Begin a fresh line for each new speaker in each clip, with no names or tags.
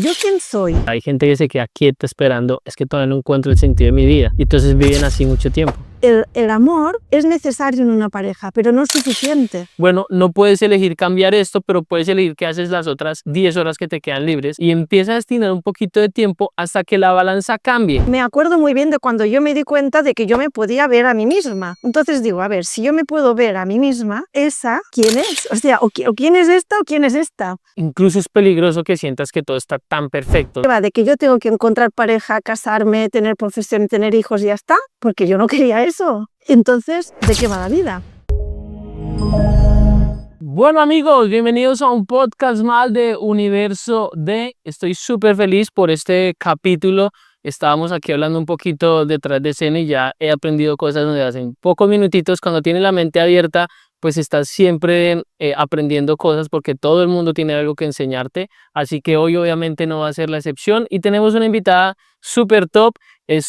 ¿yo quién soy?
Hay gente que se queda quieta esperando, es que todavía no encuentro el sentido de mi vida. Y entonces viven así mucho tiempo.
El amor es necesario en una pareja, pero no es suficiente.
Bueno, no puedes elegir cambiar esto, pero puedes elegir qué haces las otras 10 horas que te quedan libres y empieza a destinar un poquito de tiempo hasta que la balanza cambie.
Me acuerdo muy bien de cuando yo me di cuenta de que yo me podía ver a mí misma. Entonces digo, a ver, si yo me puedo ver a mí misma, ¿esa quién es? O sea, o quién es esta o quién es esta.
Incluso es peligroso que sientas que todo está tan perfecto.
De que yo tengo que encontrar pareja, casarme, tener profesión, tener hijos y ya está, porque yo no quería eso. Entonces, ¿de qué va la vida?
Bueno amigos, bienvenidos a un podcast más de Universo D. Estoy súper feliz por este capítulo. Estábamos aquí hablando un poquito detrás de escena y ya he aprendido cosas donde hacen pocos minutitos. Cuando tienes la mente abierta, pues estás siempre aprendiendo cosas porque todo el mundo tiene algo que enseñarte. Así que hoy obviamente no va a ser la excepción y tenemos una invitada súper top.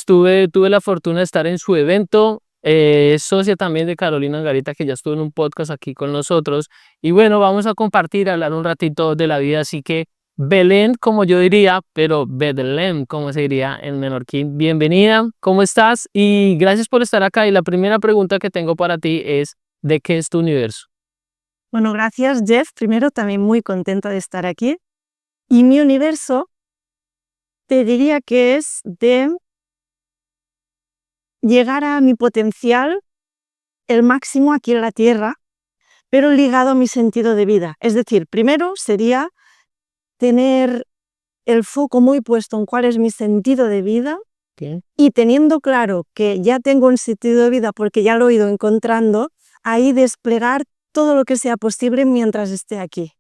Tuve la fortuna de estar en su evento. Es socia también de Carolina Angarita, que ya estuvo en un podcast aquí con nosotros. Y bueno, vamos a compartir, hablar un ratito de la vida. Así que Belén, como yo diría, pero Belén, como se diría en menorquín. Bienvenida, ¿cómo estás? Y gracias por estar acá. Y la primera pregunta que tengo para ti es, ¿de qué es tu universo?
Bueno, gracias Jeff. Primero, también muy contenta de estar aquí. Y mi universo, te diría que es de llegar a mi potencial, el máximo aquí en la Tierra, pero ligado a mi sentido de vida. Es decir, primero sería tener el foco muy puesto en cuál es mi sentido de vida.
¿Qué?
Y teniendo claro que ya tengo un sentido de vida porque ya lo he ido encontrando, ahí desplegar todo lo que sea posible mientras esté aquí.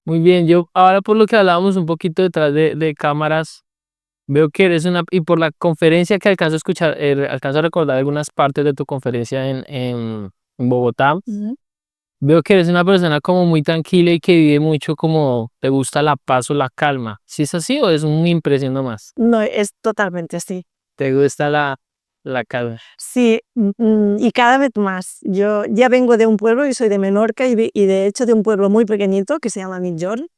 Muy bien, yo ahora por lo que hablábamos un poquito detrás de cámaras, veo que eres y por la conferencia que alcanzo a escuchar, alcanzo a recordar algunas partes de tu conferencia en Bogotá. Veo que eres una persona como muy tranquila y que vive mucho como te gusta la paz o la calma. ¿Sí es así o es una impresión nomás?
No, es totalmente así.
¿Te gusta la calma?
Sí, y cada vez más. Yo ya vengo de un pueblo y soy de Menorca y de hecho de un pueblo muy pequeñito que se llama Migjorn.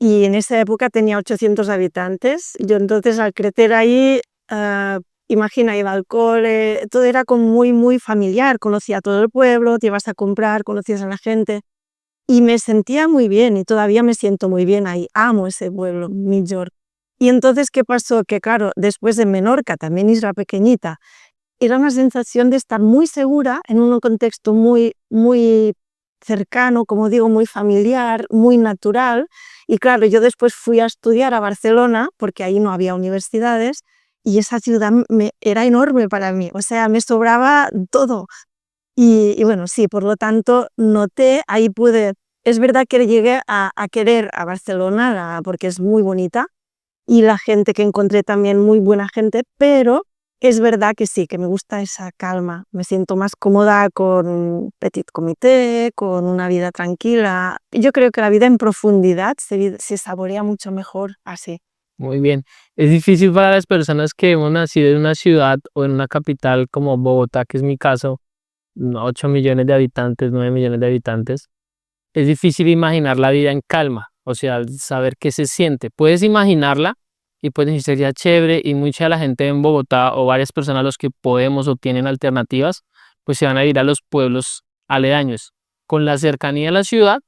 Y en esa época tenía 800 habitantes. Yo entonces al crecer ahí, imagina, iba al cole, todo era como muy familiar. Conocía a todo el pueblo, te ibas a comprar, conocías a la gente. Y me sentía muy bien y todavía me siento muy bien ahí. Amo ese pueblo, Migjorn. Y entonces, ¿qué pasó? Que claro, después de Menorca, también isla pequeñita, era una sensación de estar muy segura en un contexto muy cercano, como digo, muy familiar, muy natural. Y claro, yo después fui a estudiar a Barcelona, porque ahí no había universidades, y esa ciudad era enorme para mí, o sea, me sobraba todo. Y bueno, sí, por lo tanto, noté, ahí pude, es verdad que llegué a querer a Barcelona, porque es muy bonita, y la gente que encontré también muy buena gente, pero es verdad que sí, que me gusta esa calma, me siento más cómoda con un petit comité, con una vida tranquila. Yo creo que la vida en profundidad se saborea mucho mejor así.
Muy bien. Es difícil para las personas que hemos nacido en una ciudad o en una capital como Bogotá, que es mi caso, 8 millones de habitantes, 9 millones de habitantes. Es difícil imaginar la vida en calma, o sea, saber qué se siente. Puedes imaginarla y puedes decir sería chévere y mucha de la gente en Bogotá o varias personas los que podemos o tienen alternativas, pues se van a ir a los pueblos aledaños con la cercanía a la ciudad,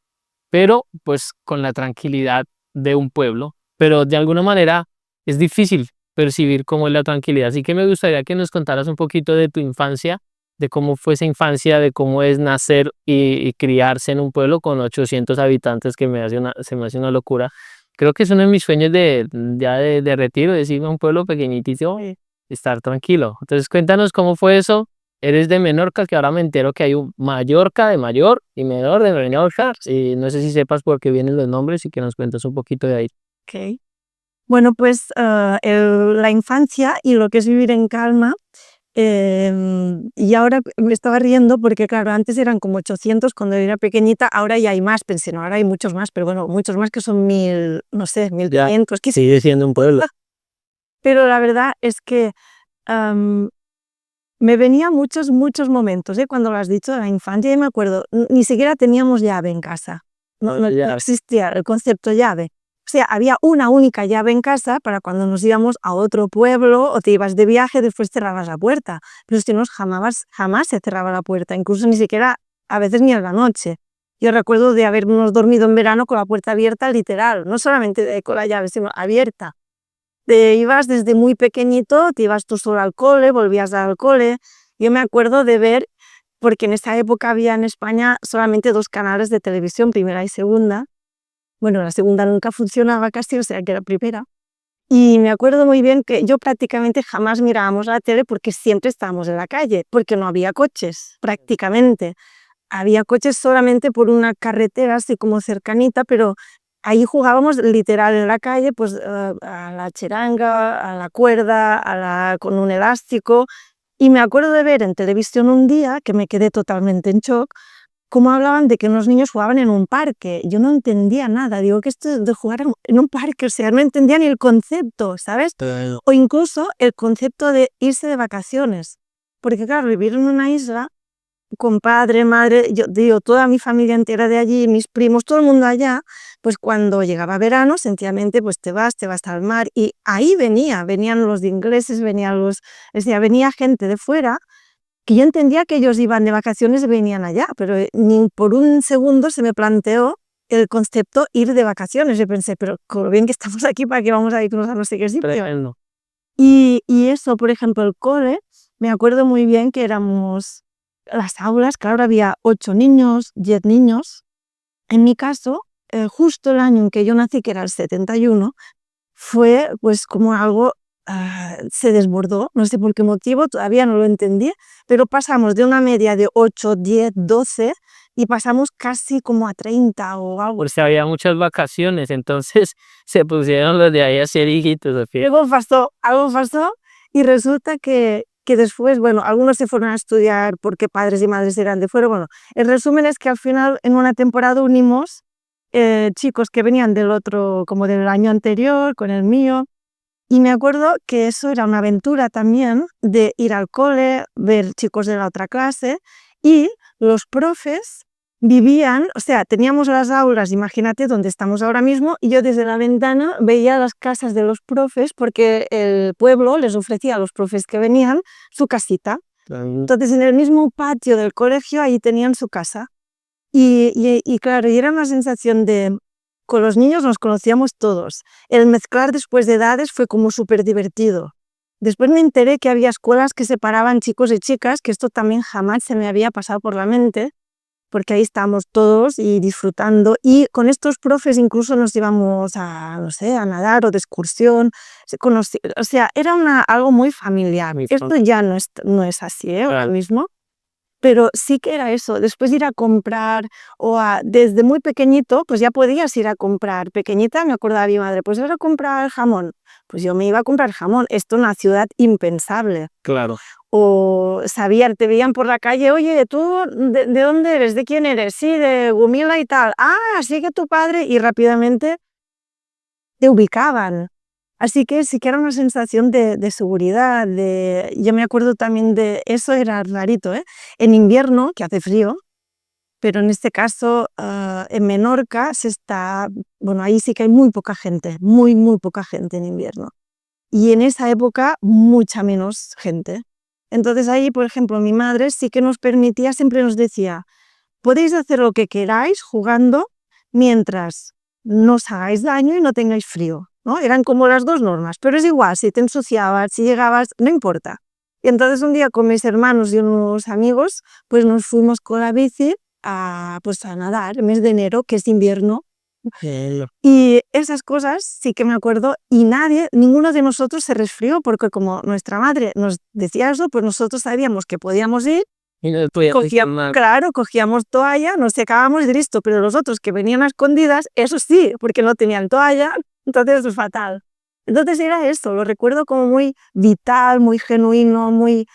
pero pues con la tranquilidad de un pueblo. Pero de alguna manera es difícil percibir cómo es la tranquilidad. Así que me gustaría que nos contaras un poquito de tu infancia, de cómo fue esa infancia, de cómo es nacer y criarse en un pueblo con 800 habitantes, que se me hace una locura. Creo que es uno de mis sueños de retiro, de irme a un pueblo pequeñitito y estar tranquilo. Entonces cuéntanos cómo fue eso. Eres de Menorca, que ahora me entero que hay un Mallorca de mayor y menor de Menorca. Y no sé si sepas por qué vienen los nombres y que nos cuentes un poquito de ahí.
Okay. Bueno, pues la infancia y lo que es vivir en calma. Y ahora me estaba riendo porque claro, antes eran como 800 cuando era pequeñita, ahora ya hay más, pensé, no, ahora hay muchos más, pero bueno, muchos más que son 1000, no sé, 1500.
Sigue siendo un pueblo.
Pero la verdad es que me venían muchos momentos, cuando lo has dicho de la infancia, y me acuerdo, ni siquiera teníamos llave en casa, no existía el concepto llave. O sea, había una única llave en casa para cuando nos íbamos a otro pueblo o te ibas de viaje, después cerrabas la puerta. Pero si no, jamás se cerraba la puerta, incluso ni siquiera, a veces ni a la noche. Yo recuerdo de habernos dormido en verano con la puerta abierta, literal, no solamente con la llave, sino abierta. Te ibas desde muy pequeñito, te ibas tú solo al cole, volvías al cole. Yo me acuerdo de ver, porque en esa época había en España solamente 2 canales de televisión, primera y segunda. Bueno, la segunda nunca funcionaba casi, o sea que era primera. Y me acuerdo muy bien que yo prácticamente jamás mirábamos la tele porque siempre estábamos en la calle, porque no había coches, prácticamente. Había coches solamente por una carretera así como cercanita, pero ahí jugábamos literal en la calle, pues a la cheranga, a la cuerda, con un elástico. Y me acuerdo de ver en televisión un día, que me quedé totalmente en shock, cómo hablaban de que unos niños jugaban en un parque. Yo no entendía nada, digo que esto de jugar en un parque, o sea, no entendía ni el concepto, ¿sabes? O incluso el concepto de irse de vacaciones. Porque claro, vivir en una isla con padre, madre, yo digo, toda mi familia entera de allí, mis primos, todo el mundo allá, pues cuando llegaba verano, sencillamente, pues te vas al mar, y ahí venían los ingleses, venía gente de fuera, que yo entendía que ellos iban de vacaciones y venían allá, pero ni por un segundo se me planteó el concepto ir de vacaciones. Yo pensé, pero con lo bien que estamos aquí, ¿para qué vamos a irnos a no sé qué sitio? Y eso, por ejemplo, el cole, me acuerdo muy bien que éramos las aulas, claro, había 8 niños, 10 niños. En mi caso, justo el año en que yo nací, que era el 71, fue pues como algo, se desbordó, no sé por qué motivo, todavía no lo entendí, pero pasamos de una media de 8, 10, 12 y pasamos casi como a 30 o algo.
Pues había muchas vacaciones, entonces se pusieron los de ahí a hacer hijitos, Sofía.
Algo pasó y resulta que después, bueno, algunos se fueron a estudiar porque padres y madres eran de fuera. Bueno, el resumen es que al final en una temporada unimos chicos que venían del otro, como del año anterior, con el mío, y me acuerdo que eso era una aventura también de ir al cole, ver chicos de la otra clase, y los profes vivían, o sea, teníamos las aulas, imagínate donde estamos ahora mismo, y yo desde la ventana veía las casas de los profes porque el pueblo les ofrecía a los profes que venían su casita. Entonces en el mismo patio del colegio ahí tenían su casa. Y claro, y era una sensación de, con los niños nos conocíamos todos. El mezclar después de edades fue como súper divertido. Después me enteré que había escuelas que separaban chicos y chicas, que esto también jamás se me había pasado por la mente, porque ahí estábamos todos y disfrutando, y con estos profes incluso nos íbamos a, no sé, a nadar o de excursión, o sea, era algo muy familiar. Esto ya no es así, ahora mismo, pero sí que era eso. Después ir a comprar, desde muy pequeñito, pues ya podías ir a comprar. Pequeñita me acordaba mi madre, pues vas a comprar jamón. Pues yo me iba a comprar jamón, esto en una ciudad impensable.
Claro.
O te veían por la calle, oye, ¿tú de dónde eres? ¿De quién eres? Sí, de Gumila y tal. Ah, así que tu padre, y rápidamente te ubicaban. Así que sí que era una sensación de seguridad. Yo me acuerdo también de, eso era rarito, en invierno, que hace frío, pero en este caso en Menorca bueno, ahí sí que hay muy poca gente, muy, muy poca gente en invierno. Y en esa época mucha menos gente. Entonces ahí, por ejemplo, mi madre sí que nos permitía, siempre nos decía, podéis hacer lo que queráis jugando mientras no os hagáis daño y no tengáis frío, ¿no? Eran como las 2 normas, pero es igual, si te ensuciabas, si llegabas, no importa. Y entonces un día con mis hermanos y unos amigos, pues nos fuimos con la bici pues a nadar, el mes de enero, que es invierno. Y esas cosas sí que me acuerdo, y ninguno de nosotros se resfrió, porque como nuestra madre nos decía eso, pues nosotros sabíamos que podíamos ir,
Y no podíamos
cogíamos toalla, nos secábamos y listo, pero los otros que venían a escondidas, eso sí, porque no tenían toalla, entonces es fatal. Entonces era esto, lo recuerdo como muy vital, muy genuino, muy,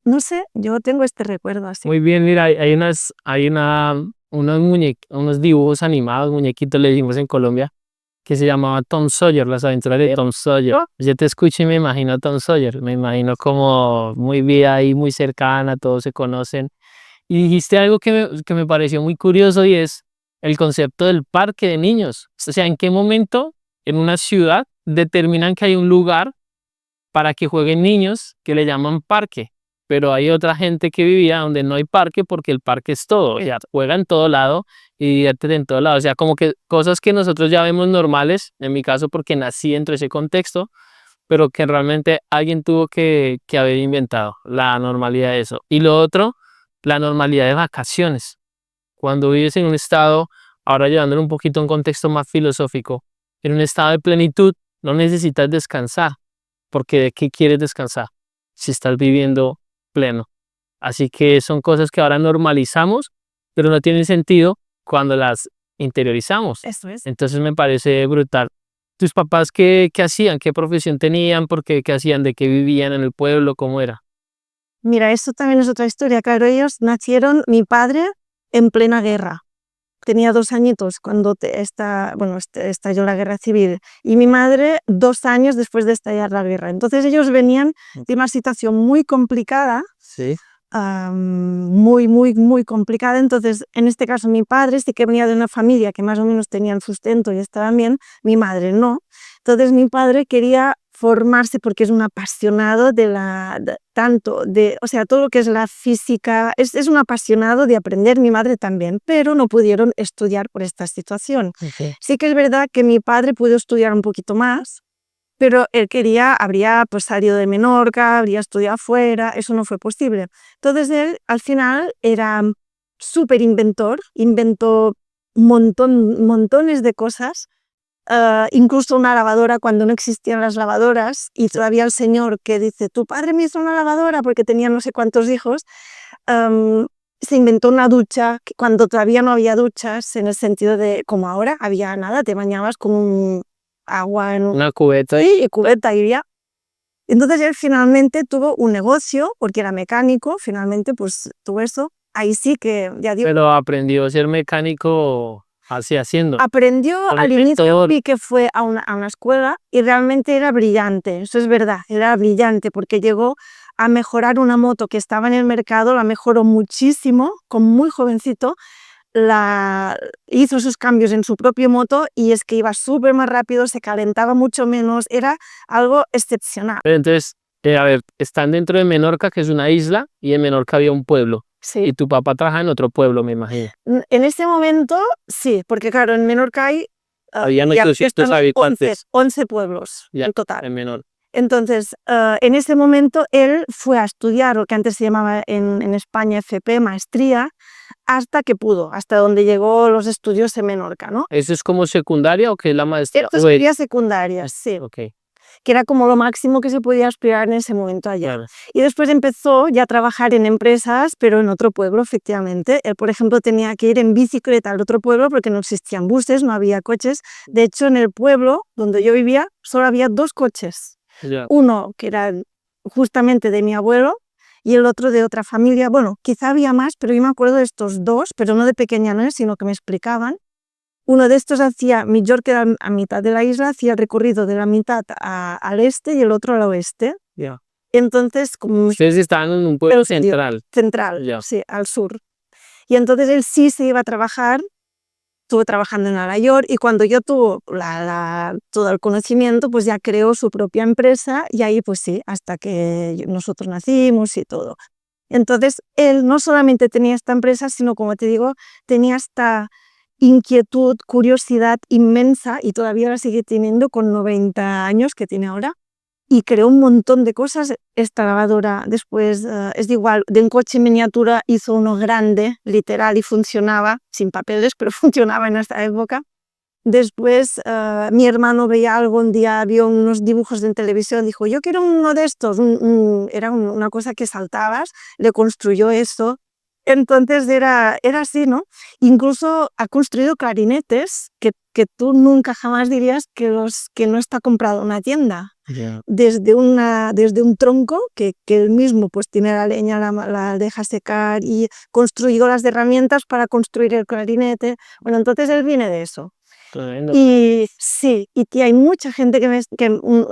no sé, yo tengo este recuerdo así.
Muy bien, mira, unos dibujos animados, muñequitos le decimos en Colombia, que se llamaba Tom Sawyer, las aventuras de Tom Sawyer. Yo te escucho y me imagino a Tom Sawyer, me imagino como muy vida ahí, muy cercana, todos se conocen. Y dijiste algo que me pareció muy curioso, y es el concepto del parque de niños. O sea, ¿en qué momento en una ciudad determinan que hay un lugar para que jueguen niños que le llaman parque? Pero hay otra gente que vivía donde no hay parque porque el parque es todo. O sea, juega en todo lado y diviértete en todo lado. O sea, como que cosas que nosotros ya vemos normales, en mi caso porque nací dentro de ese contexto, pero que realmente alguien tuvo que haber inventado la normalidad de eso. Y lo otro, la normalidad de vacaciones. Cuando vives en un estado, ahora llevándolo un poquito a un contexto más filosófico, en un estado de plenitud, no necesitas descansar, porque ¿de qué quieres descansar si estás viviendo pleno? Así que son cosas que ahora normalizamos, pero no tienen sentido cuando las interiorizamos.
Eso es.
Entonces me parece brutal. ¿Tus papás qué hacían? ¿Qué profesión tenían? ¿Por qué hacían? ¿De qué vivían en el pueblo? ¿Cómo era?
Mira, esto también es otra historia. Claro, ellos nacieron, mi padre, en plena guerra. Tenía 2 añitos cuando estalló la guerra civil y mi madre 2 años después de estallar la guerra. Entonces ellos venían de una situación muy complicada,
Sí.
muy, muy, muy complicada. Entonces, en este caso, mi padre sí que venía de una familia que más o menos tenían sustento y estaban bien, mi madre no. Entonces, mi padre quería formarse porque es un apasionado o sea, todo lo que es la física, es un apasionado de aprender, mi madre también, pero no pudieron estudiar por esta situación.
Okay.
Sí que es verdad que mi padre pudo estudiar un poquito más, pero él habría pues salido de Menorca, habría estudiado afuera, eso no fue posible. Entonces él al final era súper inventor, inventó montones de cosas, incluso una lavadora cuando no existían las lavadoras y todavía el señor que dice, tu padre me hizo una lavadora porque tenía no sé cuántos hijos, se inventó una ducha cuando todavía no había duchas, en el sentido de, como ahora, había nada, te bañabas con un agua en
Una cubeta.
y cubeta y ya. Entonces él finalmente tuvo un negocio, porque era mecánico, finalmente pues tuvo eso. Ahí sí que, ya digo,
Pero aprendió a ser mecánico así haciendo.
aprendió
Con
al
el
inicio,
inventor.
vi que fue a una escuela y realmente era brillante, eso es verdad, era brillante porque llegó a mejorar una moto que estaba en el mercado, la mejoró muchísimo, con muy jovencito, hizo sus cambios en su propia moto y es que iba súper más rápido, se calentaba mucho menos, era algo excepcional.
Entonces, a ver, están dentro de Menorca, que es una isla, y en Menorca había un pueblo.
Sí.
Y tu papá trabaja en otro pueblo, me imagino.
En ese momento, sí, porque claro, en Menorca hay
Habían
ya
800
están
habitantes
11 pueblos
ya,
en total.
en Menorca.
Entonces, en ese momento él fue a estudiar lo que antes se llamaba en España FP, maestría, hasta donde llegó los estudios en Menorca, ¿no?
¿Eso es como secundaria o qué es la maestría?
Esto sería secundaria, sí,
Ok,
que era como lo máximo que se podía aspirar en ese momento allá.
claro.
Y después empezó ya a trabajar en empresas, pero en otro pueblo, efectivamente. Él, por ejemplo, tenía que ir en bicicleta al otro pueblo porque no existían buses, no había coches. De hecho, en el pueblo donde yo vivía solo había 2 coches.
Ya.
Uno que era justamente de mi abuelo y el otro de otra familia. Bueno, quizá había más, pero yo me acuerdo de estos 2, pero no de pequeñanos, sino que me explicaban. Uno de estos hacía, Millor, que era a mitad de la isla, hacía el recorrido de la mitad al este y el otro al oeste.
Ya.
Entonces, como
Ustedes estaban en un pueblo
pero
central.
central,
Ya.
sí, al sur. Y entonces él sí se iba a trabajar, estuvo trabajando en Nueva York y cuando yo tuve todo el conocimiento, pues ya creó su propia empresa y ahí pues sí, hasta que nosotros nacimos y todo. Entonces él no solamente tenía esta empresa, sino como te digo, tenía esta inquietud, curiosidad inmensa y todavía la sigue teniendo con 90 años que tiene ahora y creó un montón de cosas. Esta lavadora después es igual, de un coche en miniatura hizo uno grande, literal, y funcionaba, sin papeles, pero funcionaba en esta época. Después mi hermano veía algo, un día vio unos dibujos en televisión, dijo, yo quiero uno de estos, era una cosa que saltabas, le construyó eso. Entonces era así, ¿no? Incluso ha construido clarinetes que tú nunca jamás dirías que no está comprado en una tienda.
Ya.
Desde un tronco que él mismo pues tiene la leña, la deja secar y construyó las herramientas para construir el clarinete. Bueno, entonces él viene de eso.
Tremendo.
Y sí, y tía, hay mucha gente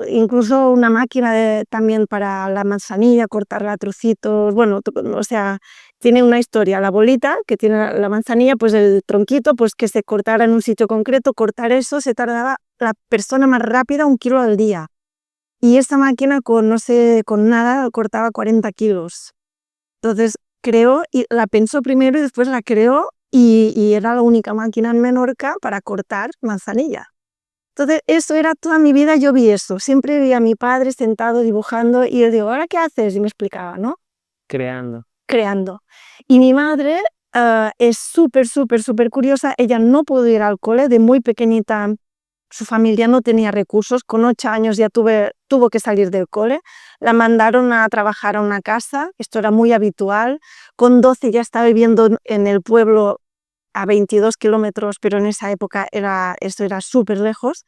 incluso una máquina también para la manzanilla, cortarla a trocitos, bueno, o sea, tiene una historia, la bolita que tiene la manzanilla, pues el tronquito, pues que se cortara en un sitio concreto, cortar eso se tardaba la persona más rápida 1 kilo al día. Y esta máquina con, no sé, con nada cortaba 40 kilos. Entonces creó, y la pensó primero y después la creó y era la única máquina en Menorca para cortar manzanilla. Entonces eso era toda mi vida, yo vi eso. Siempre vi a mi padre sentado dibujando y yo digo, ¿ahora qué haces? Y me explicaba, ¿no?
Creando.
Creando. Y mi madre es súper, súper, súper curiosa. Ella no pudo ir al cole de muy pequeñita. Su familia no tenía recursos, con 8 años ya tuvo que salir del cole, la mandaron a trabajar a una casa, esto era muy habitual, con 12 ya estaba viviendo en el pueblo a 22 kilómetros, pero en esa época esto era súper lejos,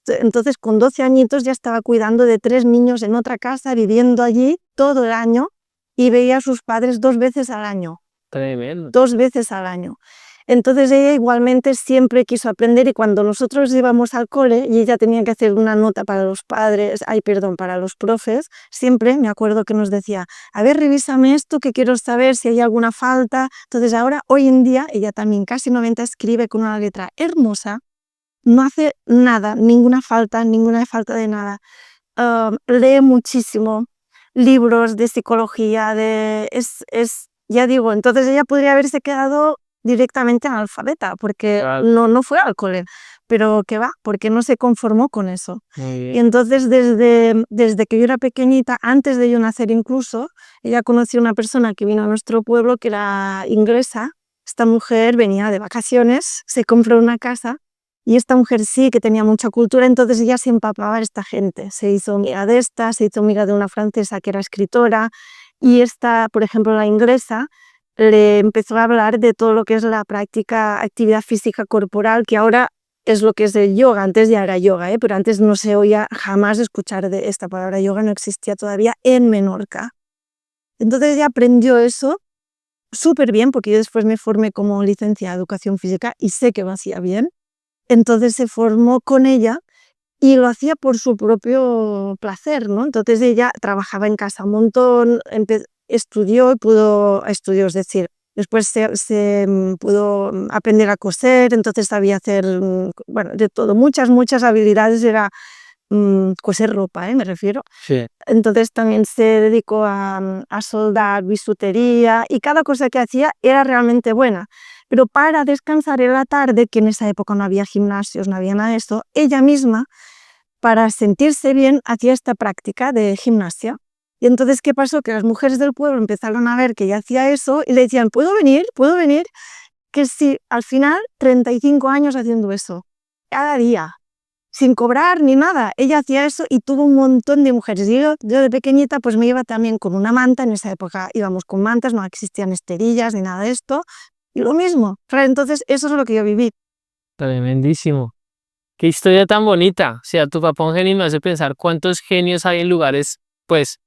entonces con 12 añitos ya estaba cuidando de 3 niños en otra casa, viviendo allí todo el año y veía a sus padres 2 veces al año.
Tremendo.
2 veces al año. Entonces ella igualmente siempre quiso aprender y cuando nosotros íbamos al cole y ella tenía que hacer una nota para los para los profes, siempre me acuerdo que nos decía, a ver, revísame esto que quiero saber si hay alguna falta. Entonces ahora, hoy en día, ella también casi 90 escribe con una letra hermosa, no hace nada, ninguna falta de nada. Lee muchísimo, libros de psicología, ya digo, entonces ella podría haberse quedado directamente analfabeta, porque
Claro.
no fue al cole, pero que va, porque no se conformó con eso.
Muy
Y
bien.
entonces desde que yo era pequeñita, antes de yo nacer incluso, ella conoció a una persona que vino a nuestro pueblo que era inglesa. Esta mujer venía de vacaciones, se compró una casa y esta mujer sí que tenía mucha cultura, entonces ella se empapaba de esta gente, se hizo amiga de esta, se hizo amiga de una francesa que era escritora y esta, por ejemplo, la inglesa, le empezó a hablar de todo lo que es la práctica, actividad física corporal, que ahora es lo que es el yoga, antes ya era yoga, pero antes no se oía jamás escuchar de esta palabra yoga, no existía todavía en Menorca. Entonces ella aprendió eso súper bien, porque yo después me formé como licenciada en educación física y sé que lo hacía bien. Entonces se formó con ella y lo hacía por su propio placer, ¿no? Entonces ella trabajaba en casa un montón, estudió, es decir, después se pudo aprender a coser, entonces sabía hacer, bueno, de todo, muchas habilidades, era coser ropa, me refiero.
Sí.
Entonces también se dedicó a soldar bisutería y cada cosa que hacía era realmente buena. Pero para descansar en la tarde, que en esa época no había gimnasios, no había nada de eso, ella misma, para sentirse bien, hacía esta práctica de gimnasia. Y entonces, ¿qué pasó? Que las mujeres del pueblo empezaron a ver que ella hacía eso y le decían, ¿puedo venir? ¿Puedo venir? Que sí, al final, 35 años haciendo eso, cada día, sin cobrar ni nada. Ella hacía eso y tuvo un montón de mujeres. Y yo de pequeñita pues me iba también con una manta, en esa época íbamos con mantas, no existían esterillas ni nada de esto. Y lo mismo, entonces eso es lo que yo viví.
Tremendísimo. Qué historia tan bonita. O sea, tu papá un genio me hace pensar cuántos genios hay en lugares, pues,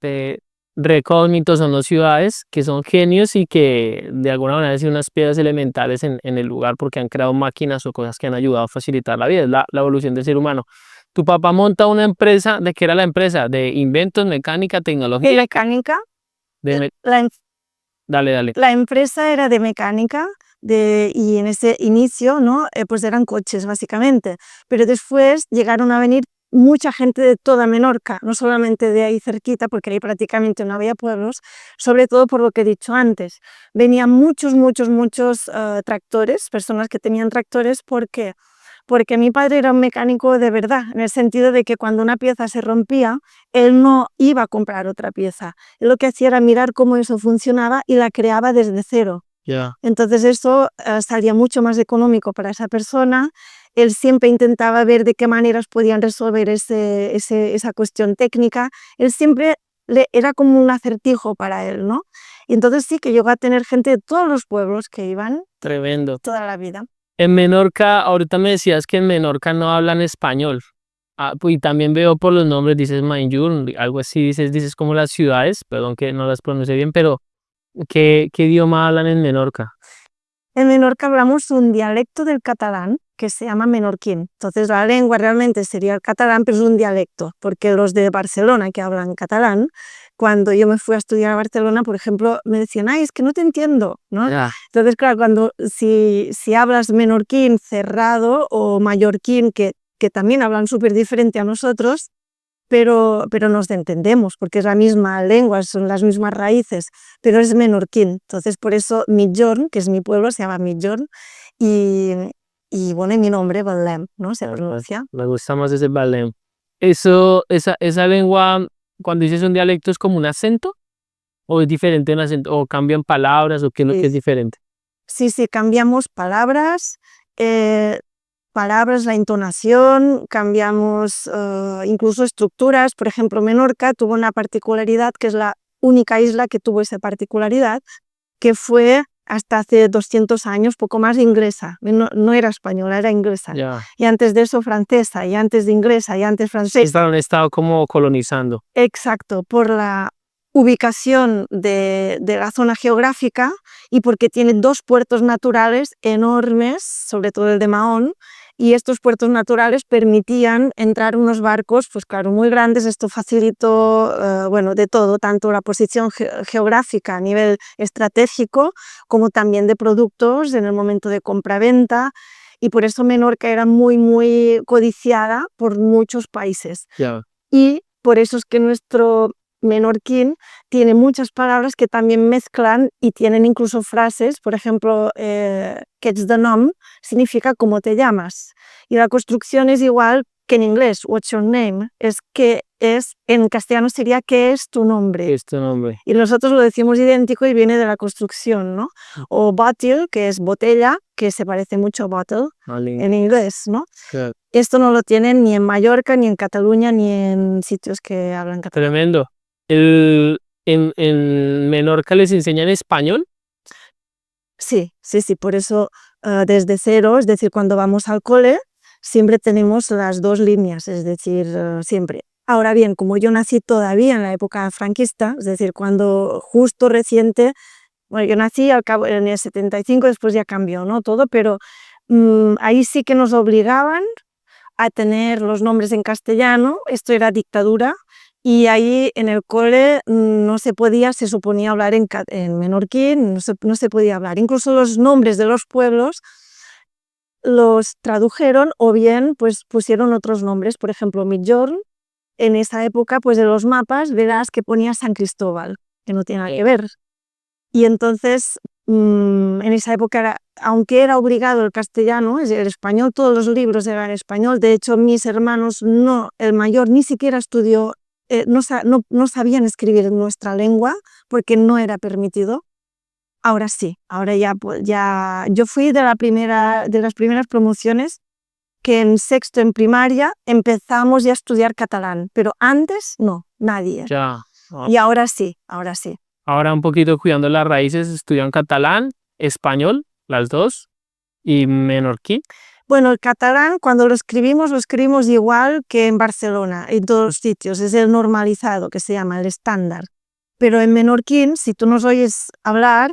de recógnitos o no ciudades, que son genios y que de alguna manera han sido unas piedras elementales en el lugar porque han creado máquinas o cosas que han ayudado a facilitar la vida, es la evolución del ser humano. Tu papá monta una empresa, ¿de qué era la empresa? De inventos, mecánica, tecnología.
De mecánica,
De me-
la,
Dale.
la empresa era de mecánica y en ese inicio, ¿no? Pues eran coches básicamente, pero después llegaron a venir mucha gente de toda Menorca, no solamente de ahí cerquita, porque ahí prácticamente no había pueblos, sobre todo por lo que he dicho antes. Venían muchos tractores, personas que tenían tractores, porque mi padre era un mecánico de verdad, en el sentido de que cuando una pieza se rompía, él no iba a comprar otra pieza. Él lo que hacía era mirar cómo eso funcionaba y la creaba desde cero.
Ya.
Entonces eso salía mucho más económico para esa persona. Él siempre intentaba ver de qué maneras podían resolver esa cuestión técnica. Él siempre era como un acertijo para él, ¿no? Y entonces sí que llegó a tener gente de todos los pueblos que iban
Tremendo.
toda la vida.
En Menorca, ahorita me decías que en Menorca no hablan español. Y también veo por los nombres, dices Mainjur, algo así, dices como las ciudades, perdón que no las pronuncie bien, pero ¿qué idioma hablan en Menorca?
En Menorca hablamos un dialecto del catalán, que se llama menorquín. Entonces la lengua realmente sería el catalán, pero es un dialecto, porque los de Barcelona que hablan catalán, cuando yo me fui a estudiar a Barcelona, por ejemplo, me decían, ay, es que no te entiendo, ¿no?
Ya,
Entonces, claro, si hablas menorquín cerrado o mallorquín, que también hablan súper diferente a nosotros, pero nos entendemos, porque es la misma lengua, son las mismas raíces, pero es menorquín. Entonces, por eso Migjorn, que es mi pueblo, se llama Migjorn, y, y bueno, y mi nombre, Belém, ¿no? Se pronuncia.
me gusta más ese balem. Esa lengua, cuando dices un dialecto, ¿es como un acento? ¿O es diferente un acento? ¿O cambian palabras? ¿O qué es lo que es diferente?
Sí, cambiamos eh, palabras, la entonación, cambiamos incluso estructuras. Por ejemplo, Menorca tuvo una particularidad, que es la única isla que tuvo esa particularidad, que fue hasta hace 200 años, poco más, inglesa. No era española, era inglesa.
Ya.
Y antes de eso francesa, y antes de inglesa, y antes francesa.
Han estado como colonizando.
Exacto, por la ubicación de la zona geográfica y porque tiene dos puertos naturales enormes, sobre todo el de Mahón, y estos puertos naturales permitían entrar unos barcos, pues claro, muy grandes. Esto facilitó, bueno, de todo, tanto la posición geográfica a nivel estratégico, como también de productos en el momento de compra-venta, y por eso Menorca era muy, muy codiciada por muchos países.
Ya.
Y por eso es que nuestro menorquín tiene muchas palabras que también mezclan y tienen incluso frases. Por ejemplo, que ets de nom significa cómo te llamas. Y la construcción es igual que en inglés, what's your name, en castellano sería ¿qué es tu nombre?
¿Qué es tu nombre?
Y nosotros lo decimos idéntico y viene de la construcción, ¿no? O bottle, que es botella, que se parece mucho a bottle en inglés, ¿no?
Claro.
Esto no lo tienen ni en Mallorca, ni en Cataluña, ni en sitios que hablan catalán.
Tremendo. ¿En Menorca les enseñan español?
Sí, por eso desde cero, es decir, cuando vamos al cole, siempre tenemos las dos líneas, es decir, siempre. Ahora bien, como yo nací todavía en la época franquista, es decir, cuando justo reciente, bueno, yo nací al cabo en el 75, después ya cambió, ¿no? Todo, pero ahí sí que nos obligaban a tener los nombres en castellano. Esto era dictadura, y ahí en el cole no se podía, se suponía, hablar en menorquín, no se podía hablar. Incluso los nombres de los pueblos los tradujeron o bien pues pusieron otros nombres. Por ejemplo, Migjorn, en esa época, pues de los mapas verás que ponía San Cristóbal, que no tiene nada que ver. Y entonces, en esa época, aunque era obligado el castellano, el español, todos los libros eran en español. De hecho, mis hermanos, el mayor ni siquiera estudió, no sabían escribir en nuestra lengua porque no era permitido. Ahora sí, ahora ya yo fui de las primeras promociones que en sexto, en primaria, empezamos ya a estudiar catalán, pero antes no, nadie.
Ya.
Y ahora sí, ahora sí.
Ahora un poquito cuidando las raíces, estudian catalán, español, las dos, y menorquí.
Bueno, el catalán, cuando lo escribimos igual que en Barcelona, en todos los sitios. Es el normalizado, que se llama el estándar. Pero en menorquín, si tú nos oyes hablar,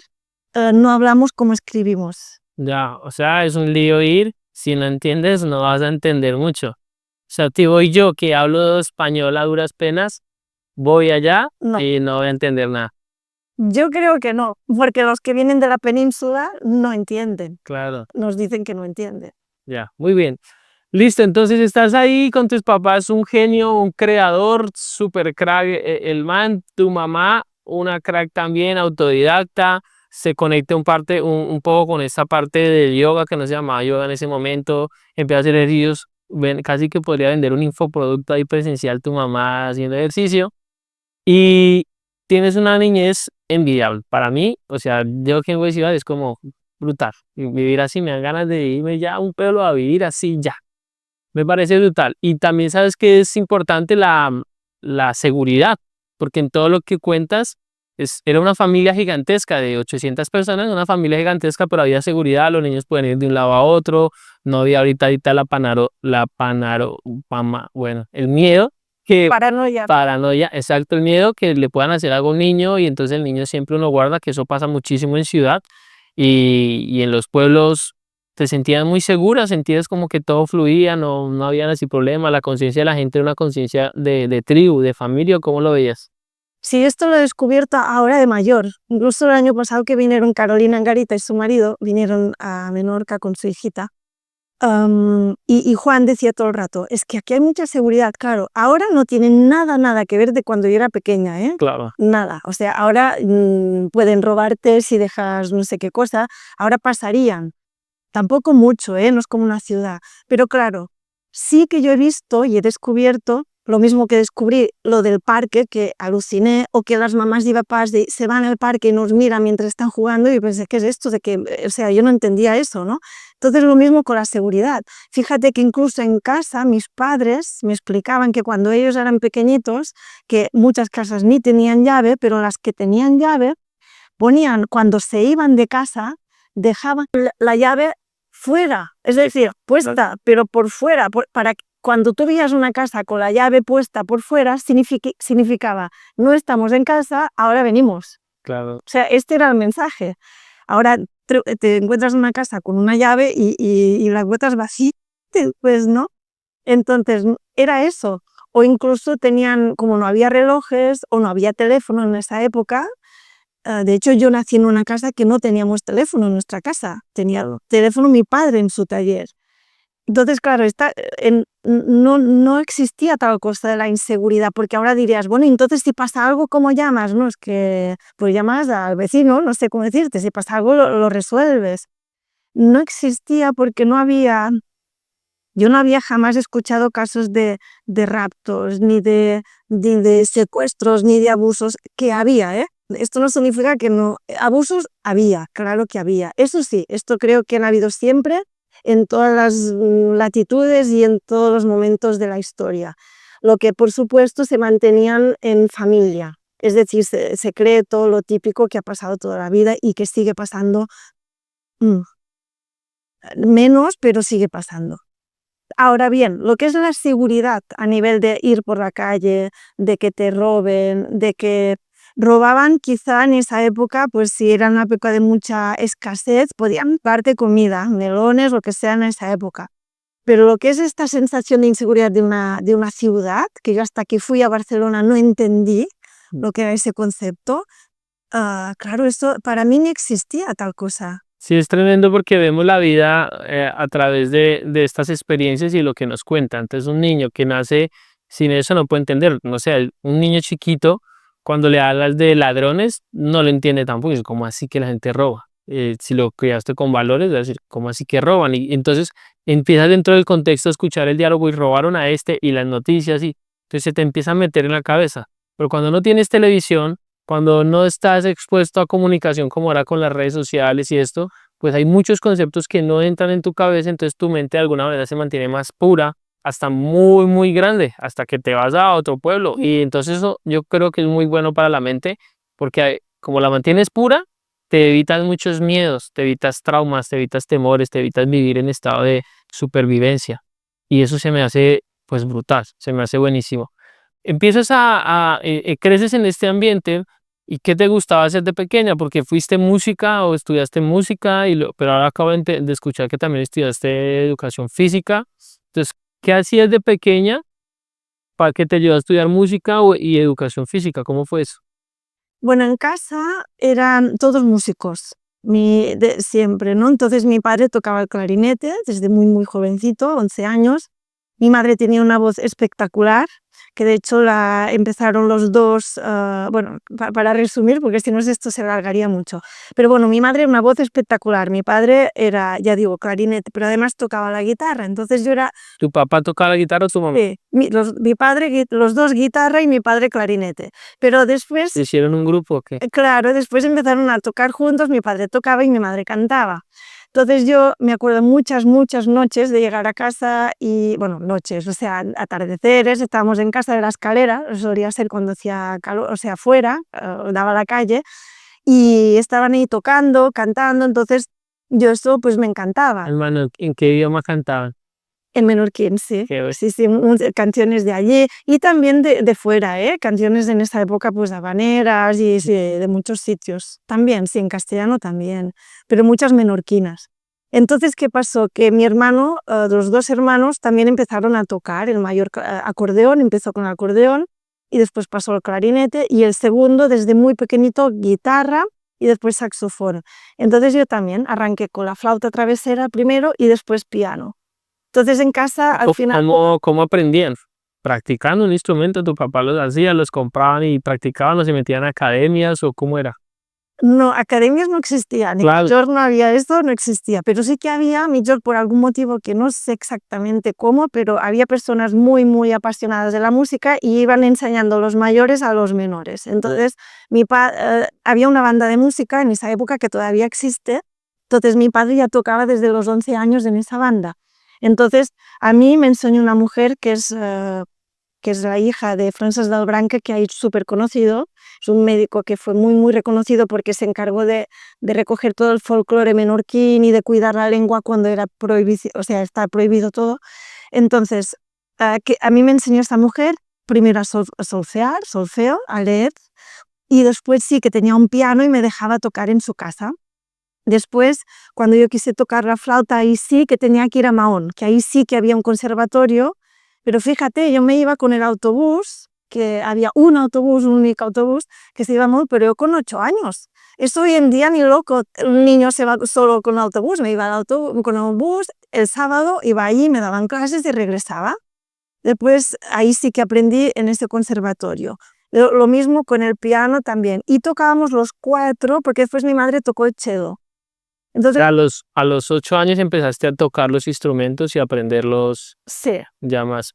no hablamos como escribimos.
Ya, o sea, es un lío ir, si no entiendes, no vas a entender mucho. O sea, te voy yo, que hablo español a duras penas, voy allá
No.
y no voy a entender nada.
Yo creo que no, porque los que vienen de la península no entienden.
Claro.
Nos dicen que no entienden.
Ya, muy bien. Listo, entonces estás ahí con tus papás, un genio, un creador, super crack, el man, tu mamá, una crack también, autodidacta, se conecta un poco con esta parte del yoga que no se llamaba yoga en ese momento, empieza a hacer ejercicios, casi que podría vender un infoproducto ahí presencial tu mamá haciendo ejercicio, y tienes una niñez envidiable. Para mí, o sea, yo que en ciudad es como brutal. Y vivir así, me dan ganas de irme ya a un pueblo a vivir así ya. Me parece brutal. Y también sabes que es importante la seguridad, porque en todo lo que cuentas, era una familia gigantesca de 800 personas, una familia gigantesca, pero había seguridad, los niños pueden ir de un lado a otro, no había ahorita bueno, el miedo. Paranoia, exacto, el miedo que le puedan hacer algo a un niño, y entonces el niño siempre uno guarda, que eso pasa muchísimo en ciudad, y en los pueblos ¿Te sentías muy segura? ¿Sentías como que todo fluía, no habían así problemas? ¿La conciencia de la gente era una conciencia de tribu, de familia, o cómo lo veías?
Sí, esto lo he descubierto ahora de mayor. Incluso el año pasado que vinieron Carolina Angarita y su marido, vinieron a Menorca con su hijita. Y Juan decía todo el rato, es que aquí hay mucha seguridad, claro, ahora no tiene nada que ver de cuando yo era pequeña, ¿eh?
Claro.
Nada, o sea, ahora pueden robarte si dejas no sé qué cosa, ahora pasarían, tampoco mucho, ¿eh? No es como una ciudad, pero claro, sí que yo he visto y he descubierto lo mismo que descubrí lo del parque, que aluciné, o que las mamás y papás se van al parque y nos miran mientras están jugando y pensé, ¿qué es esto? O sea, yo no entendía eso, ¿no? Entonces lo mismo con la seguridad. Fíjate que incluso en casa mis padres me explicaban que cuando ellos eran pequeñitos, que muchas casas ni tenían llave, pero las que tenían llave ponían, cuando se iban de casa, dejaban la llave fuera, es decir, puesta, pero por fuera, para que cuando tú veías una casa con la llave puesta por fuera, significaba, no estamos en casa, ahora venimos.
Claro.
O sea, este era el mensaje. Ahora te encuentras una casa con una llave y la encuentras vacía, pues no. Entonces, era eso. O incluso tenían, como no había relojes o no había teléfono en esa época, de hecho yo nací en una casa que no teníamos teléfono en nuestra casa, tenía teléfono mi padre en su taller. Entonces, claro, no existía tal cosa de la inseguridad, porque ahora dirías, bueno, entonces si pasa algo, ¿cómo llamas? No, es que pues llamas al vecino, no sé cómo decirte, si pasa algo lo resuelves. No existía porque yo no había jamás escuchado casos de raptos, ni de secuestros, ni de abusos, que había, ¿eh? Esto no significa que no, abusos había, claro que había. Eso sí, esto creo que han habido siempre, en todas las latitudes y en todos los momentos de la historia. Lo que por supuesto se mantenían en familia, es decir, se cree todo lo típico que ha pasado toda la vida y que sigue pasando, menos, pero sigue pasando. Ahora bien, lo que es la seguridad a nivel de ir por la calle, de que te roben, de que robaban quizá en esa época, pues si era una época de mucha escasez, podían darte comida, melones, lo que sea en esa época. Pero lo que es esta sensación de inseguridad de una ciudad, que yo hasta que fui a Barcelona no entendí lo que era ese concepto, claro, eso para mí no existía tal cosa.
Sí, es tremendo porque vemos la vida a través de estas experiencias y lo que nos cuentan. Entonces, un niño que nace sin eso no puede entender. No sé, un niño chiquito, cuando le hablas de ladrones, no lo entiende tampoco. Es como así que la gente roba. Si lo criaste con valores, es decir, ¿cómo así que roban? Y entonces empiezas dentro del contexto a escuchar el diálogo y robaron a este y las noticias y entonces se te empieza a meter en la cabeza. Pero cuando no tienes televisión, cuando no estás expuesto a comunicación como ahora con las redes sociales y esto, pues hay muchos conceptos que no entran en tu cabeza, entonces tu mente de alguna manera se mantiene más pura, hasta muy grande, hasta que te vas a otro pueblo. Y entonces eso yo creo que es muy bueno para la mente, porque como la mantienes pura, te evitas muchos miedos, te evitas traumas, te evitas temores, te evitas vivir en estado de supervivencia. Y eso se me hace pues brutal, se me hace buenísimo. Empiezas creces en este ambiente. ¿Y qué te gustaba hacer de pequeña? Porque fuiste música o estudiaste música, pero ahora acabo de escuchar que también estudiaste educación física. Entonces, ¿qué hacías de pequeña para que te ayudó a estudiar música y educación física? ¿Cómo fue eso?
Bueno, en casa eran todos músicos, siempre, ¿no? Entonces mi padre tocaba el clarinete desde muy jovencito, 11 años. Mi madre tenía una voz espectacular, que de hecho la empezaron los dos, bueno, para resumir, porque si no esto se alargaría mucho. Pero bueno, mi madre una voz espectacular, mi padre era, ya digo, clarinete, pero además tocaba la guitarra, entonces yo era...
¿Tu papá tocaba la guitarra o tu mamá?
Sí, mi padre, los dos guitarra y mi padre clarinete, pero después...
¿Hicieron un grupo o qué?
Claro, después empezaron a tocar juntos, mi padre tocaba y mi madre cantaba. Entonces yo me acuerdo muchas noches de llegar a casa y, bueno, noches, o sea, atardeceres, estábamos en casa de la escalera, solía ser cuando hacía calor, o sea, afuera, daba a la calle, y estaban ahí tocando, cantando, entonces yo eso pues me encantaba.
Hermano, ¿en qué idioma cantaban?
En menorquín, sí.
¿Qué?
Sí, canciones de allí y también de fuera, canciones en esa época, pues habaneras y sí, de muchos sitios. También, sí, en castellano también, pero muchas menorquinas. Entonces, ¿qué pasó? Que mi hermano, los dos hermanos también empezaron a tocar, el mayor acordeón, empezó con el acordeón y después pasó al clarinete y el segundo desde muy pequeñito guitarra y después saxofón. Entonces yo también arranqué con la flauta travesera primero y después piano. Entonces en casa al final...
¿Cómo aprendían? ¿Practicando un instrumento? ¿Tu papá los hacía, los compraban y practicaban o se metían a academias o cómo era?
No, academias no existían, en
Claro.
York no había esto, no existía, pero sí que había, en York por algún motivo que no sé exactamente cómo, pero había personas muy, muy apasionadas de la música y iban enseñando los mayores a los menores. Entonces, había una banda de música en esa época que todavía existe, entonces mi padre ya tocaba desde los 11 años en esa banda. Entonces, a mí me enseñó una mujer que es la hija de Francesc del Branca, que hay súper conocido, es un médico que fue muy, muy reconocido porque se encargó de recoger todo el folclore menorquín y de cuidar la lengua cuando era prohibido, o sea, está prohibido todo. Entonces, a mí me enseñó esta mujer primero a solfeo, a leer, y después sí que tenía un piano y me dejaba tocar en su casa. Después, cuando yo quise tocar la flauta, ahí sí que tenía que ir a Mahón, que ahí sí que había un conservatorio. Pero fíjate, yo me iba con el autobús, que había un único autobús, que se iba muy, pero yo con 8 años. Eso hoy en día ni loco, un niño se va solo con el autobús, me iba con el bus, el sábado iba allí, me daban clases y regresaba. Después ahí sí que aprendí en ese conservatorio. Lo mismo con el piano también. Y tocábamos los 4, porque después mi madre tocó el cello. Entonces,
A los 8 años empezaste a tocar los instrumentos y a aprenderlos
sí.
ya más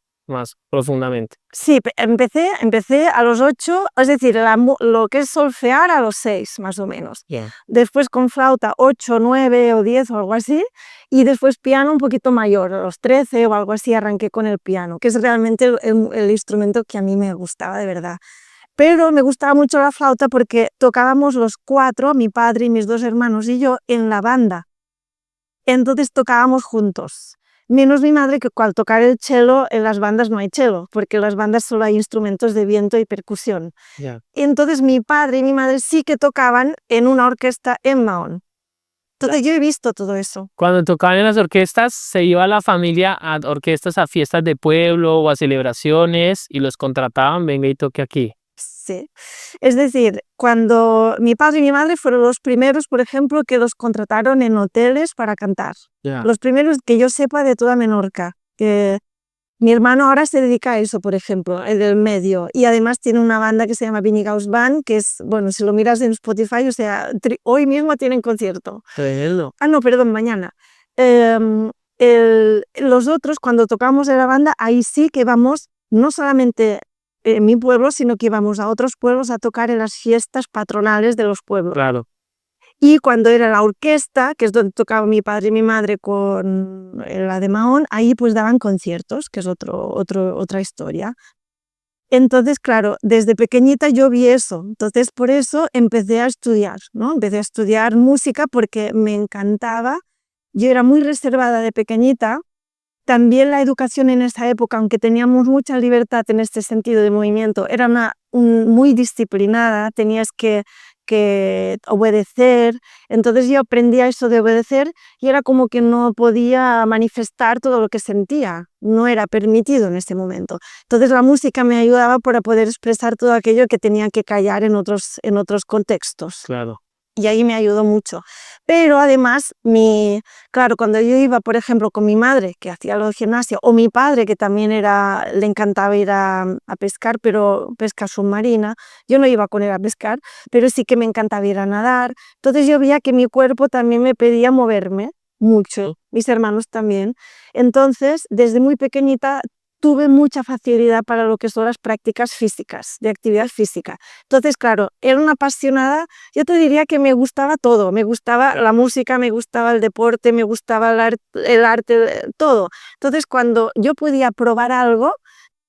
profundamente.
Sí, empecé a los 8, es decir, lo que es solfear a los 6, más o menos.
Yeah.
Después con flauta 8, 9 o 10 o algo así. Y después piano un poquito mayor, a los 13 o algo así arranqué con el piano, que es realmente el instrumento que a mí me gustaba de verdad. Pero me gustaba mucho la flauta porque tocábamos los 4, mi padre y mis 2 hermanos y yo, en la banda. Entonces tocábamos juntos. Menos mi madre, que al tocar el cello, en las bandas no hay cello, porque en las bandas solo hay instrumentos de viento y percusión.
Yeah.
Entonces mi padre y mi madre sí que tocaban en una orquesta en Mahón. Entonces yo he visto todo eso.
Cuando tocaban en las orquestas, se iba la familia a orquestas, a fiestas de pueblo o a celebraciones y los contrataban, venga y toque aquí.
Sí. Es decir, cuando mi padre y mi madre fueron los primeros, por ejemplo, que los contrataron en hoteles para cantar.
Yeah.
Los primeros que yo sepa de toda Menorca. Que mi hermano ahora se dedica a eso, por ejemplo, el del medio. Y además tiene una banda que se llama Vinigaus Band, que es, bueno, si lo miras en Spotify, o sea, hoy mismo tienen concierto.
Tremendo.
No, perdón, mañana. Los otros, cuando tocamos en la banda, ahí sí que vamos, no solamente en mi pueblo, sino que íbamos a otros pueblos a tocar en las fiestas patronales de los pueblos.
Claro.
Y cuando era la orquesta, que es donde tocaba mi padre y mi madre con la de Mahón, ahí pues daban conciertos, que es otra historia. Entonces, claro, desde pequeñita yo vi eso, entonces por eso empecé a estudiar, ¿no? Empecé a estudiar música porque me encantaba. Yo era muy reservada de pequeñita. También la educación en esa época, aunque teníamos mucha libertad en este sentido de movimiento, era muy disciplinada, tenías que obedecer. Entonces yo aprendía eso de obedecer y era como que no podía manifestar todo lo que sentía, no era permitido en ese momento. Entonces la música me ayudaba para poder expresar todo aquello que tenía que callar en otros contextos.
Claro.
Y ahí me ayudó mucho. Pero además, claro, cuando yo iba, por ejemplo, con mi madre, que hacía lo de gimnasia, o mi padre, que también le encantaba ir a pescar, pero pesca submarina, yo no iba con él a pescar, pero sí que me encantaba ir a nadar. Entonces yo veía que mi cuerpo también me pedía moverme mucho, mis hermanos también. Entonces, desde muy pequeñita, tuve mucha facilidad para lo que son las prácticas físicas, de actividad física. Entonces, claro, era una apasionada, yo te diría que me gustaba todo, me gustaba la música, me gustaba el deporte, me gustaba el arte, todo. Entonces, cuando yo podía probar algo,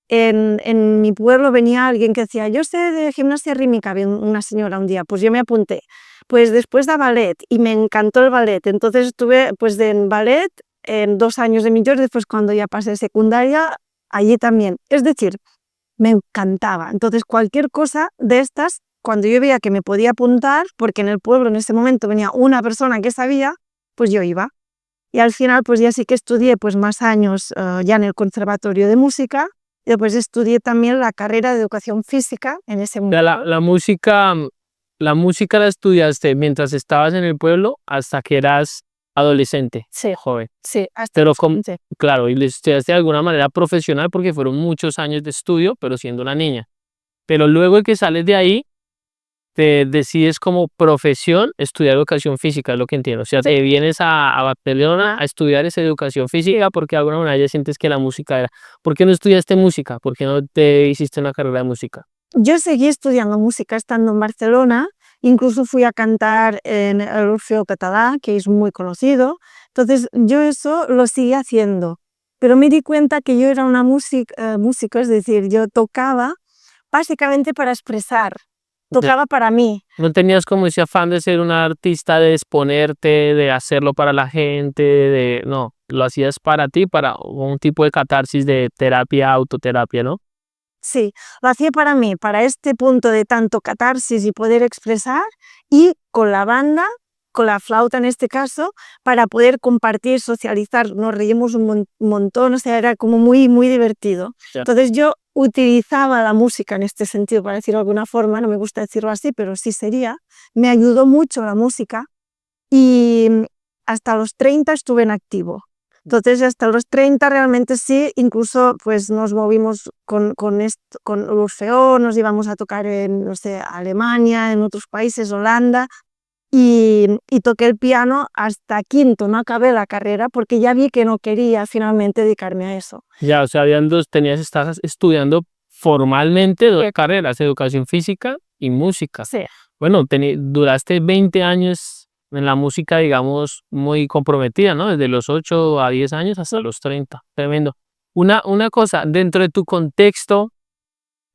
en mi pueblo venía alguien que decía, yo sé de gimnasia rítmica, una señora un día, pues yo me apunté. Pues después da ballet y me encantó el ballet, entonces estuve pues en ballet en 2 años de mayor, después cuando ya pasé secundaria, allí también. Es decir, me encantaba. Entonces, cualquier cosa de estas, cuando yo veía que me podía apuntar, porque en el pueblo en ese momento venía una persona que sabía, pues yo iba. y al final pues ya sí que estudié pues más años ya en el Conservatorio de Música, y después estudié también la carrera de Educación Física en ese
O sea,
momento.
la música la estudiaste mientras estabas en el pueblo hasta que eras adolescente,
Sí,
joven.
sí, hasta
Pero
los 15.
claro, y lo estudiaste de alguna manera profesional porque fueron muchos años de estudio, pero siendo una niña. Pero luego de que sales de ahí, te decides como profesión estudiar educación física, es lo que entiendo. O sea, te vienes a Barcelona a estudiar esa educación física porque de alguna manera ya sientes que la música era. ¿Por qué no estudiaste música? ¿Por qué no te hiciste una carrera de música?
Yo seguí estudiando música estando en Barcelona, incluso fui a cantar en el Orfeo Català, que es muy conocido, entonces yo eso lo seguí haciendo, pero me di cuenta que yo era una músico, es decir, yo tocaba básicamente para expresar,
Ya.
tocaba para mí.
No tenías como ese afán de ser una artista, de exponerte, de hacerlo para la gente, no, lo hacías para ti, para un tipo de catarsis de terapia, autoterapia, ¿no?
Sí, lo hacía para mí, para este punto de tanto catarsis y poder expresar, y con la banda, con la flauta en este caso, para poder compartir, socializar, nos reímos un montón, o sea, era como muy, muy divertido.
Ya.
Entonces yo utilizaba la música en este sentido, para decirlo de alguna forma, no me gusta decirlo así, pero sí sería, me ayudó mucho la música, y hasta los 30 estuve en activo. Entonces, hasta los 30 realmente sí, incluso pues nos movimos con Orfeo, nos íbamos a tocar en, no sé, Alemania, en otros países, Holanda, y toqué el piano hasta quinto, no acabé la carrera porque ya vi que no quería finalmente dedicarme a eso.
Ya, o sea, estabas estudiando formalmente dos carreras, educación física y música.
Sí.
Bueno, duraste 20 años en la música, digamos, muy comprometida, ¿no? Desde los 8 a 10 años hasta los 30. Tremendo. Una cosa, dentro de tu contexto,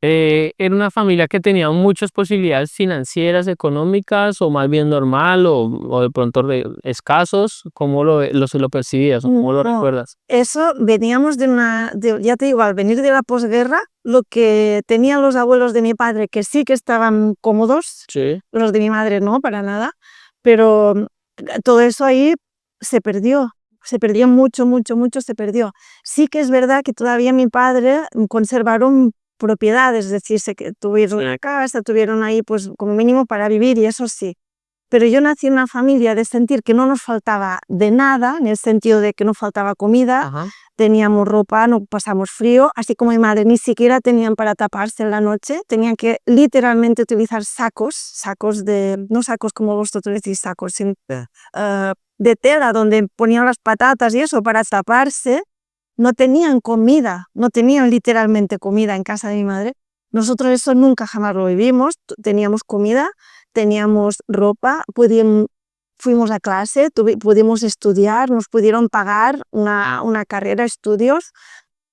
¿era una familia que tenía muchas posibilidades financieras, económicas, o más bien normal, o de pronto escasos? ¿Cómo lo percibías o cómo lo
No,
recuerdas?
eso veníamos ya te digo, al venir de la posguerra, lo que tenían los abuelos de mi padre, que sí que estaban cómodos,
Sí.
los de mi madre no, para nada, pero todo eso ahí se perdió mucho, mucho, mucho, se perdió. Sí que es verdad que todavía mi padre conservaron propiedades, es decir, que tuvieron una casa, tuvieron ahí pues como mínimo para vivir, y eso sí. Pero yo nací en una familia de sentir que no nos faltaba de nada, en el sentido de que no faltaba comida,
Ajá.
teníamos ropa, no pasamos frío, así como mi madre ni siquiera tenían para taparse en la noche, tenían que literalmente utilizar no sacos como vosotros decís sacos, sino de tela donde ponían las patatas y eso para taparse. No tenían comida, no tenían literalmente comida en casa de mi madre. Nosotros eso nunca jamás lo vivimos, teníamos comida, teníamos ropa, fuimos a clase, pudimos estudiar, nos pudieron pagar una carrera, estudios,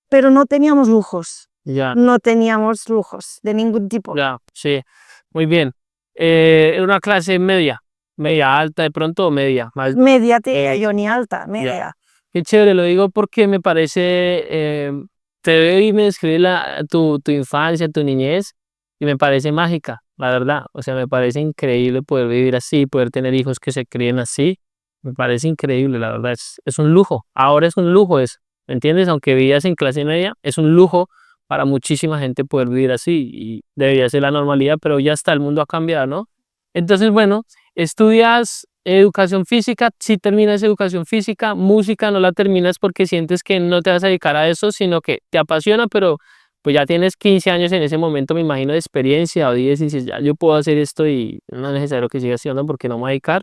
pero no teníamos lujos,
Ya,
no teníamos lujos de ningún tipo.
ya, sí. Muy bien. Era una clase media alta de pronto o media, más.
Media, yo ni alta,
Ya.
media.
Qué chévere, lo digo porque me parece, te veo y me describe tu infancia, tu niñez, y me parece mágica, la verdad. O sea, me parece increíble poder vivir así, poder tener hijos que se críen así. Me parece increíble, la verdad. Es un lujo. Ahora es un lujo eso. ¿Me entiendes? Aunque vivas en clase media, es un lujo para muchísima gente poder vivir así y debería ser la normalidad, pero ya está, el mundo ha cambiado, ¿no? Entonces, bueno, estudias educación física, si terminas educación física, música no la terminas porque sientes que no te vas a dedicar a eso, sino que te apasiona, pero pues ya tienes 15 años en ese momento, me imagino, de experiencia, o 10 y dices, ya yo puedo hacer esto y no es necesario que siga haciendo porque no me voy a dedicar.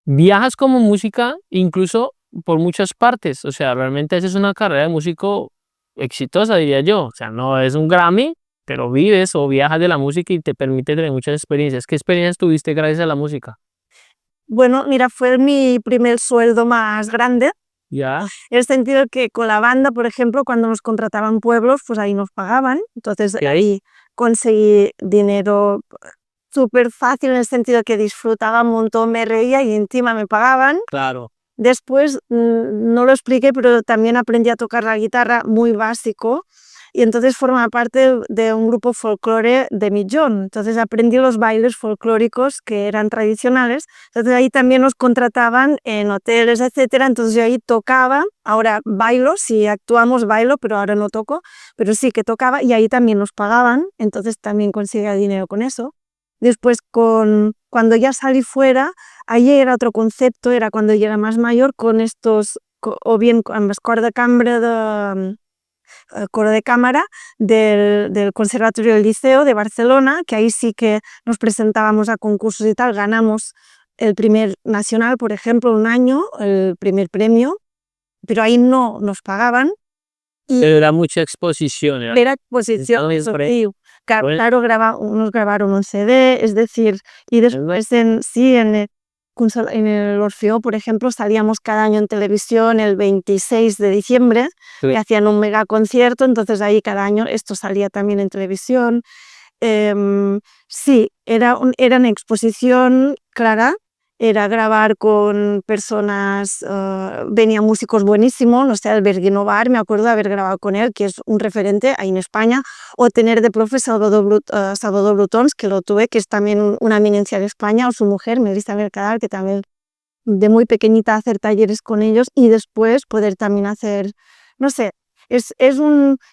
Viajas como música incluso por muchas partes, o sea, realmente haces una carrera de músico exitosa, diría yo, o sea, no es un Grammy, pero vives o viajas de la música y te permite tener muchas experiencias. ¿Qué experiencias tuviste gracias a la música?
Bueno, mira, fue mi primer sueldo más grande,
Ya,
en el sentido que con la banda, por ejemplo, cuando nos contrataban pueblos, pues ahí nos pagaban, entonces
¿qué?
ahí conseguí dinero súper fácil, en el sentido que disfrutaba un montón, me reía y encima me pagaban.
Claro.
Después, no lo expliqué, pero también aprendí a tocar la guitarra, muy básico, y entonces formaba parte de un grupo folclore de Migjorn. Entonces aprendí los bailes folclóricos que eran tradicionales. Entonces ahí también nos contrataban en hoteles, etcétera. Entonces yo ahí tocaba, ahora bailo, si actuamos bailo, pero ahora no toco, pero sí que tocaba y ahí también nos pagaban, entonces también conseguía dinero con eso. Después, cuando ya salí fuera, ahí era otro concepto, era cuando ya era más mayor, con estos, o bien con el coro de cámara del Conservatorio del Liceo de Barcelona, que ahí sí que nos presentábamos a concursos y tal, ganamos el primer nacional, por ejemplo, un año, el primer premio, pero ahí no nos pagaban.
Era mucha exposición.
Era exposición, claro, nos grabaron un CD, es decir, y después en el Orfeó, por ejemplo, salíamos cada año en televisión el 26 de diciembre,
Sí.
que hacían un mega concierto, entonces ahí cada año esto salía también en televisión. Sí, era una exposición clara, era grabar con personas, venían músicos buenísimos, no sé, Albert Guinovar, me acuerdo de haber grabado con él, que es un referente ahí en España, o tener de profe Salvador Brutons, que lo tuve, que es también una eminencia de España, o su mujer, Melissa Mercadal, que también de muy pequeñita hacer talleres con ellos y después poder también hacer, no sé,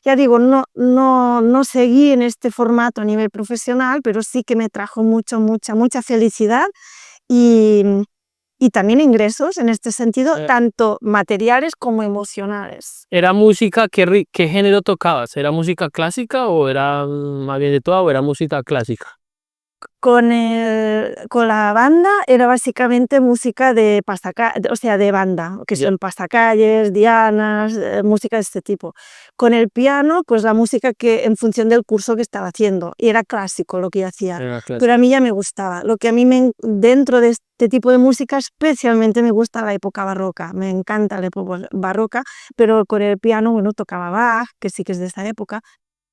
ya digo, no seguí en este formato a nivel profesional, pero sí que me trajo mucha felicidad y, y también ingresos en este sentido, tanto materiales como emocionales.
¿Era música? ¿Qué género tocabas? ¿Era música clásica o era más bien de toda o era música clásica?
Con la banda era básicamente música de pasacalles, o sea, de banda, que son pasacalles, dianas, música de este tipo. Con el piano, pues la música que en función del curso que estaba haciendo, y era clásico lo que yo hacía, pero a mí ya me gustaba. Lo que a mí dentro de este tipo de música especialmente me gusta la época barroca, me encanta la época barroca, pero con el piano, bueno, tocaba Bach, que sí que es de esa época,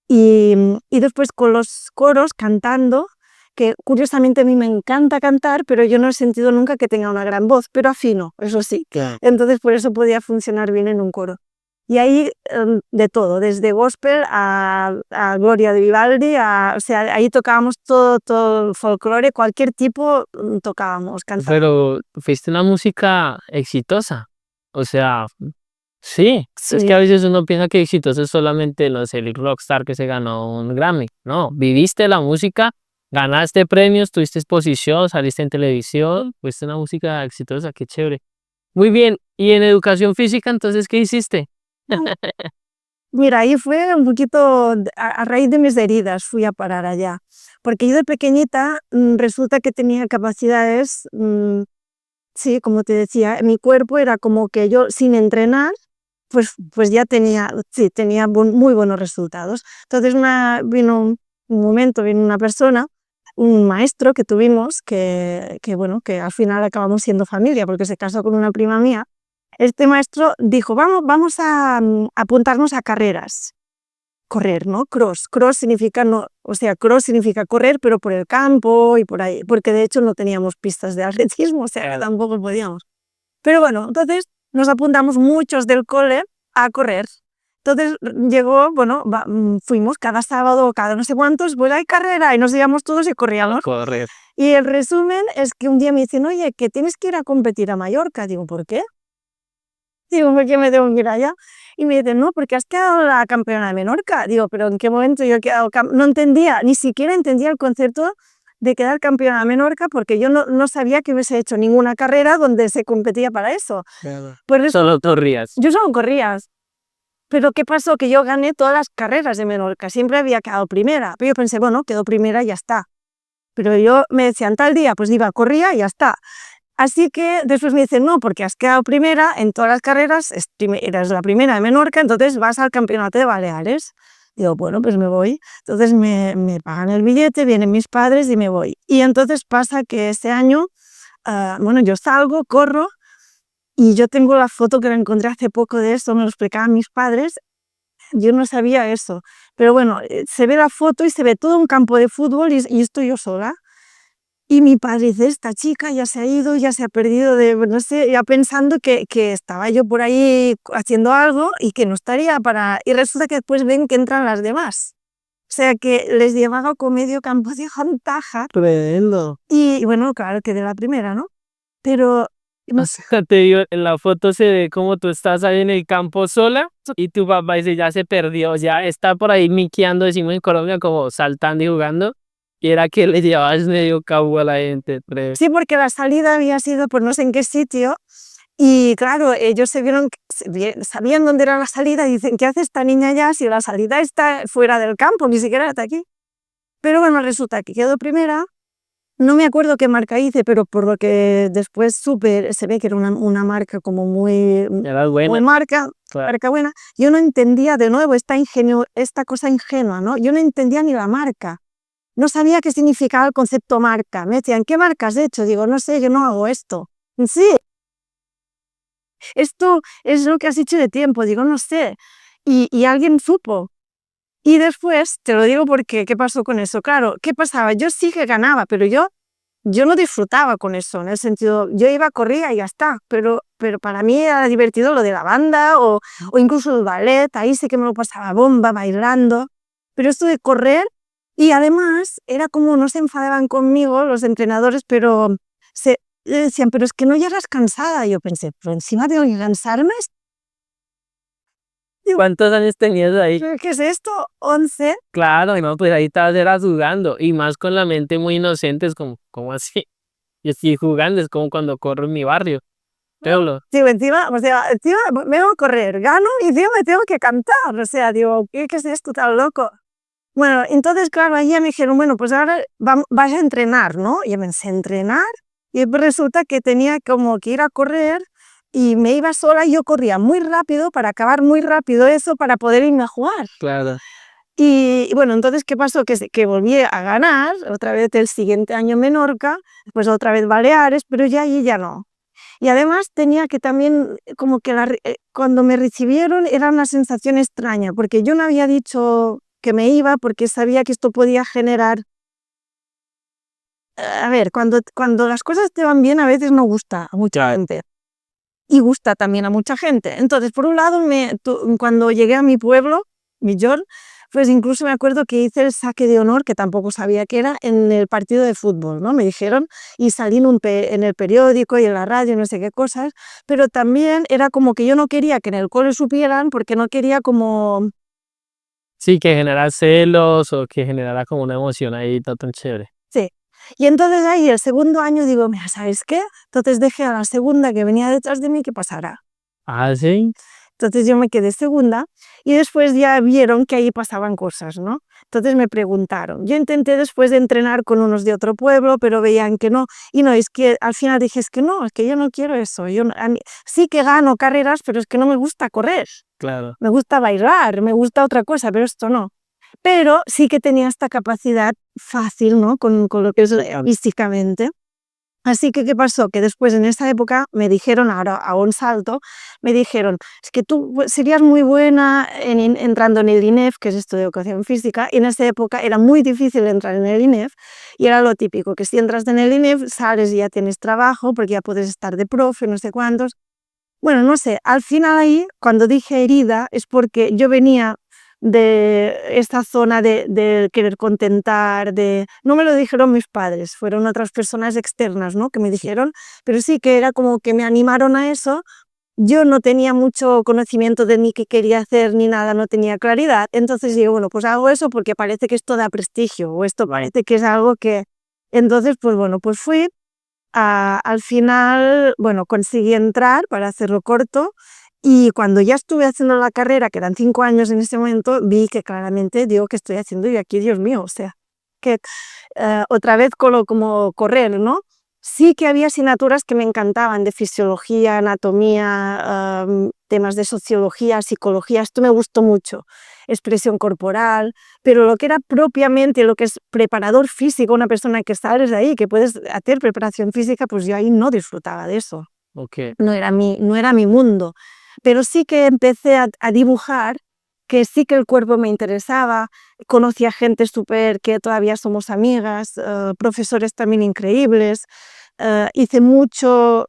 y después con los coros cantando, que curiosamente a mí me encanta cantar, pero yo no he sentido nunca que tenga una gran voz, pero afino, eso sí.
Claro.
Entonces por eso podía funcionar bien en un coro. Y ahí de todo, desde gospel a Gloria de Vivaldi, o sea, ahí tocábamos todo el folclore, cualquier tipo tocábamos, cantábamos.
Pero fuiste una música exitosa. O sea, sí. Es que a veces uno piensa que exitoso es solamente, no sé, el rockstar que se ganó un Grammy. No, viviste la música, ganaste premios, tuviste exposición, saliste en televisión, fuiste una música exitosa, qué chévere. Muy bien, y en educación física, entonces, ¿qué hiciste?
Mira, ahí fue un poquito a raíz de mis heridas fui a parar allá, porque yo de pequeñita resulta que tenía capacidades, sí, como te decía, mi cuerpo era como que yo sin entrenar, pues ya tenía muy buenos resultados. Entonces vino un momento, vino una persona, un maestro que tuvimos, bueno, que al final acabamos siendo familia, porque se casó con una prima mía. Este maestro dijo, vamos a apuntarnos a carreras. Correr, ¿no? Cross significa, no, o sea, cross significa correr, pero por el campo y por ahí, porque de hecho no teníamos pistas de atletismo, o sea, tampoco podíamos. Pero bueno, entonces nos apuntamos muchos del cole a correr. Entonces llegó, bueno, fuimos cada sábado o cada no sé cuántos, pues hay carrera y nos íbamos todos y corríamos.
Correr.
Y el resumen es que un día me dicen, oye, que tienes que ir a competir a Mallorca. Digo, ¿por qué? Digo, ¿por qué me tengo que ir allá? Y me dicen, no, porque has quedado la campeona de Menorca. Digo, pero ¿en qué momento yo he quedado no entendía, ni siquiera entendía el concepto de quedar campeona de Menorca, porque yo no sabía que hubiese hecho ninguna carrera donde se competía para eso. Pues
Solo corrías.
yo solo corría. Pero ¿qué pasó? Que yo gané todas las carreras de Menorca, siempre había quedado primera. Pero yo pensé, bueno, quedó primera y ya está. Pero yo me decían tal día, pues iba, corría y ya está. Así que después me dicen, no, porque has quedado primera en todas las carreras, eres la primera de Menorca, entonces vas al campeonato de Baleares. Digo, bueno, pues me voy. Entonces me pagan el billete, vienen mis padres y me voy. Y entonces pasa que ese año, bueno, yo salgo, corro, y yo tengo la foto que la encontré hace poco de eso, me lo explicaban mis padres, yo no sabía eso. Pero bueno, se ve la foto y se ve todo un campo de fútbol y estoy yo sola. Y mi padre dice, esta chica ya se ha ido, ya se ha perdido, no sé, ya pensando que estaba yo por ahí haciendo algo y que no estaría para... Y resulta que después ven que entran las demás. O sea que les llevaba con medio campo de ventaja.
Tremendo.
Y bueno, claro, quedé la primera, ¿no? Pero
O sea, te digo, en la foto se ve como tú estás ahí en el campo sola y tu papá dice ya se perdió, ya está por ahí miqueando, decimos en Colombia, como saltando y jugando. Y era que le llevabas medio cabo a la gente.
sí, porque la salida había sido por no sé en qué sitio. Y claro, ellos se vieron, sabían dónde era la salida y dicen, ¿qué hace esta niña ya si la salida está fuera del campo, ni siquiera está aquí? Pero bueno, resulta que quedó primera. No me acuerdo qué marca hice, pero por lo que después supe, se ve que era una marca como muy
buena.
marca buena. Yo no entendía de nuevo esta cosa ingenua, ¿no? Yo no entendía ni la marca. No sabía qué significaba el concepto marca. Me decían, ¿qué marca has hecho? Digo, no sé, yo no hago esto. Sí, esto es lo que has hecho de tiempo. Digo, no sé. Y alguien supo. Y después, te lo digo porque, ¿qué pasó con eso? Claro, ¿qué pasaba? Yo sí que ganaba, pero yo no disfrutaba con eso, en el sentido, yo iba, corría y ya está, pero para mí era divertido lo de la banda o incluso el ballet, ahí sí que me lo pasaba bomba, bailando, pero esto de correr, y además era como no se enfadaban conmigo los entrenadores, pero decían, pero es que no llegas cansada, y yo pensé, pero encima tengo que cansarme.
¿Cuántos años tenías ahí?
¿Qué es esto? 11.
Claro, y no, pues ahí estabas era jugando, y más con la mente muy inocente, es como así. Yo estoy jugando, es como cuando corro en mi barrio. Pueblo.
Digo, encima me voy a correr, gano y encima me tengo que cantar. O sea, digo, ¿qué es esto tan loco? Bueno, entonces, claro, ahí ya me dijeron, bueno, pues ahora vas a entrenar, ¿no? Y yo pensé, ¿entrenar? Y resulta que tenía como que ir a correr y me iba sola y yo corría muy rápido para acabar muy rápido eso para poder irme a jugar.
Claro.
Y bueno, entonces, ¿qué pasó? Que volví a ganar, otra vez el siguiente año Menorca, después otra vez Baleares, pero ya allí ya no. Y además tenía que también, como que cuando me recibieron era una sensación extraña, porque yo no había dicho que me iba porque sabía que esto podía generar... A ver, cuando las cosas te van bien a veces no gusta a mucha gente. Y gusta también a mucha gente. Entonces, por un lado, cuando llegué a mi pueblo, Millón, pues incluso me acuerdo que hice el saque de honor, que tampoco sabía qué era, en el partido de fútbol, ¿no? Me dijeron, y salí en el periódico y en la radio, no sé qué cosas, pero también era como que yo no quería que en el cole supieran, porque no quería como...
Sí, que generara celos o que generara como una emoción ahí tan chévere.
Sí. Y entonces ahí el segundo año digo, mira, ¿sabes qué? Entonces dejé a la segunda que venía detrás de mí que pasara.
Ah, sí.
Entonces yo me quedé segunda y después ya vieron que ahí pasaban cosas, ¿no? Entonces me preguntaron. Yo intenté después de entrenar con unos de otro pueblo, pero veían que no. Y no, es que al final dije, es que no, es que yo no quiero eso. Sí que gano carreras, pero es que no me gusta correr.
Claro.
Me gusta bailar, me gusta otra cosa, pero esto no. Pero sí que tenía esta capacidad fácil, ¿no? Con lo que es físicamente. Así que, ¿qué pasó? Que después en esa época me dijeron, ahora a un salto, me dijeron, es que tú serías muy buena entrando en el INEF, que es esto de educación física, y en esa época era muy difícil entrar en el INEF, y era lo típico, que si entras en el INEF, sales y ya tienes trabajo, porque ya puedes estar de profe, no sé cuántos. Bueno, no sé, al final ahí, cuando dije herida, es porque yo venía de esta zona de querer contentar, no me lo dijeron mis padres, fueron otras personas externas, ¿no? Que me dijeron, pero sí que era como que me animaron a eso. Yo no tenía mucho conocimiento de ni qué quería hacer ni nada, no tenía claridad, entonces digo, bueno, pues hago eso porque parece que esto da prestigio o esto parece que es algo que... Entonces, pues bueno, pues fui. Al final, bueno, conseguí entrar, para hacerlo corto, y cuando ya estuve haciendo la carrera, que eran 5 años en ese momento, vi que claramente digo que estoy haciendo y aquí, Dios mío, o sea, que otra vez como correr, ¿no? Sí que había asignaturas que me encantaban, de fisiología, anatomía, temas de sociología, psicología, esto me gustó mucho, expresión corporal, pero lo que era propiamente lo que es preparador físico, una persona que sales de ahí, que puedes hacer preparación física, pues yo ahí no disfrutaba de eso.
Okay.
No era mi mundo. Pero sí que empecé a dibujar, que sí que el cuerpo me interesaba, conocí a gente súper que todavía somos amigas, profesores también increíbles, hice mucho,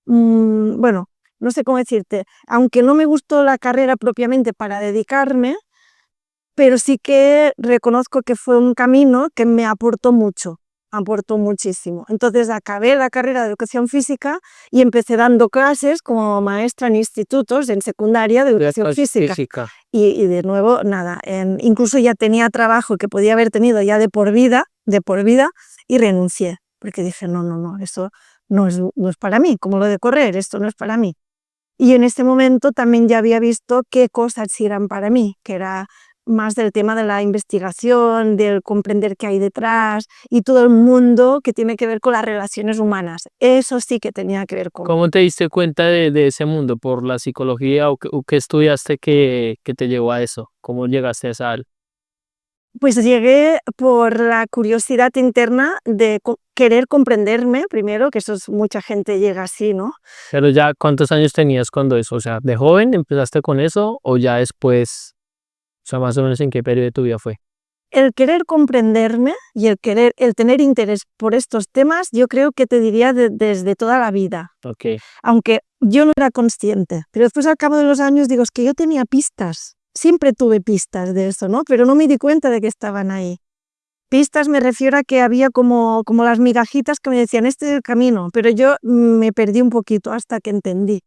bueno, no sé cómo decirte, aunque no me gustó la carrera propiamente para dedicarme, pero sí que reconozco que fue un camino que me aportó muchísimo. Entonces acabé la carrera de educación física y empecé dando clases como maestra en institutos, en secundaria de educación física. Y de nuevo, nada, incluso ya tenía trabajo que podía haber tenido ya de por vida, y renuncié, porque dije, no, eso no es para mí, como lo de correr, esto no es para mí. Y en ese momento también ya había visto qué cosas sí eran para mí, que era más del tema de la investigación, del comprender qué hay detrás y todo el mundo que tiene que ver con las relaciones humanas. Eso sí que tenía que ver conmigo.
¿Cómo te diste cuenta de ese mundo? ¿Por la psicología o qué estudiaste que te llevó a eso? ¿Cómo llegaste a esa área?
Pues llegué por la curiosidad interna de querer comprenderme primero, que eso es, mucha gente llega así, ¿no?
Pero ya, ¿cuántos años tenías cuando eso? O sea, ¿de joven empezaste con eso o ya después, o sea, más o menos en qué periodo de tu vida fue?
El querer comprenderme y el tener interés por estos temas, yo creo que te diría desde toda la vida.
Ok.
Aunque yo no era consciente, pero después al cabo de los años digo, es que yo tenía pistas, siempre tuve pistas de eso, ¿no? Pero no me di cuenta de que estaban ahí. Pistas me refiero a que había como las migajitas que me decían, este es el camino, pero yo me perdí un poquito hasta que entendí.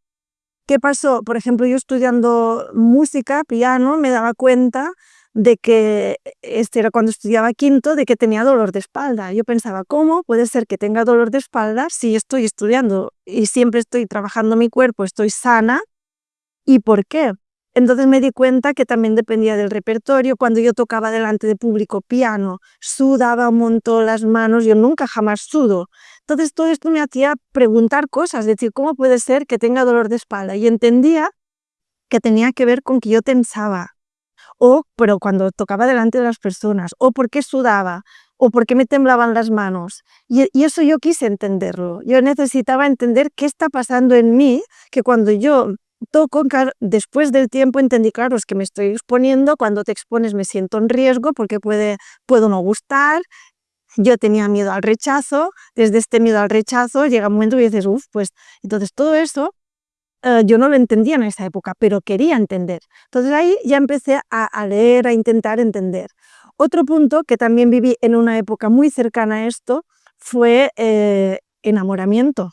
¿Qué pasó? Por ejemplo, yo estudiando música, piano, me daba cuenta de que, este era cuando estudiaba quinto, de que tenía dolor de espalda. Yo pensaba, ¿cómo puede ser que tenga dolor de espalda si estoy estudiando y siempre estoy trabajando mi cuerpo, estoy sana? ¿Y por qué? Entonces me di cuenta que también dependía del repertorio. Cuando yo tocaba delante de público piano, sudaba un montón las manos, yo nunca jamás sudo. Entonces todo esto me hacía preguntar cosas, decir, ¿cómo puede ser que tenga dolor de espalda? Y entendía que tenía que ver con que yo tensaba, pero cuando tocaba delante de las personas, o por qué sudaba, o por qué me temblaban las manos. Y eso yo quise entenderlo. Yo necesitaba entender qué está pasando en mí, que cuando yo toco, después del tiempo entendí, claro, es que me estoy exponiendo, cuando te expones me siento en riesgo porque puedo no gustar. Yo tenía miedo al rechazo, desde este miedo al rechazo llega un momento y dices, pues entonces todo eso yo no lo entendía en esa época, pero quería entender. Entonces ahí ya empecé a leer, a intentar entender. Otro punto que también viví en una época muy cercana a esto fue enamoramiento.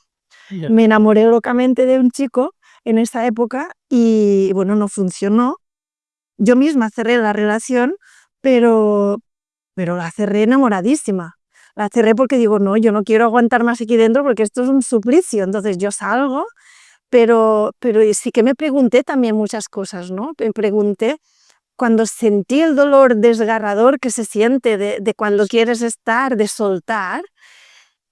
Ya.
Me enamoré locamente de un chico en esa época y bueno, no funcionó. Yo misma cerré la relación, pero la cerré enamoradísima. La cerré porque digo, no, yo no quiero aguantar más aquí dentro porque esto es un suplicio. Entonces yo salgo, pero sí que me pregunté también muchas cosas, ¿no? Me pregunté, cuando sentí el dolor desgarrador que se siente de cuando quieres estar, de soltar,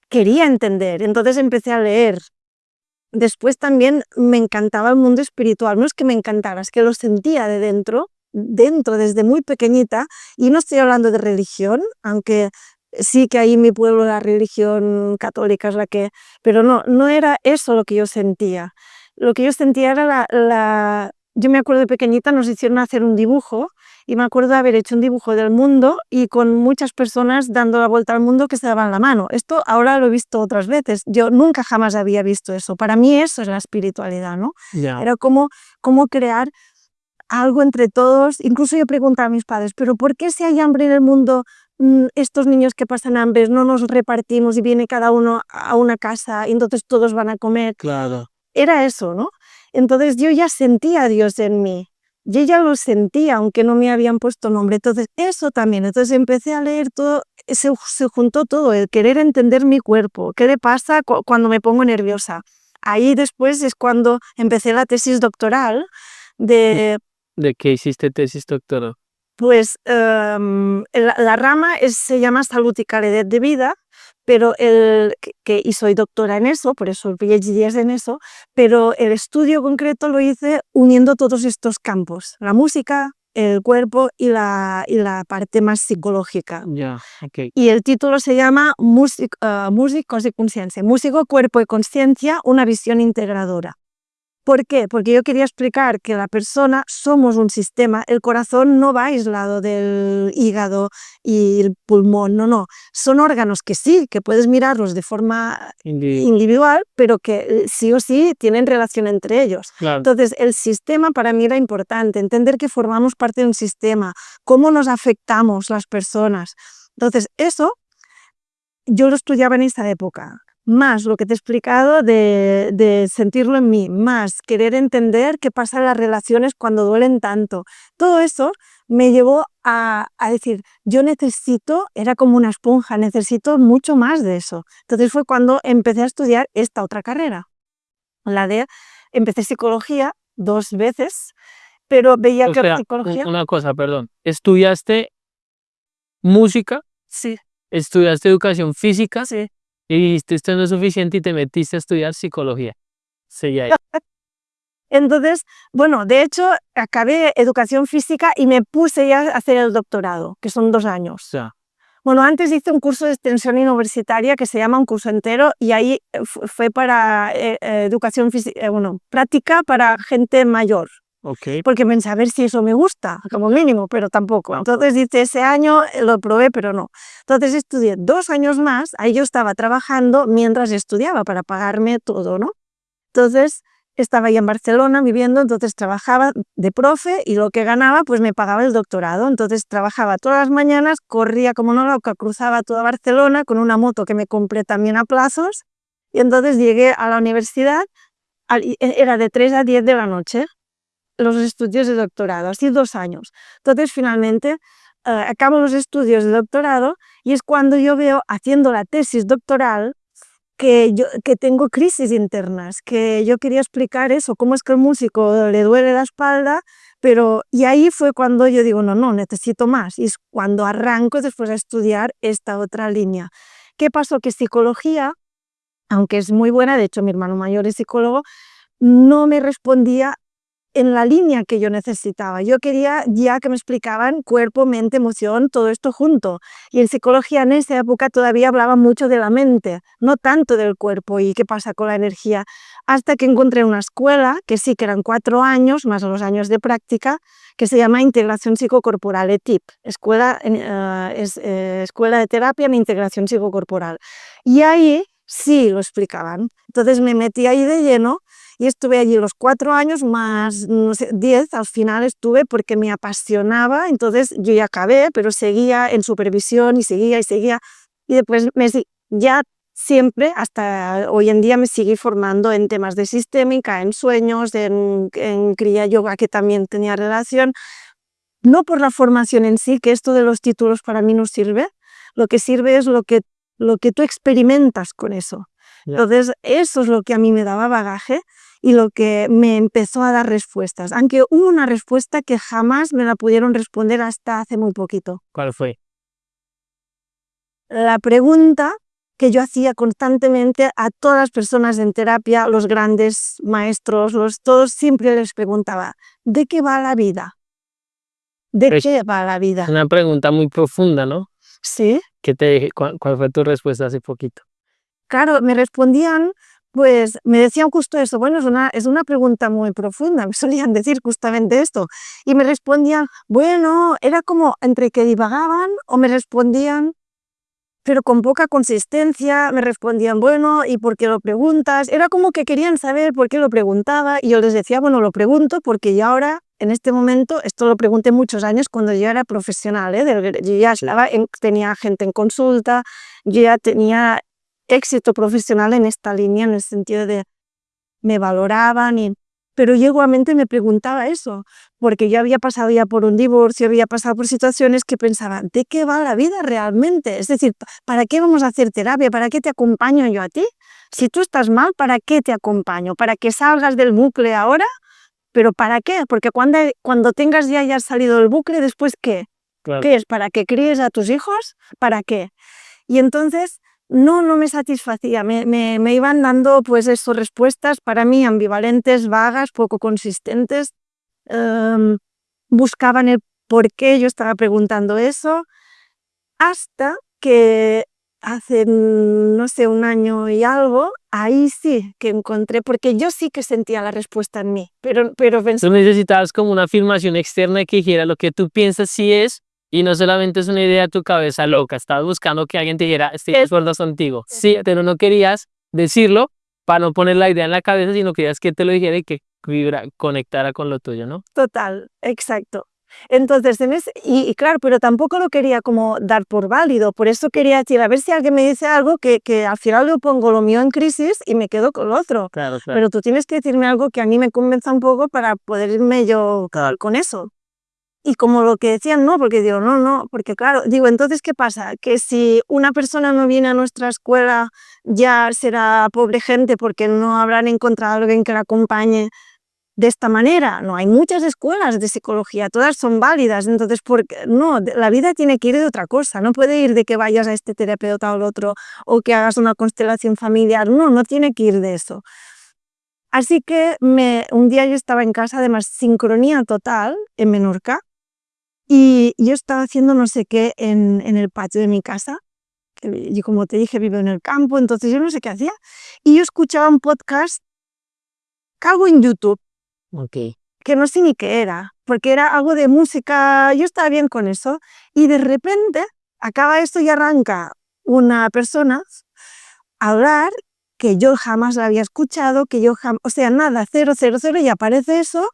quería entender. Entonces empecé a leer. Después también me encantaba el mundo espiritual, no es que me encantara, es que lo sentía de dentro desde muy pequeñita, y no estoy hablando de religión, aunque sí que ahí en mi pueblo la religión católica es la que, pero no era eso lo que yo sentía. Lo que yo sentía era yo me acuerdo de pequeñita nos hicieron hacer un dibujo y me acuerdo de haber hecho un dibujo del mundo y con muchas personas dando la vuelta al mundo que se daban la mano. Esto ahora lo he visto otras veces, yo nunca jamás había visto eso. Para mí eso es la espiritualidad, ¿no?
Ya.
Era como crear algo entre todos. Incluso yo preguntaba a mis padres, ¿pero por qué si hay hambre en el mundo, estos niños que pasan hambre no nos repartimos y viene cada uno a una casa y entonces todos van a comer?
Claro.
Era eso, ¿no? Entonces yo ya sentía a Dios en mí, yo ya lo sentía, aunque no me habían puesto nombre. Entonces eso también, entonces empecé a leer todo, se juntó todo, el querer entender mi cuerpo, qué le pasa cuando me pongo nerviosa. Ahí después es cuando empecé la tesis doctoral de,
¿De qué hiciste tesis, doctora?
pues la rama se llama salud y calidad de vida, pero y soy doctora en eso, por eso el PhD es en eso, pero el estudio concreto lo hice uniendo todos estos campos, la música, el cuerpo y la parte más psicológica.
Ya, ok.
Y el título se llama Música, Cos y Consciencia, Músico, Cuerpo y Conciencia, una visión integradora. ¿Por qué? Porque yo quería explicar que la persona somos un sistema, el corazón no va aislado del hígado y el pulmón, no, son órganos que sí, que puedes mirarlos de forma individual, pero que sí o sí tienen relación entre ellos.
Claro.
Entonces, el sistema para mí era importante, entender que formamos parte de un sistema, cómo nos afectamos las personas. Entonces, eso yo lo estudiaba en esa época. Más lo que te he explicado de sentirlo en mí, más querer entender qué pasa en las relaciones cuando duelen tanto. Todo eso me llevó a decir, yo necesito, era como una esponja, necesito mucho más de eso. Entonces fue cuando empecé a estudiar esta otra carrera. Empecé psicología 2 veces, pero veía
O
que
sea,
psicología...
una cosa, perdón. ¿Estudiaste música?
Sí,
¿Estudiaste educación física?
sí.
Y dijiste, esto no es suficiente y te metiste a estudiar psicología. Seguí ahí.
Entonces, bueno, de hecho, acabé educación física y me puse ya a hacer el doctorado, que son 2 años.
O sea,
Bueno, antes hice un curso de extensión universitaria que se llama un curso entero y ahí fue para educación física, práctica para gente mayor,
ok.
porque pensé a ver si eso me gusta, como mínimo, pero tampoco. Entonces hice ese año, lo probé, pero no. Entonces estudié 2 años más, ahí yo estaba trabajando mientras estudiaba para pagarme todo, ¿no? Entonces estaba ahí en Barcelona viviendo, entonces trabajaba de profe y lo que ganaba pues me pagaba el doctorado. Entonces trabajaba todas las mañanas, corría como una loca, cruzaba toda Barcelona con una moto que me compré también a plazos y entonces llegué a la universidad, era de 3 a 10 de la noche, los estudios de doctorado, así 2 años. Entonces finalmente acabo los estudios de doctorado y es cuando yo veo haciendo la tesis doctoral que tengo crisis internas, que yo quería explicar eso, cómo es que al músico le duele la espalda, y ahí fue cuando yo digo, no, necesito más, y es cuando arranco después a estudiar esta otra línea. ¿Qué pasó? Que psicología, aunque es muy buena, de hecho mi hermano mayor es psicólogo, no me respondía en la línea que yo necesitaba. Yo quería ya que me explicaban cuerpo, mente, emoción, todo esto junto. Y en psicología en esa época todavía hablaba mucho de la mente, no tanto del cuerpo y qué pasa con la energía. Hasta que encontré una escuela, que sí que eran 4 años, más los años de práctica, que se llama Integración Psicocorporal, ETIP, Escuela de Terapia en Integración Psicocorporal. Y ahí sí lo explicaban. Entonces me metí ahí de lleno y estuve allí los 4 años más, no sé, 10 al final estuve porque me apasionaba, entonces yo ya acabé, pero seguía en supervisión y seguía, y después ya siempre, hasta hoy en día me seguí formando en temas de sistémica, en sueños, en Kriya Yoga, que también tenía relación, no por la formación en sí, que esto de los títulos para mí no sirve, lo que sirve es lo que tú experimentas con eso. Entonces, eso es lo que a mí me daba bagaje y lo que me empezó a dar respuestas, aunque hubo una respuesta que jamás me la pudieron responder hasta hace muy poquito.
¿Cuál fue?
La pregunta que yo hacía constantemente a todas las personas en terapia, los grandes maestros, todos siempre les preguntaba, ¿de qué va la vida? ¿De qué va la vida?
Es una pregunta muy profunda, ¿no?
Sí.
¿Cuál fue tu respuesta hace poquito?
Claro, me respondían, pues me decían justo eso, bueno, es una pregunta muy profunda, me solían decir justamente esto, y me respondían, bueno, era como entre que divagaban o me respondían, pero con poca consistencia, me respondían, bueno, ¿y por qué lo preguntas? Era como que querían saber por qué lo preguntaba, y yo les decía, bueno, lo pregunto porque yo ahora, en este momento, esto lo pregunté muchos años cuando yo era profesional, yo ya tenía gente en consulta, yo ya tenía éxito profesional en esta línea, en el sentido de me valoraban, pero yo igualmente me preguntaba eso, porque yo había pasado ya por un divorcio, había pasado por situaciones que pensaba, ¿de qué va la vida realmente? Es decir, ¿para qué vamos a hacer terapia? ¿Para qué te acompaño yo a ti? Si tú estás mal, ¿para qué te acompaño? ¿Para que salgas del bucle ahora? ¿Pero para qué? Porque cuando tengas ya hayas salido del bucle, ¿después qué?
Claro.
¿Qué es? ¿Para que críes a tus hijos? ¿Para qué? Y entonces no me satisfacía, me iban dando pues eso, respuestas para mí ambivalentes, vagas, poco consistentes, buscaban el por qué yo estaba preguntando eso, hasta que hace, no sé, un año y algo, ahí sí que encontré, porque yo sí que sentía la respuesta en mí, pero
Tú necesitabas como una afirmación externa que dijera lo que tú piensas sí es, y no solamente es una idea de tu cabeza loca. Estabas buscando que alguien te dijera, estoy de acuerdo contigo. Sí, pero no querías decirlo para no poner la idea en la cabeza, sino querías que te lo dijera y que conectara con lo tuyo, ¿no?
total, exacto. Entonces, y claro, pero tampoco lo quería como dar por válido, por eso quería decir, a ver si alguien me dice algo que al final yo pongo lo mío en crisis y me quedo con lo otro.
Claro.
Pero tú tienes que decirme algo que a mí me convenza un poco para poder irme yo con eso. Y como lo que decían, no, porque digo, no, porque claro, digo, entonces, ¿qué pasa? Que si una persona no viene a nuestra escuela, ya será pobre gente porque no habrán encontrado a alguien que la acompañe de esta manera. No, hay muchas escuelas de psicología, todas son válidas, entonces, no, la vida tiene que ir de otra cosa, no puede ir de que vayas a este terapeuta o al otro, o que hagas una constelación familiar, no tiene que ir de eso. Así que un día yo estaba en casa, además, sincronía total, en Menorca, y yo estaba haciendo no sé qué en el patio de mi casa, y como te dije, vivo en el campo, entonces yo no sé qué hacía, y yo escuchaba un podcast, algo en YouTube,
Ok.
que no sé ni qué era, porque era algo de música, yo estaba bien con eso, y de repente acaba esto y arranca una persona a hablar que yo jamás la había escuchado, o sea, nada, 0, 0, 0, y aparece eso,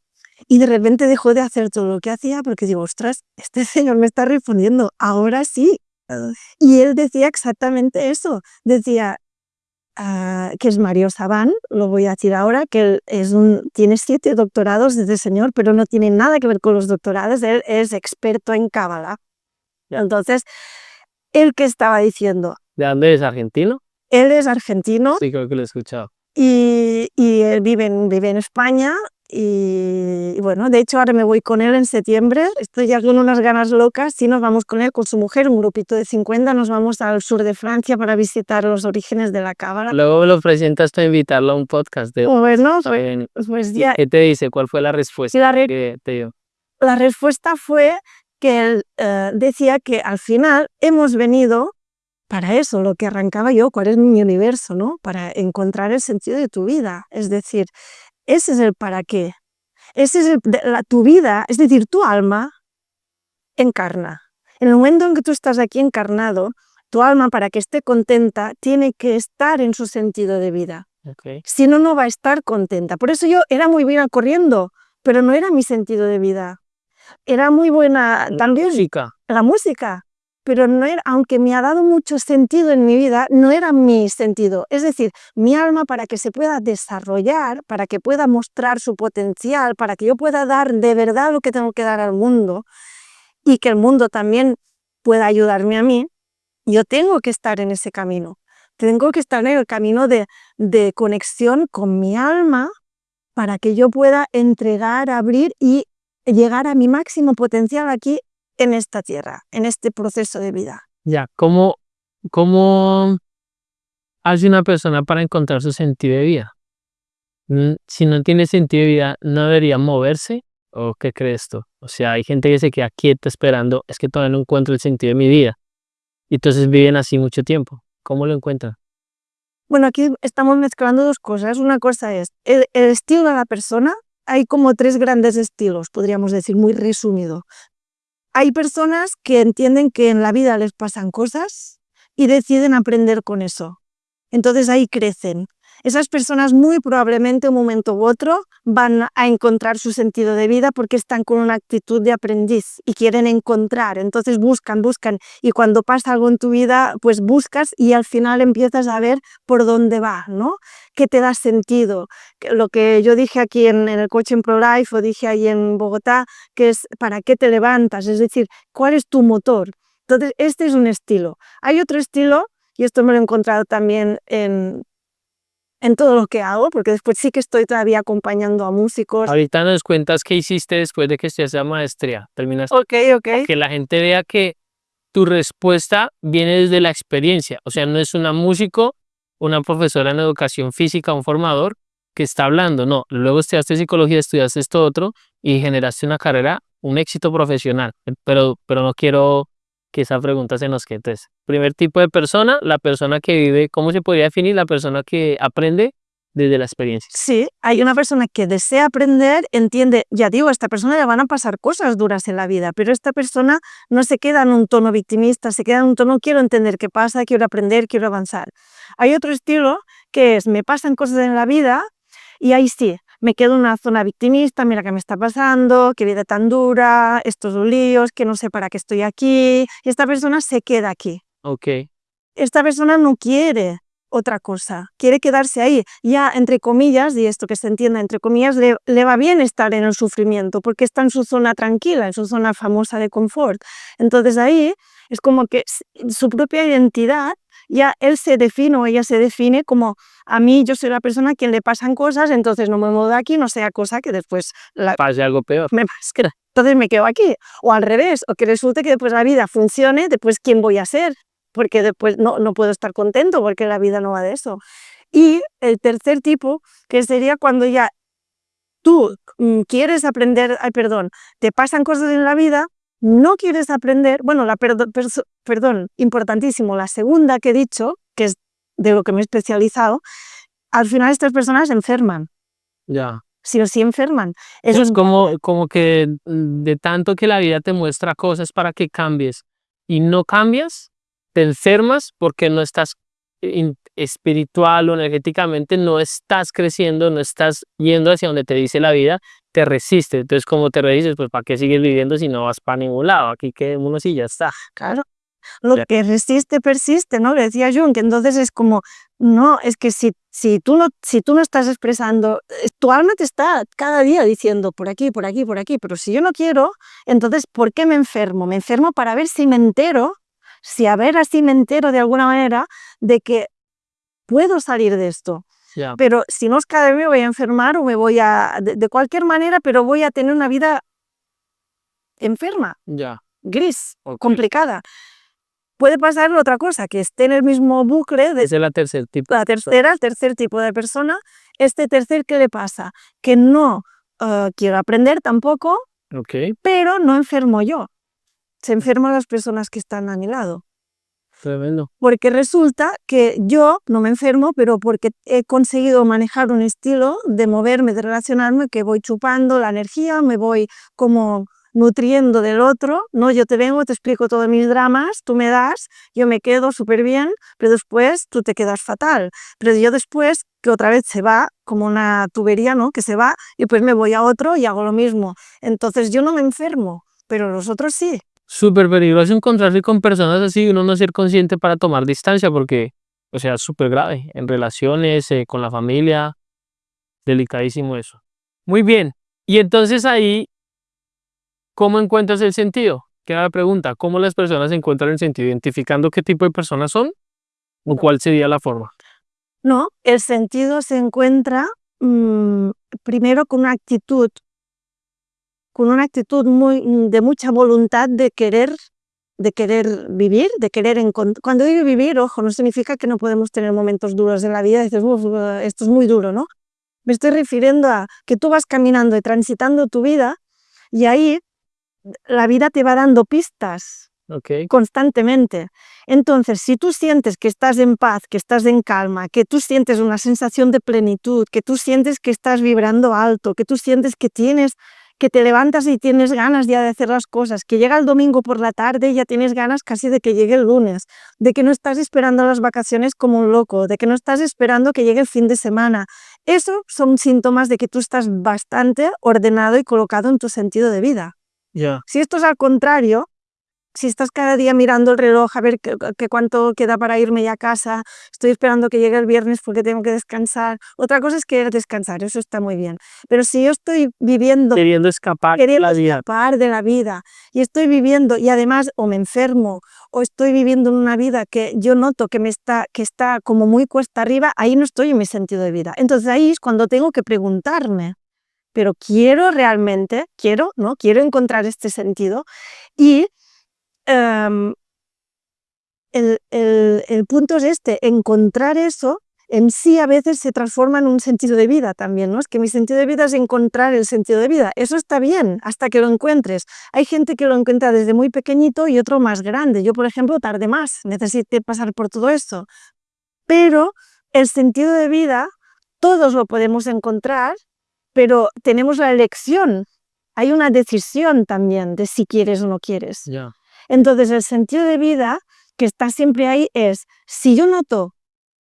y de repente dejó de hacer todo lo que hacía, porque digo, ostras, este señor me está respondiendo, ahora sí. Y él decía exactamente eso, decía, que es Mario Sabán, lo voy a decir ahora, que él tiene 7 doctorados desde señor, pero no tiene nada que ver con los doctorados, él es experto en Cábala. Entonces, él que estaba diciendo,
¿De dónde eres? ¿Argentino?
él es argentino
Sí, creo que lo he escuchado.
y él vive en España y bueno, de hecho ahora me voy con él en septiembre, estoy ya con unas ganas locas y nos vamos con él, con su mujer, un grupito de 50, nos vamos al sur de Francia para visitar los orígenes de la Cábala.
Luego me lo presentas para invitarlo a un podcast de...
Bueno,
Bueno,
pues ya,
¿qué te dice? ¿Cuál fue la respuesta que te dio?
la respuesta fue que él decía que al final hemos venido para eso, lo que arrancaba yo, cuál es mi universo, ¿no? Para encontrar el sentido de tu vida. Es decir, ese es el para qué. Ese es tu vida, es decir, tu alma encarna. En el momento en que tú estás aquí encarnado, tu alma, para que esté contenta, tiene que estar en su sentido de vida.
Okay.
Si no, no va a estar contenta. Por eso yo era muy buena corriendo, pero no era mi sentido de vida. Era muy buena también la música, pero no era, aunque me ha dado mucho sentido en mi vida, no era mi sentido. Es decir, mi alma, para que se pueda desarrollar, para que pueda mostrar su potencial, para que yo pueda dar de verdad lo que tengo que dar al mundo y que el mundo también pueda ayudarme a mí, yo tengo que estar en ese camino. Tengo que estar en el camino de conexión con mi alma para que yo pueda entregar, abrir y llegar a mi máximo potencial aquí en esta tierra, en este proceso de vida.
Ya, ¿cómo hace una persona para encontrar su sentido de vida? Si no tiene sentido de vida, ¿no debería moverse? ¿O qué crees tú? O sea, hay gente que se queda quieta esperando, es que todavía no encuentro el sentido de mi vida. Y entonces viven así mucho tiempo. ¿Cómo lo encuentran?
Bueno, aquí estamos mezclando dos cosas. Una cosa es el estilo de la persona. Hay como 3 grandes estilos, podríamos decir, muy resumido. Hay personas que entienden que en la vida les pasan cosas y deciden aprender con eso. Entonces ahí crecen. Esas personas muy probablemente un momento u otro van a encontrar su sentido de vida porque están con una actitud de aprendiz y quieren encontrar. Entonces buscan y cuando pasa algo en tu vida, pues buscas y al final empiezas a ver por dónde va, ¿no? ¿Qué te da sentido? Lo que yo dije aquí en el Coaching Pro Life o dije ahí en Bogotá, que es ¿para qué te levantas? Es decir, ¿cuál es tu motor? Entonces este es un estilo. Hay otro estilo, y esto me lo he encontrado también en todo lo que hago, porque después sí que estoy todavía acompañando a músicos.
Ahorita nos cuentas qué hiciste después de que estudiaste esa maestría. Terminaste.
Ok.
Que la gente vea que tu respuesta viene desde la experiencia. O sea, no es una músico, una profesora en educación física, un formador que está hablando. No, luego estudiaste psicología, estudiaste esto otro y generaste una carrera, un éxito profesional. Pero no quiero que esa pregunta se nos quede. Entonces, primer tipo de persona, la persona que vive, ¿cómo se podría definir? La persona que aprende desde la experiencia.
Sí, hay una persona que desea aprender, entiende, ya digo, a esta persona le van a pasar cosas duras en la vida, pero esta persona no se queda en un tono victimista, se queda en un tono quiero entender qué pasa, quiero aprender, quiero avanzar. Hay otro estilo que es me pasan cosas en la vida y ahí sí, me quedo en una zona victimista, mira qué me está pasando, qué vida tan dura, estos líos, que no sé para qué estoy aquí, y esta persona se queda aquí.
Ok,
Esta persona no quiere otra cosa, quiere quedarse ahí. Ya, entre comillas, y esto que se entienda, entre comillas, le va bien estar en el sufrimiento porque está en su zona tranquila, en su zona famosa de confort. Entonces ahí es como que su propia identidad, ya él se define o ella se define como a mí yo soy la persona a quien le pasan cosas, entonces no me muevo de aquí, no sea cosa que después
pase algo peor.
me pase. Entonces me quedo aquí. O al revés, o que resulte que después la vida funcione, después ¿quién voy a ser? Porque después no puedo estar contento porque la vida no va de eso. Y el tercer tipo, que sería cuando ya tú quieres aprender, te pasan cosas en la vida, no quieres aprender, bueno, perdón, importantísimo, la segunda que he dicho, que es de lo que me he especializado, al final estas personas enferman,
Ya.
sí o sí enferman.
Eso es como que de tanto que la vida te muestra cosas para que cambies y no cambias, te enfermas porque no estás espiritual o energéticamente, no estás creciendo, no estás yendo hacia donde te dice la vida, te resiste. Entonces, como te resistes, pues ¿para qué sigues viviendo si no vas para ningún lado? Aquí quedémonos y ya está.
Claro. Lo que resiste, persiste, ¿no? Le decía Jung, que entonces es como, no, es que si tú no estás expresando, tu alma te está cada día diciendo por aquí, por aquí, por aquí, pero si yo no quiero, entonces, ¿por qué me enfermo? Me enfermo para ver si me entero, así me entero de alguna manera de que puedo salir de esto.
Ya,
Pero si no es cada vez me voy a enfermar o me voy de cualquier manera, pero voy a tener una vida enferma,
ya.
gris,
Ok.
complicada. Puede pasar otra cosa, que esté en el mismo bucle de
Ese es el tercer tipo.
el tercer tipo de persona. Este tercer, ¿qué le pasa? Que no quiero aprender tampoco,
Ok,
pero no enfermo yo. Se enferman las personas que están a mi lado.
tremendo.
Porque resulta que yo no me enfermo, pero porque he conseguido manejar un estilo de moverme, de relacionarme, que voy chupando la energía, me voy como nutriendo del otro, ¿no? Yo te vengo, te explico todos mis dramas, tú me das, yo me quedo súper bien, pero después tú te quedas fatal. Pero yo después, que otra vez se va, como una tubería, ¿no? Que se va, y después me voy a otro y hago lo mismo. Entonces yo no me enfermo, pero los otros sí.
Súper peligroso encontrarse con personas así y uno no ser consciente para tomar distancia porque, o sea, es súper grave en relaciones, con la familia, delicadísimo eso. Muy bien. Y entonces ahí, ¿cómo encuentras el sentido? Queda la pregunta, ¿cómo las personas encuentran el sentido? ¿Identificando qué tipo de personas son? ¿O cuál sería la forma?
No, el sentido se encuentra primero con una actitud de mucha voluntad de querer vivir, de querer encontrar. Cuando digo vivir, ojo, no significa que no podemos tener momentos duros en la vida, y dices, esto es muy duro, ¿no? Me estoy refiriendo a que tú vas caminando y transitando tu vida y ahí la vida te va dando pistas
Ok,
constantemente. Entonces, si tú sientes que estás en paz, que estás en calma, que tú sientes una sensación de plenitud, que tú sientes que estás vibrando alto, que tú sientes que te levantas y tienes ganas ya de hacer las cosas, que llega el domingo por la tarde y ya tienes ganas casi de que llegue el lunes, de que no estás esperando las vacaciones como un loco, de que no estás esperando que llegue el fin de semana. Eso son síntomas de que tú estás bastante ordenado y colocado en tu sentido de vida.
ya.
Si esto es al contrario, si estás cada día mirando el reloj a ver qué cuánto queda para irme ya a casa, estoy esperando que llegue el viernes porque tengo que descansar. Otra cosa es querer descansar, eso está muy bien. Pero si yo estoy viviendo,
Queriendo escapar de
queriendo
la vida.
escapar de la vida y estoy viviendo y además o me enfermo o estoy viviendo en una vida que yo noto que está como muy cuesta arriba, ahí no estoy en mi sentido de vida. Entonces ahí es cuando tengo que preguntarme, pero quiero realmente, ¿no? Quiero encontrar este sentido y el punto es encontrar eso en sí a veces se transforma en un sentido de vida también, ¿no? Es que mi sentido de vida es encontrar el sentido de vida. Eso está bien hasta que lo encuentres. Hay gente que lo encuentra desde muy pequeñito y otro más grande. Yo, por ejemplo, tardé más, necesité pasar por todo esto. Pero el sentido de vida, todos lo podemos encontrar, pero tenemos la elección. Hay una decisión también de si quieres o no quieres.
Ya.
Entonces, el sentido de vida que está siempre ahí es, si yo noto,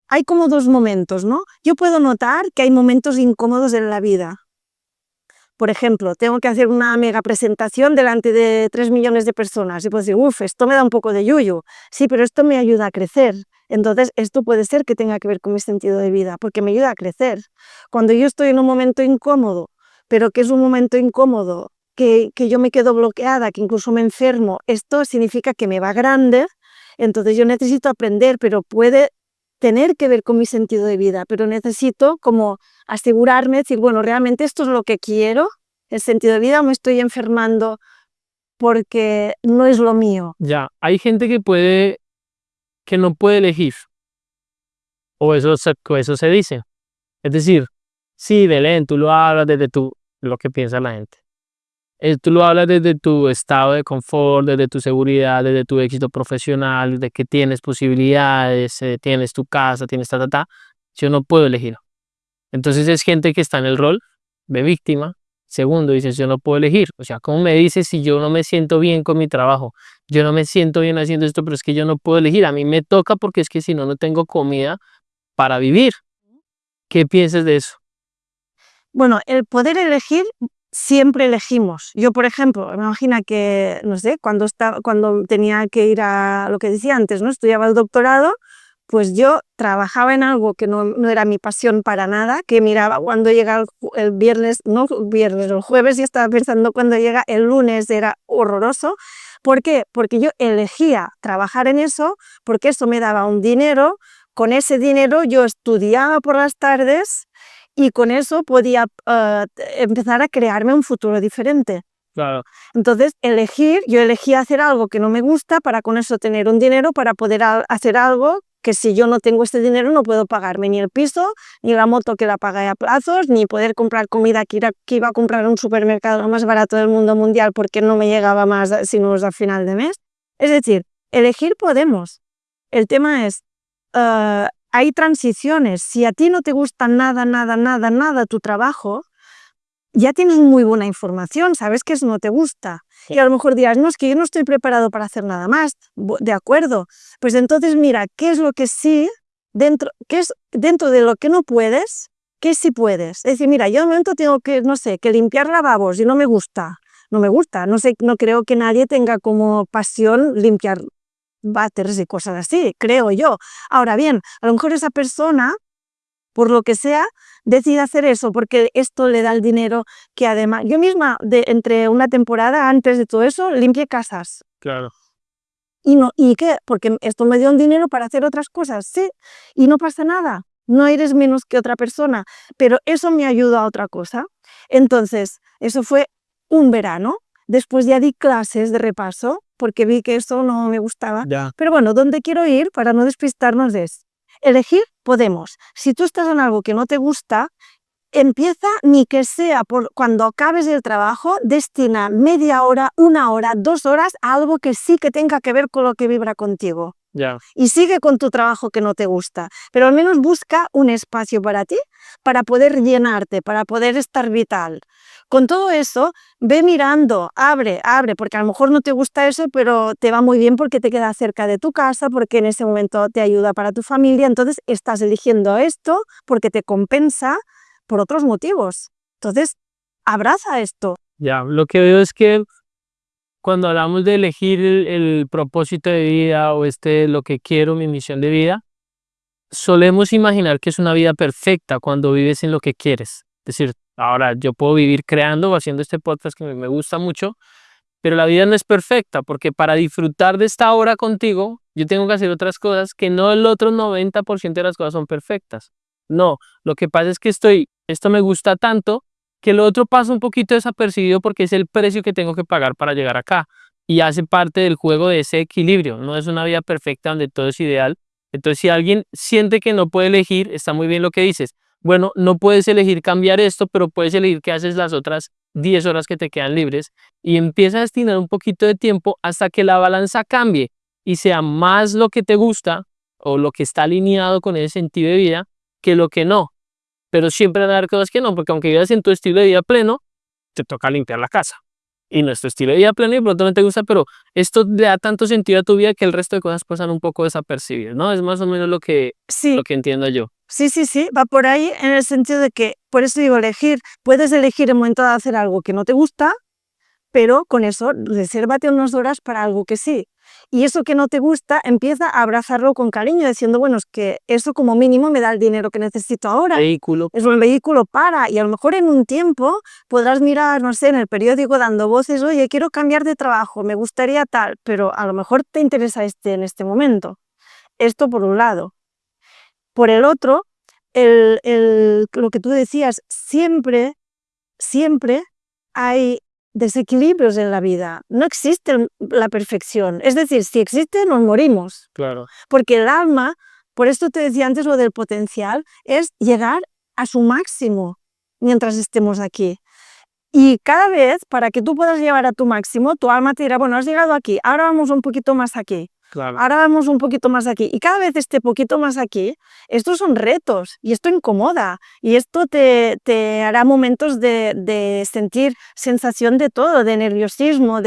hay como dos momentos, ¿no? Yo puedo notar que hay momentos incómodos en la vida. Por ejemplo, tengo que hacer una mega presentación delante de 3 millones de personas y puedo decir, esto me da un poco de yuyu. Sí, pero esto me ayuda a crecer. Entonces, esto puede ser que tenga que ver con mi sentido de vida, porque me ayuda a crecer. Cuando yo estoy en un momento incómodo, pero que es un momento incómodo, que yo me quedo bloqueada, que incluso me enfermo, esto significa que me va grande, entonces yo necesito aprender, pero puede tener que ver con mi sentido de vida, pero necesito como asegurarme, decir, bueno, realmente esto es lo que quiero, el sentido de vida, o me estoy enfermando porque no es lo mío.
Ya, hay gente que no puede elegir, o eso se dice. Es decir, sí, Belén, tú lo hablas desde lo que piensa la gente. Tú lo hablas desde tu estado de confort, desde tu seguridad, desde tu éxito profesional, de que tienes posibilidades, tienes tu casa, tienes ta. Yo no puedo elegir. Entonces es gente que está en el rol de víctima. Segundo, dices, yo no puedo elegir. O sea, ¿cómo me dices si yo no me siento bien con mi trabajo? Yo no me siento bien haciendo esto, pero es que yo no puedo elegir. A mí me toca porque es que si no, no tengo comida para vivir. ¿Qué piensas de eso?
Bueno, el poder elegir, siempre elegimos. Yo, por ejemplo, me imagino que, no sé, cuando tenía que ir a lo que decía antes, ¿no? Estudiaba el doctorado, pues yo trabajaba en algo que no era mi pasión para nada, que miraba cuando llega el viernes, no viernes, el jueves, y estaba pensando cuando llega el lunes, era horroroso. ¿Por qué? Porque yo elegía trabajar en eso, porque eso me daba un dinero, con ese dinero yo estudiaba por las tardes y con eso podía empezar a crearme un futuro diferente.
Claro.
Entonces, yo elegí hacer algo que no me gusta para con eso tener un dinero para poder hacer algo que si yo no tengo este dinero no puedo pagarme ni el piso, ni la moto que la pagué a plazos, ni poder comprar comida que iba a comprar en un supermercado lo más barato del mundo mundial porque no me llegaba más sino a final de mes. Es decir, elegir podemos. El tema es, hay transiciones. Si a ti no te gusta nada tu trabajo, ya tienes muy buena información, sabes que eso no te gusta. Y a lo mejor dirás, no, es que yo no estoy preparado para hacer nada más. De acuerdo. Pues entonces mira, ¿qué es lo que sí, qué es dentro de lo que no puedes, qué sí puedes? Es decir, mira, yo de momento tengo que, no sé, que limpiar lavabos y no me gusta. No sé, no creo que nadie tenga como pasión limpiar váteres y cosas así, creo yo. Ahora bien, a lo mejor esa persona, por lo que sea, decide hacer eso porque esto le da el dinero que además... Yo misma, entre una temporada antes de todo eso, limpié casas.
Claro.
¿Y qué? Porque esto me dio un dinero para hacer otras cosas, sí, y no pasa nada. No eres menos que otra persona, pero eso me ayuda a otra cosa. Entonces, eso fue un verano. Después ya di clases de repaso porque vi que eso no me gustaba.
Ya.
Pero bueno, donde quiero ir para no despistarnos es elegir podemos. Si tú estás en algo que no te gusta, empieza ni que sea cuando acabes el trabajo, destina media hora, 1 hora, 2 horas a algo que sí que tenga que ver con lo que vibra contigo.
Ya.
Y sigue con tu trabajo que no te gusta, pero al menos busca un espacio para ti, para poder llenarte, para poder estar vital. Con todo eso, ve mirando, abre, porque a lo mejor no te gusta eso, pero te va muy bien porque te queda cerca de tu casa, porque en ese momento te ayuda para tu familia, entonces estás eligiendo esto porque te compensa por otros motivos. Entonces, abraza esto.
Ya, lo que veo es que cuando hablamos de elegir el propósito de vida o lo que quiero, mi misión de vida, solemos imaginar que es una vida perfecta cuando vives en lo que quieres. Es decir, ahora yo puedo vivir creando o haciendo este podcast que me gusta mucho, pero la vida no es perfecta porque para disfrutar de esta hora contigo, yo tengo que hacer otras cosas que no el otro 90% de las cosas son perfectas. No, lo que pasa es que esto me gusta tanto que lo otro pasa un poquito desapercibido porque es el precio que tengo que pagar para llegar acá y hace parte del juego de ese equilibrio. No es una vida perfecta donde todo es ideal, Entonces, si alguien siente que no puede elegir, está muy bien lo que dices. Bueno, no puedes elegir cambiar esto, pero puedes elegir qué haces las otras 10 horas que te quedan libres y empieza a destinar un poquito de tiempo hasta que la balanza cambie y sea más lo que te gusta o lo que está alineado con ese sentido de vida que lo que no. Pero siempre van a haber cosas que no, porque aunque vivas en tu estilo de vida pleno, te toca limpiar la casa. Y no es tu estilo de vida pleno y pronto no te gusta, pero esto le da tanto sentido a tu vida que el resto de cosas pasan un poco desapercibidas, ¿no? Es más o menos lo que
Sí,
entiendo yo.
sí, sí, sí, va por ahí en el sentido de que, por eso digo elegir, puedes elegir el momento de hacer algo que no te gusta, pero con eso resérvate unas horas para algo que sí. Y eso que no te gusta, empieza a abrazarlo con cariño, diciendo, bueno, es que eso como mínimo me da el dinero que necesito ahora.
Vehículo.
Es un vehículo para, y a lo mejor en un tiempo podrás mirar, no sé, en el periódico dando voces, oye, quiero cambiar de trabajo, me gustaría tal, pero a lo mejor te interesa en este momento. Esto por un lado. Por el otro, lo que tú decías, siempre hay desequilibrios en la vida. No existe la perfección. Es decir, si existe, nos morimos.
Claro.
Porque el alma, por esto te decía antes lo del potencial, es llegar a su máximo mientras estemos aquí. Y cada vez, para que tú puedas llegar a tu máximo, tu alma te dirá, bueno, has llegado aquí, ahora vamos un poquito más aquí.
Claro.
Ahora vamos un poquito más aquí. Y cada vez este poquito más aquí, estos son retos y esto incomoda. Y esto te hará momentos de sentir sensación de todo, de nerviosismo,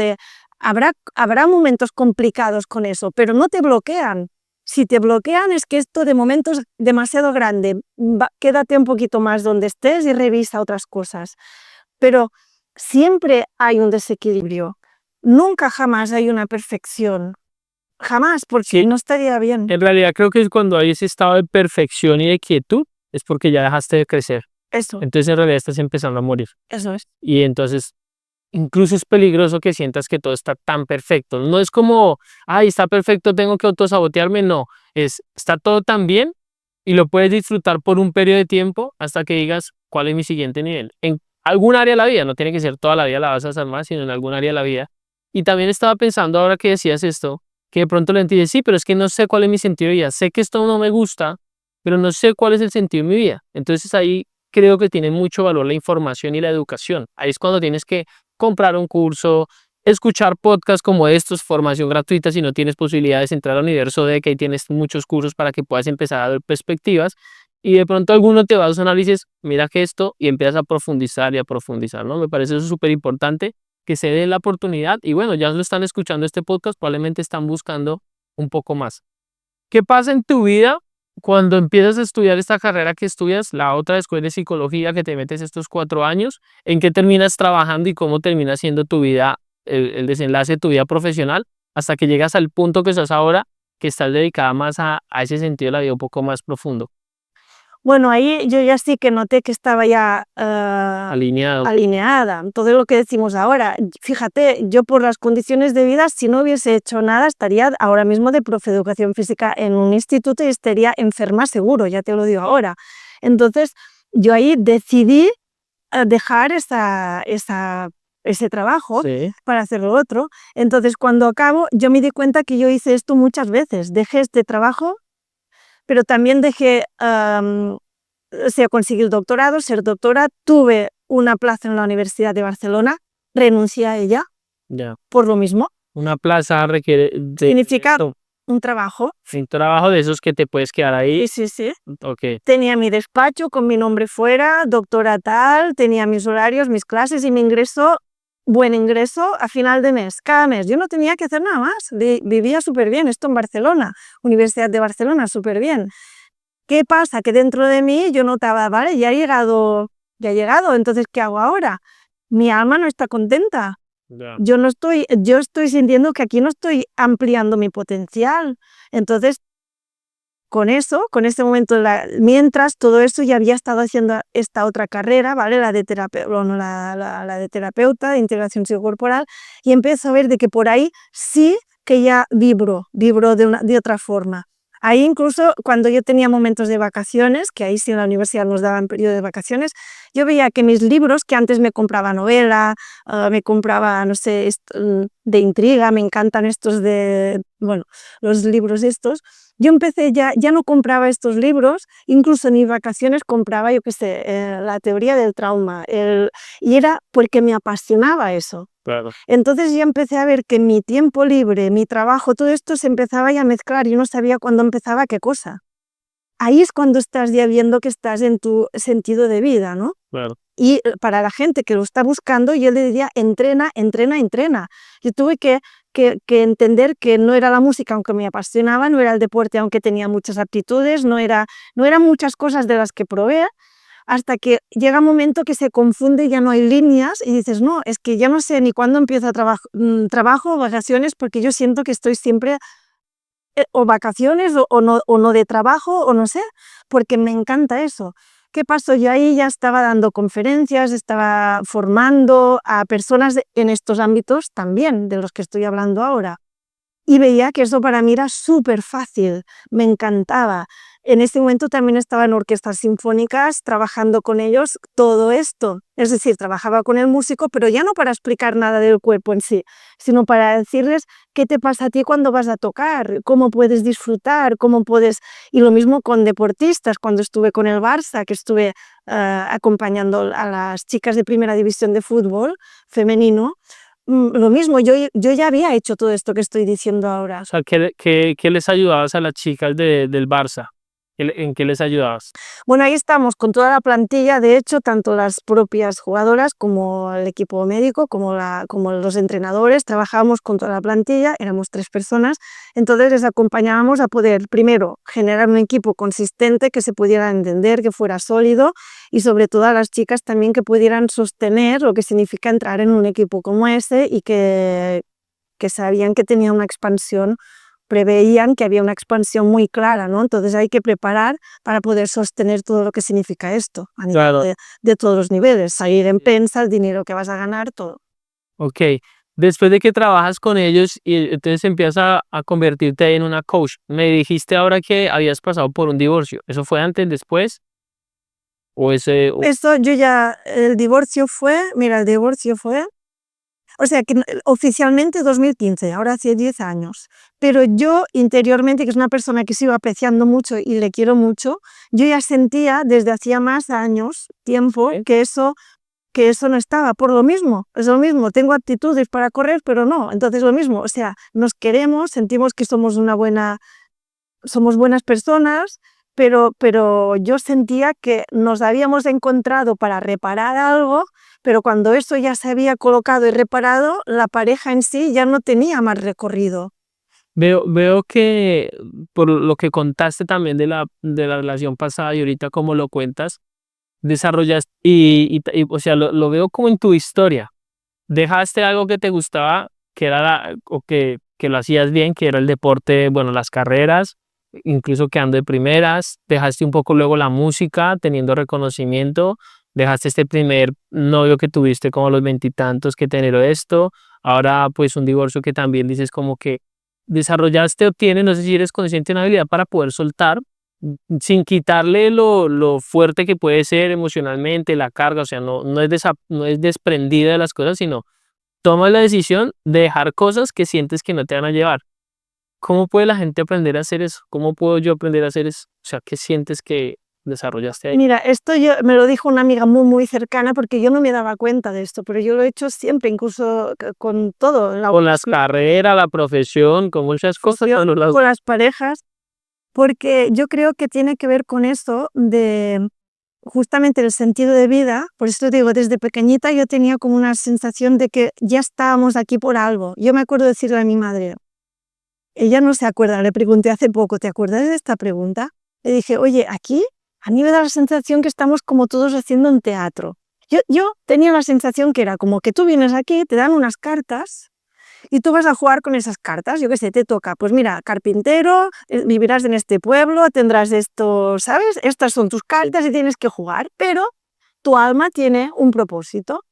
habrá momentos complicados con eso, pero no te bloquean. Si te bloquean es que esto de momento es demasiado grande. Quédate un poquito más donde estés y revisa otras cosas. Pero siempre hay un desequilibrio. Nunca jamás hay una perfección. Jamás, porque
Sí.
no estaría bien.
En realidad creo que es cuando hay ese estado de perfección y de quietud, es porque ya dejaste de crecer.
Eso,
Entonces en realidad estás empezando a morir.
eso es.
Y entonces incluso es peligroso que sientas que todo está tan perfecto. No es como, ay, está perfecto, tengo que autosabotearme. No, está todo tan bien y lo puedes disfrutar por un periodo de tiempo hasta que digas cuál es mi siguiente nivel. En algún área de la vida, no tiene que ser toda la vida la vas a hacer más, sino en algún área de la vida. Y también estaba pensando ahora que decías esto, que de pronto le entiendes, sí, pero es que no sé cuál es mi sentido de vida. Sé que esto no me gusta, pero no sé cuál es el sentido de mi vida. Entonces ahí creo que tiene mucho valor la información y la educación. Ahí es cuando tienes que comprar un curso, escuchar podcasts como estos, formación gratuita si no tienes posibilidades, entrar al universo de que ahí tienes muchos cursos para que puedas empezar a ver perspectivas y de pronto alguno te va a sonar y dices, mira que esto, y empiezas a profundizar y a profundizar, ¿no? Me parece eso súper importante que se dé la oportunidad y bueno, ya lo están escuchando este podcast, probablemente están buscando un poco más. ¿Qué pasa en tu vida cuando empiezas a estudiar esta carrera que estudias, la otra escuela de psicología que te metes estos 4 años? ¿En qué terminas trabajando y cómo termina siendo tu vida, el desenlace de tu vida profesional, hasta que llegas al punto que estás ahora, que estás dedicada más a ese sentido de la vida un poco más profundo?
Bueno, ahí yo ya sí que noté que estaba ya
Alineado.
alineada, todo lo que decimos ahora. Fíjate, yo por las condiciones de vida, si no hubiese hecho nada, estaría ahora mismo de profe de educación física en un instituto y estaría enferma seguro, ya te lo digo ahora. Entonces, yo ahí decidí dejar ese trabajo
Sí.
para hacer lo otro. Entonces, cuando acabo, yo me di cuenta que yo hice esto muchas veces. Dejé este trabajo, pero también dejé, o sea, conseguí el doctorado, ser doctora, tuve una plaza en la Universidad de Barcelona, renuncié a ella
Ya.
por lo mismo.
Una plaza requiere
Significa un trabajo.
un trabajo de esos que te puedes quedar ahí.
Sí, sí, sí.
Ok.
Tenía mi despacho con mi nombre fuera, doctora tal, tenía mis horarios, mis clases y mi ingreso, buen ingreso a final de mes, cada mes. Yo no tenía que hacer nada más, vivía súper bien, esto en Barcelona, Universidad de Barcelona, súper bien. ¿Qué pasa? Que dentro de mí yo notaba, vale, ya ha llegado, entonces ¿qué hago ahora? Mi alma no está contenta.
Ya.
Yo estoy sintiendo que aquí no estoy ampliando mi potencial. Entonces, con ese momento, mientras todo eso ya había estado haciendo esta otra carrera, ¿vale? La de terapeuta de integración psicocorporal, y empiezo a ver de que por ahí sí que ya vibro de otra forma. Ahí incluso cuando yo tenía momentos de vacaciones, que ahí sí en la universidad nos daban periodo de vacaciones, yo veía que mis libros, que antes me compraba novela, me compraba, no sé, de intriga, me encantan estos bueno, los libros estos, yo empecé ya no compraba estos libros, incluso en mis vacaciones compraba, yo qué sé, la teoría del trauma, y era porque me apasionaba eso.
Claro.
Entonces ya empecé a ver que mi tiempo libre, mi trabajo, todo esto se empezaba ya a mezclar, yo no sabía cuándo empezaba qué cosa. Ahí es cuando estás ya viendo que estás en tu sentido de vida, ¿no?
Claro.
Y para la gente que lo está buscando, yo le diría, entrena, entrena, entrena. Yo tuve que entender que no era la música, aunque me apasionaba, no era el deporte, aunque tenía muchas aptitudes, no eran muchas cosas de las que probé, hasta que llega un momento que se confunde, ya no hay líneas y dices, no, es que ya no sé ni cuándo empiezo trabajo o vacaciones, porque yo siento que estoy siempre o vacaciones o no de trabajo o no sé, porque me encanta eso. ¿Qué pasó? Yo ahí ya estaba dando conferencias, estaba formando a personas en estos ámbitos también, de los que estoy hablando ahora. Y veía que eso para mí era súper fácil, me encantaba. En ese momento también estaba en orquestas sinfónicas, trabajando con ellos todo esto. Es decir, trabajaba con el músico, pero ya no para explicar nada del cuerpo en sí, sino para decirles qué te pasa a ti cuando vas a tocar, cómo puedes disfrutar, cómo puedes... Y lo mismo con deportistas, cuando estuve con el Barça, que estuve acompañando a las chicas de primera división de fútbol femenino, lo mismo, yo ya había hecho todo esto que estoy diciendo ahora.
O sea, ¿qué les ayudabas a las chicas del Barça? ¿En qué les ayudabas?
Bueno, ahí estamos con toda la plantilla, de hecho, tanto las propias jugadoras como el equipo médico, como los entrenadores, trabajábamos con toda la plantilla, éramos 3 personas, entonces les acompañábamos a poder, primero, generar un equipo consistente, que se pudiera entender, que fuera sólido, y sobre todo a las chicas también que pudieran sostener lo que significa entrar en un equipo como ese y que sabían que tenía una expansión, preveían que había una expansión muy clara, ¿no? Entonces hay que preparar para poder sostener todo lo que significa esto, a nivel
Claro.
de todos los niveles, salir en prensa, el dinero que vas a ganar, todo.
Ok. Después de que trabajas con ellos y entonces empiezas a convertirte ahí en una coach. Me dijiste ahora que habías pasado por un divorcio. ¿Eso fue antes, después? ¿O ese?
Esto yo ya, el divorcio fue, o sea, que oficialmente 2015, ahora hace 10 años, pero yo interiormente, que es una persona que sigo apreciando mucho y le quiero mucho, yo ya sentía desde hacía más años, tiempo,
¿Sí?
que eso no estaba, por lo mismo, es lo mismo, tengo aptitudes para correr, pero no, entonces lo mismo, o sea, nos queremos, sentimos que somos buenas personas, pero yo sentía que nos habíamos encontrado para reparar algo, pero cuando eso ya se había colocado y reparado, la pareja en sí ya no tenía más recorrido.
Veo que por lo que contaste también de la relación pasada y ahorita como lo cuentas, desarrollas o sea, lo veo como en tu historia. Dejaste algo que te gustaba, que era o que lo hacías bien, que era el deporte, bueno, las carreras, incluso quedando de primeras. Dejaste un poco luego la música, teniendo reconocimiento. Dejaste este primer novio que tuviste como a los veintitantos que te generó esto. Ahora, pues, un divorcio que también dices como que desarrollaste o tienes, no sé si eres consciente de una habilidad para poder soltar, sin quitarle lo fuerte que puede ser emocionalmente, la carga, o sea, no es desprendida de las cosas, sino tomas la decisión de dejar cosas que sientes que no te van a llevar. ¿Cómo puede la gente aprender a hacer eso? ¿Cómo puedo yo aprender a hacer eso? O sea, ¿qué sientes que desarrollaste ahí?
Mira, esto me lo dijo una amiga muy, muy cercana porque yo no me daba cuenta de esto, pero yo lo he hecho siempre, incluso con todo,
Con las carreras, la profesión, con muchas cosas.
con las parejas, porque yo creo que tiene que ver con eso de justamente el sentido de vida. Por eso te digo, desde pequeñita yo tenía como una sensación de que ya estábamos aquí por algo. Yo me acuerdo decirle a mi madre, ella no se acuerda, le pregunté hace poco, ¿te acuerdas de esta pregunta? Le dije, oye, aquí a mí me da la sensación que estamos como todos haciendo un teatro. Yo tenía la sensación que era como que tú vienes aquí, te dan unas cartas y tú vas a jugar con esas cartas. Yo qué sé, te toca, pues mira, carpintero, vivirás en este pueblo, tendrás esto, ¿sabes? Estas son tus cartas y tienes que jugar, pero tu alma tiene un propósito.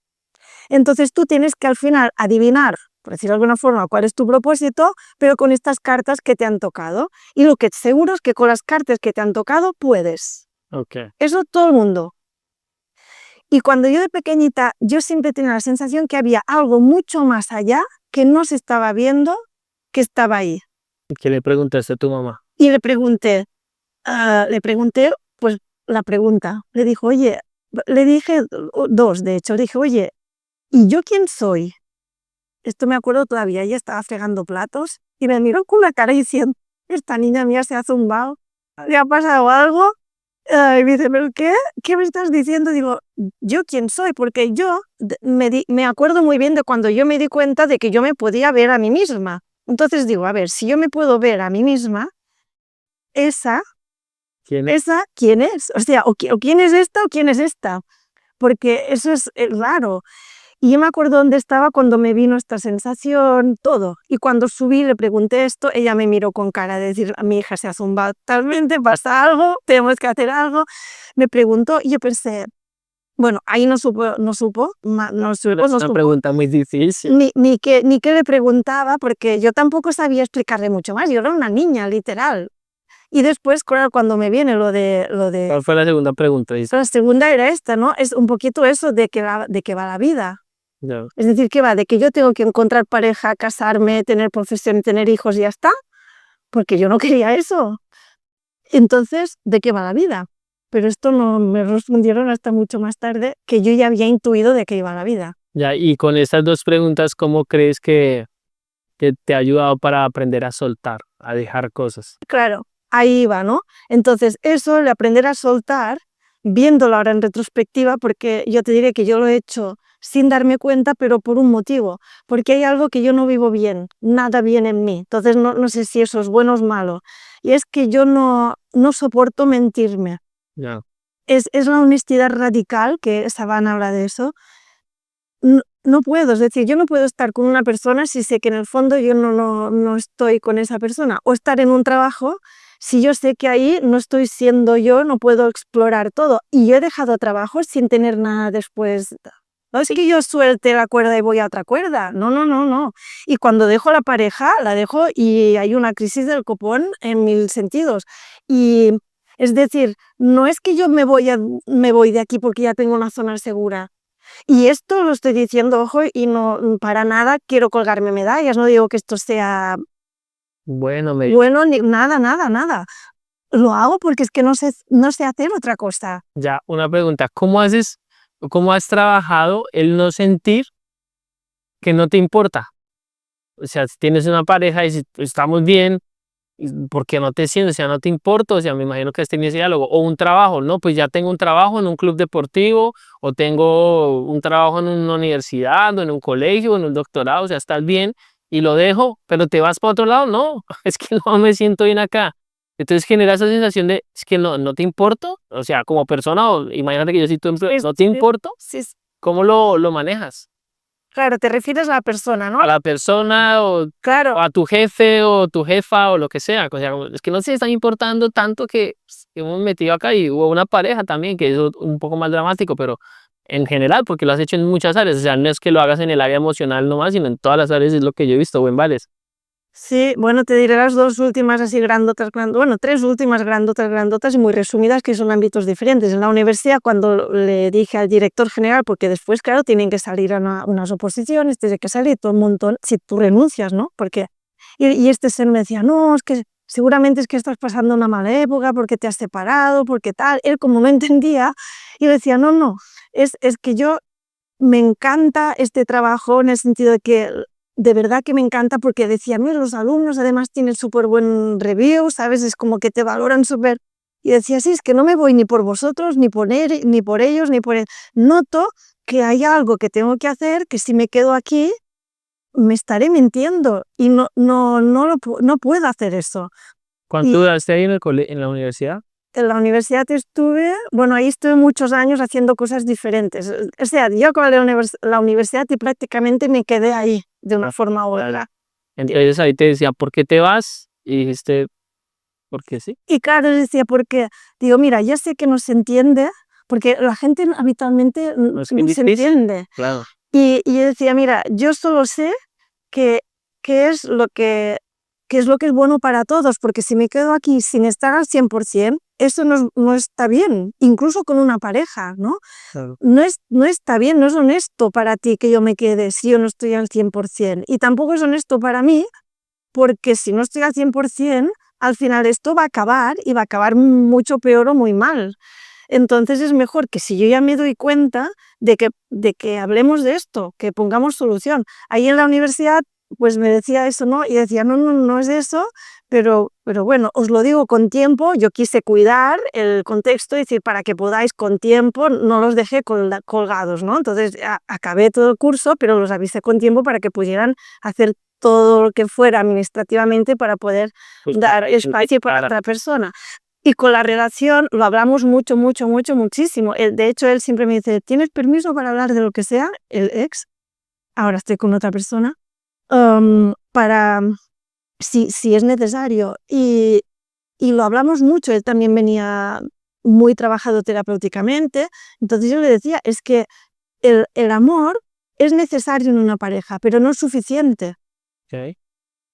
Entonces tú tienes que al final adivinar, por decirlo de alguna forma, cuál es tu propósito, pero con estas cartas que te han tocado. Y lo que seguro es que con las cartas que te han tocado puedes.
Okay.
Eso todo el mundo. Y cuando yo de pequeñita, yo siempre tenía la sensación que había algo mucho más allá que no se estaba viendo, que estaba ahí.
¿Qué le preguntaste a tu mamá?
Y le pregunté, pues la pregunta. Le dijo, oye, le dije dos, de hecho, le dije, oye, ¿y yo quién soy? Esto me acuerdo todavía, ella estaba fregando platos y me miró con una cara diciendo, esta niña mía se ha zumbado, ¿le ha pasado algo? Y me dice, ¿pero qué? ¿Qué me estás diciendo? Digo, ¿yo quién soy? Porque yo me acuerdo muy bien de cuando yo me di cuenta de que yo me podía ver a mí misma. Entonces digo, a ver, si yo me puedo ver a mí misma, esa, ¿quién es? O sea, o quién es esta o quién es esta. Porque eso es raro. Y yo me acuerdo dónde estaba cuando me vino esta sensación, todo. Y cuando subí le pregunté esto, ella me miró con cara de decir, a mi hija se ha zumbado totalmente, pasa algo, tenemos que hacer algo. Me preguntó y yo pensé, bueno, ahí no supo,
Es una pregunta muy difícil.
ni qué le preguntaba, porque yo tampoco sabía explicarle mucho más, yo era una niña, literal. Y después, claro, cuando me viene lo de
¿Cuál fue la segunda pregunta?
la segunda era esta, ¿no? Es un poquito eso de que va la vida.
Ya.
Es decir, ¿qué va? ¿De que yo tengo que encontrar pareja, casarme, tener profesión, tener hijos y ya está? Porque yo no quería eso. Entonces, ¿de qué va la vida? Pero esto no me respondieron hasta mucho más tarde, que yo ya había intuido de qué iba la vida.
Ya, y con estas dos preguntas, ¿cómo crees que te ha ayudado para aprender a soltar, a dejar cosas?
Claro, ahí iba, ¿no? Entonces, eso, el aprender a soltar, viéndolo ahora en retrospectiva, porque yo te diré que yo lo he hecho sin darme cuenta, pero por un motivo, porque hay algo que yo no vivo bien, nada bien en mí. Entonces, no sé si eso es bueno o es malo. Y es que yo no soporto mentirme.
Ya.
Es la honestidad radical, que Savannah habla de eso. No puedo, es decir, yo no puedo estar con una persona si sé que en el fondo yo no estoy con esa persona, o estar en un trabajo si yo sé que ahí no estoy siendo yo, no puedo explorar todo. Y yo he dejado trabajos sin tener nada después. No es que yo suelte la cuerda y voy a otra cuerda, no. Y cuando dejo la pareja, la dejo y hay una crisis del copón en mil sentidos. Y es decir, no es que yo me voy de aquí porque ya tengo una zona segura. Y esto lo estoy diciendo, ojo, y no para nada quiero colgarme medallas, no digo que esto sea
Bueno,
ni nada. Lo hago porque es que no sé hacer otra cosa.
ya, una pregunta, ¿cómo has trabajado el no sentir que no te importa? O sea, si tienes una pareja y si estamos bien, ¿por qué no te sientes? O sea, no te importa, o sea, me imagino que has tenido ese diálogo. O un trabajo, ¿no? Pues ya tengo un trabajo en un club deportivo, o tengo un trabajo en una universidad, o en un colegio, o en un doctorado, o sea, estás bien y lo dejo, pero te vas para otro lado, no, es que no me siento bien acá. Entonces genera esa sensación de, es que no te importo, o sea, como persona, o imagínate que yo soy tu empleado, no te importo,
Sí,
¿cómo lo manejas?
claro, te refieres a la persona, ¿no?
A la persona o
Claro,
a tu jefe o tu jefa o lo que sea. O sea, es que no se están importando tanto que hemos metido acá y hubo una pareja también, que es un poco más dramático, pero en general, porque lo has hecho en muchas áreas. O sea, no es que lo hagas en el área emocional nomás, sino en todas las áreas es lo que yo he visto o en varias.
sí, bueno, te diré las dos últimas así grandotas, bueno, tres últimas grandotas y muy resumidas, que son ámbitos diferentes. En la universidad, cuando le dije al director general, porque después, claro, tienen que salir a unas oposiciones, tiene que salir todo un montón, si tú renuncias, ¿no? Porque, y este ser me decía, no, es que seguramente es que estás pasando una mala época, porque te has separado, porque tal. Él como me entendía, y decía, no, es que yo me encanta este trabajo en el sentido de que de verdad que me encanta porque decía, mira, los alumnos además tienen súper buen review, ¿sabes? Es como que te valoran súper. Y decía, sí, es que no me voy ni por vosotros, ni por ellos, ni por él. Noto que hay algo que tengo que hacer, que si me quedo aquí, me estaré mintiendo y no puedo hacer eso.
¿Cuánto
Y
duraste ahí en la universidad?
en la universidad bueno, ahí estuve muchos años haciendo cosas diferentes. O sea, yo acabé la universidad y prácticamente me quedé ahí de una
Ah,
forma u otra.
entonces ahí te decía, ¿por qué te vas? Y dijiste, ¿por qué sí?
Y claro, decía, porque digo, mira, ya sé que no se entiende, porque la gente habitualmente
No es que
no se
difícil.
entiende.
Claro.
Y yo decía, mira, yo solo sé que, qué es lo que, qué es lo que es bueno para todos, porque si me quedo aquí sin estar al 100%, eso no está bien, incluso con una pareja, ¿no?
Claro.
No está bien, no es honesto para ti que yo me quede si yo no estoy al 100%. Y tampoco es honesto para mí, porque si no estoy al 100%, al final esto va a acabar y va a acabar mucho peor o muy mal. Entonces es mejor que si yo ya me doy cuenta de que hablemos de esto, que pongamos solución. Ahí en la universidad pues me decía eso, ¿no? Y decía, no es eso, pero bueno, os lo digo con tiempo, yo quise cuidar el contexto, es decir, para que podáis con tiempo, no los dejé colgados, ¿no? Entonces acabé todo el curso, pero los avisé con tiempo para que pudieran hacer todo lo que fuera administrativamente para poder dar espacio para otra persona. Y con la relación lo hablamos muchísimo. De hecho, él siempre me dice, ¿tienes permiso para hablar de lo que sea? El ex, ahora estoy con otra persona, para si es necesario. Y lo hablamos mucho, él también venía muy trabajado terapéuticamente, entonces yo le decía, es que el amor es necesario en una pareja, pero no es suficiente.
Okay.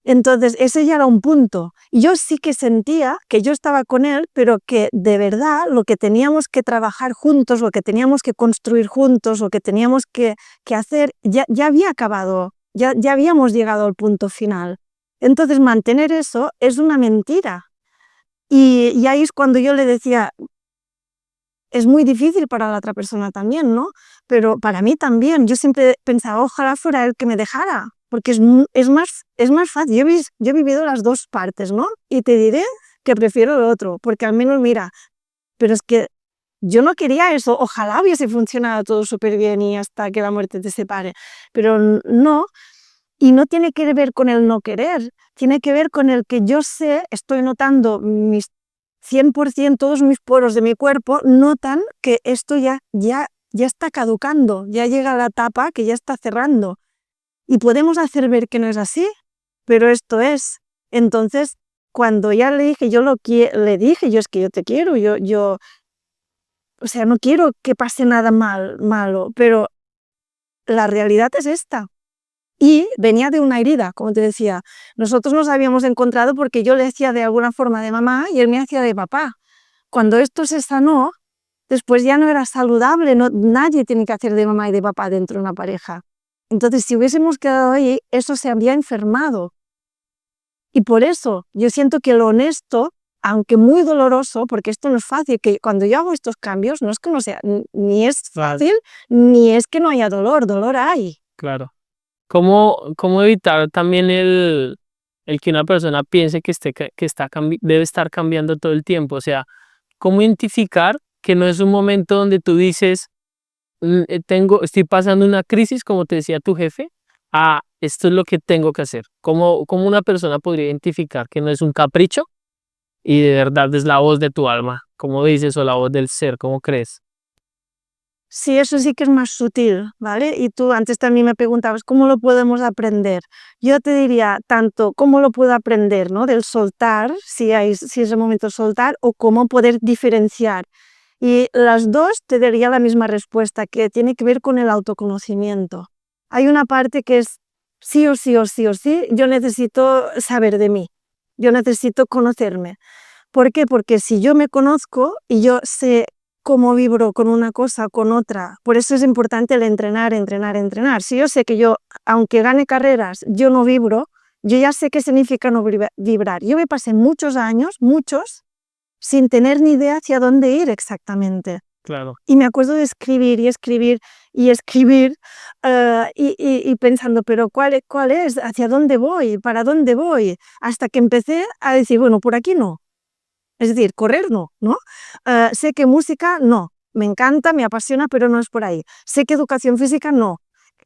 Entonces ese ya era un punto. Y yo sí que sentía que yo estaba con él, pero que de verdad lo que teníamos que trabajar juntos, lo que teníamos que construir juntos, lo que teníamos que hacer, ya había acabado, ya habíamos llegado al punto final. Entonces mantener eso es una mentira. Y ahí es cuando yo le decía, es muy difícil para la otra persona también, ¿no? Pero para mí también. Yo siempre pensaba, ojalá fuera él que me dejara, porque es más fácil. Yo he vivido las dos partes, ¿no? Y te diré que prefiero el otro, porque al menos, mira, pero es que yo no quería eso. Ojalá hubiese funcionado todo súper bien y hasta que la muerte te separe. Pero no, y no tiene que ver con el no querer, tiene que ver con el que yo sé, estoy notando mis 100%, todos mis poros de mi cuerpo notan que esto ya está caducando, ya llega la etapa que ya está cerrando. Y podemos hacer ver que no es así, pero esto es. Entonces, cuando ya le dije, le dije, yo es que yo te quiero, o sea, no quiero que pase nada malo, pero la realidad es esta. Y venía de una herida, como te decía. Nosotros nos habíamos encontrado porque yo le hacía de alguna forma de mamá y él me hacía de papá. Cuando esto se sanó, después ya no era saludable, nadie tiene que hacer de mamá y de papá dentro de una pareja. Entonces, si hubiésemos quedado ahí, eso se habría enfermado. Y por eso yo siento que lo honesto, aunque muy doloroso, porque esto no es fácil, que cuando yo hago estos cambios, no es que no sea, ni es fácil, ni es que no haya dolor hay.
Claro. ¿Cómo evitar también el que una persona piense que debe estar cambiando todo el tiempo? O sea, ¿cómo identificar que no es un momento donde tú dices, estoy pasando una crisis, como te decía tu jefe, esto es lo que tengo que hacer? ¿Cómo una persona podría identificar que no es un capricho y de verdad es la voz de tu alma? ¿Cómo dices? O la voz del ser, ¿cómo crees?
Sí, eso sí que es más sutil, ¿vale? Y tú antes también me preguntabas, ¿cómo lo podemos aprender? Yo te diría tanto cómo lo puedo aprender, ¿no? Del soltar, si es el momento de soltar, o cómo poder diferenciar. Y las dos te daría la misma respuesta, que tiene que ver con el autoconocimiento. Hay una parte que es sí o sí, yo necesito saber de mí, yo necesito conocerme. ¿Por qué? Porque si yo me conozco y yo sé cómo vibro con una cosa o con otra, por eso es importante el entrenar. Si yo sé que yo, aunque gane carreras, yo no vibro, yo ya sé qué significa no vibrar. Yo me pasé muchos años, sin tener ni idea hacia dónde ir exactamente.
Claro.
Y me acuerdo de escribir y pensando, pero ¿cuál es? ¿Hacia dónde voy? ¿Para dónde voy? Hasta que empecé a decir, bueno, por aquí no. Es decir, correr no. Sé que música no. Me encanta, me apasiona, pero no es por ahí. Sé que educación física no.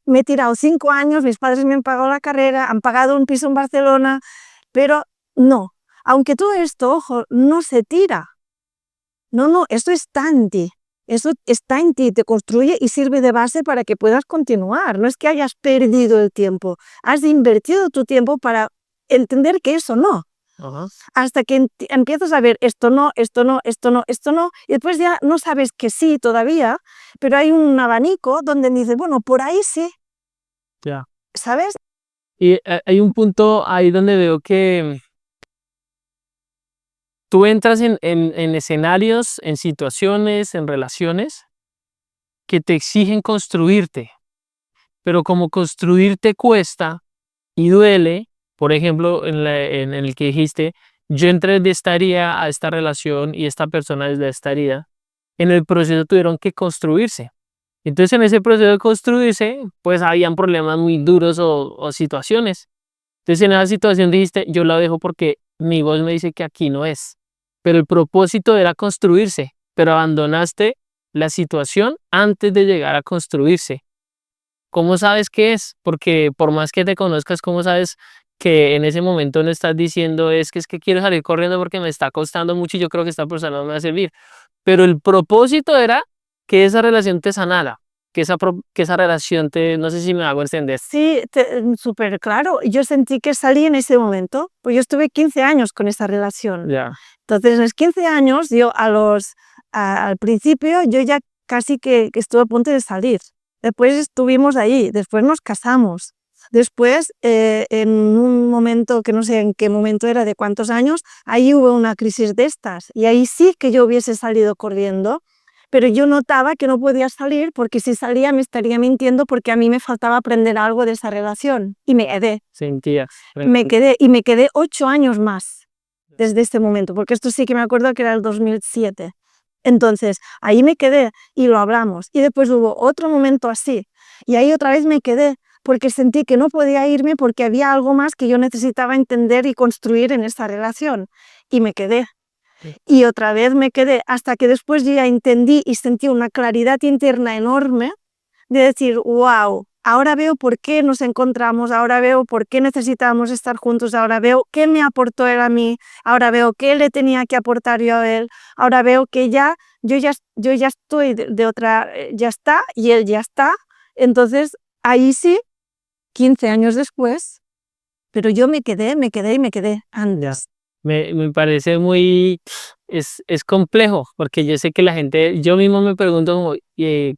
Me he tirado 5 años, mis padres me han pagado la carrera, han pagado un piso en Barcelona, pero no. Aunque todo esto, ojo, no se tira. No, esto está en ti. Eso está en ti, te construye y sirve de base para que puedas continuar. No es que hayas perdido el tiempo, has invertido tu tiempo para entender que eso no.
Ajá.
Hasta que empiezas a ver esto no, y después ya no sabes que sí todavía, pero hay un abanico donde dices, bueno, por ahí sí,
Ya.
¿sabes?
Y hay un punto ahí donde veo que tú entras en escenarios, en situaciones, en relaciones que te exigen construirte, pero como construirte cuesta y duele, por ejemplo, en el que dijiste, yo entré de esta herida a esta relación y esta persona desde esta herida, en el proceso tuvieron que construirse. Entonces en ese proceso de construirse, pues habían problemas muy duros o situaciones. Entonces en esa situación dijiste, yo la dejo porque mi voz me dice que aquí no es. Pero el propósito era construirse, pero abandonaste la situación antes de llegar a construirse. ¿Cómo sabes qué es? Porque por más que te conozcas, ¿cómo sabes que en ese momento no estás diciendo es que quiero salir corriendo porque me está costando mucho y yo creo que esta persona no me va a servir? Pero el propósito era que esa relación te sanara, que esa relación te, no sé si me hago entender.
Sí, súper claro. Yo sentí que salí en ese momento, pues yo estuve 15 años con esa relación.
Ya,
Entonces, en los 15 años, yo al principio, yo ya casi que estuve a punto de salir. Después estuvimos ahí, después nos casamos. Después, en un momento, que no sé en qué momento era, de cuántos años, ahí hubo una crisis de estas. Y ahí sí que yo hubiese salido corriendo, pero yo notaba que no podía salir porque si salía me estaría mintiendo porque a mí me faltaba aprender algo de esa relación. Y me quedé,
sentía.
me quedé 8 años más desde este momento, porque esto sí que me acuerdo que era el 2007. Entonces, ahí me quedé y lo hablamos. Y después hubo otro momento así. Y ahí otra vez me quedé porque sentí que no podía irme porque había algo más que yo necesitaba entender y construir en esta relación. Y me quedé. Y otra vez me quedé hasta que después yo ya entendí y sentí una claridad interna enorme de decir, wow, ahora veo por qué nos encontramos, ahora veo por qué necesitábamos estar juntos, ahora veo qué me aportó él a mí, ahora veo qué le tenía que aportar yo a él, ahora veo que yo ya estoy de otra, ya está, y él ya está. Entonces, ahí sí, 15 años después, pero yo me quedé y me quedé
Ya.
antes.
Me parece muy, es complejo, porque yo sé que la gente, yo mismo me pregunto como,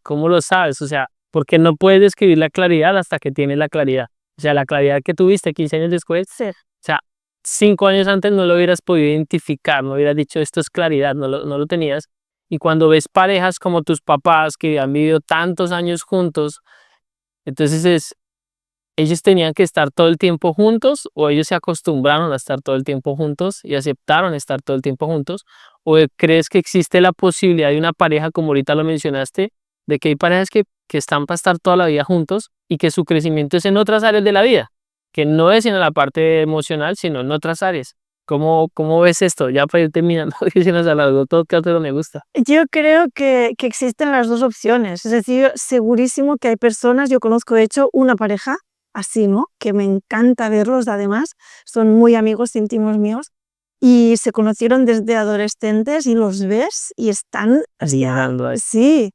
¿cómo lo sabes? O sea, porque no puedes describir la claridad hasta que tienes la claridad. O sea, la claridad que tuviste 15 años después,
Sí.
o sea, 5 años antes no lo hubieras podido identificar, no hubieras dicho esto es claridad, no lo tenías. Y cuando ves parejas como tus papás que han vivido tantos años juntos, entonces ellos tenían que estar todo el tiempo juntos o ellos se acostumbraron a estar todo el tiempo juntos y aceptaron estar todo el tiempo juntos, o crees que existe la posibilidad de una pareja, como ahorita lo mencionaste, de que hay parejas que están para estar toda la vida juntos y que su crecimiento es en otras áreas de la vida, que no es en la parte emocional, sino en otras áreas. ¿Cómo ves esto? Ya para ir terminando, que se nos alargó todo, que otro me gusta.
Yo creo que existen las dos opciones, es decir, segurísimo que hay personas, yo conozco de hecho una pareja así, ¿no? Que me encanta verlos además, son muy amigos íntimos míos y se conocieron desde adolescentes y los ves y están,
Llegando ahí.
sí,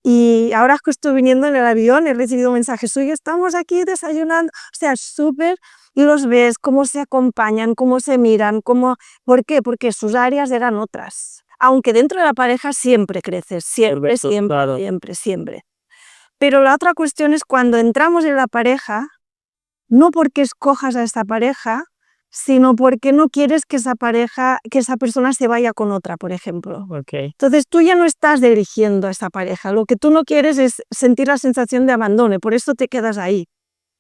y ahora que estoy viniendo en el avión he recibido mensajes suyos, estamos aquí desayunando, o sea, súper, y los ves, cómo se acompañan, cómo se miran, ¿por qué? Porque sus áreas eran otras. Aunque dentro de la pareja siempre creces, siempre,
Correcto,
siempre,
claro.
siempre, siempre. Pero la otra cuestión es cuando entramos en la pareja, no porque escojas a esta pareja, sino porque no quieres que esa persona se vaya con otra, por ejemplo.
Ok.
Entonces tú ya no estás dirigiendo a esa pareja, lo que tú no quieres es sentir la sensación de abandono, por eso te quedas ahí,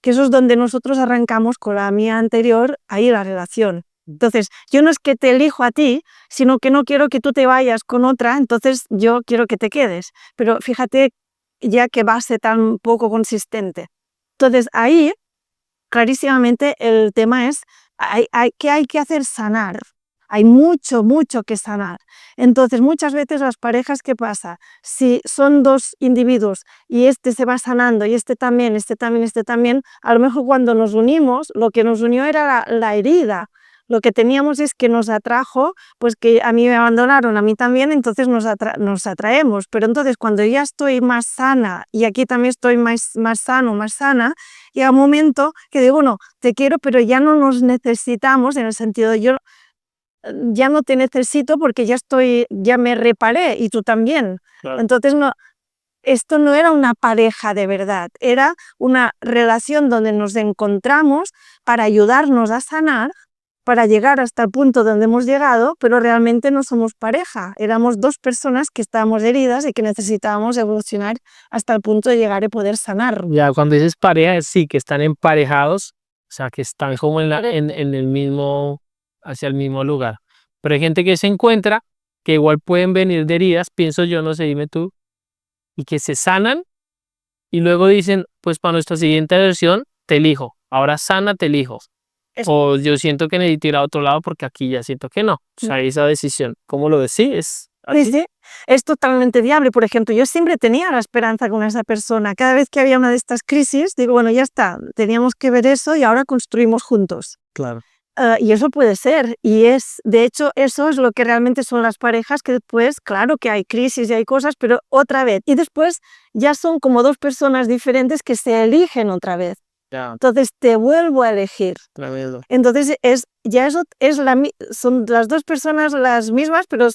que eso es donde nosotros arrancamos con la mía anterior, ahí la relación. Entonces, yo no es que te elijo a ti, sino que no quiero que tú te vayas con otra, entonces yo quiero que te quedes. Pero fíjate ya qué base tan poco consistente. Entonces, ahí, clarísimamente, el tema es, ¿qué hay que hacer? Sanar. Hay mucho, mucho que sanar. Entonces, muchas veces las parejas, ¿qué pasa? Si son dos individuos y este se va sanando y este también, este también, este también, a lo mejor cuando nos unimos, lo que nos unió era la herida. Lo que teníamos es que nos atrajo, pues que a mí me abandonaron, a mí también, entonces nos atraemos. Pero entonces cuando ya estoy más sana y aquí también estoy más sano, más sana, llega un momento que digo, bueno, te quiero, pero ya no nos necesitamos, en el sentido de yo ya no te necesito porque ya me reparé y tú también.
Claro.
Entonces esto no era una pareja de verdad, era una relación donde nos encontramos para ayudarnos a sanar, para llegar hasta el punto donde hemos llegado, pero realmente no somos pareja, éramos dos personas que estábamos heridas y que necesitábamos evolucionar hasta el punto de llegar a poder sanar.
Ya cuando dices pareja, sí, que están emparejados, o sea, que están como en el mismo hacia el mismo lugar. Pero hay gente que se encuentra, que igual pueden venir de heridas, pienso yo, no sé, dime tú, y que se sanan y luego dicen, pues para nuestra siguiente versión, te elijo, ahora sana, te elijo.
Es-
O yo siento que necesito ir a otro lado porque aquí ya siento que no. O sea, esa decisión, ¿cómo lo ves? Sí, es
Sí,
así.
sí, es totalmente viable. Por ejemplo, yo siempre tenía la esperanza con esa persona. Cada vez que había una de estas crisis, digo, bueno, ya está, teníamos que ver eso y ahora construimos juntos.
Claro.
Y eso puede ser, y de hecho, eso es lo que realmente son las parejas, que después, claro que hay crisis y hay cosas, pero otra vez, y después ya son como dos personas diferentes que se eligen otra vez.
Ya,
Entonces te vuelvo a elegir.
tremendo.
Entonces son las dos personas las mismas, pero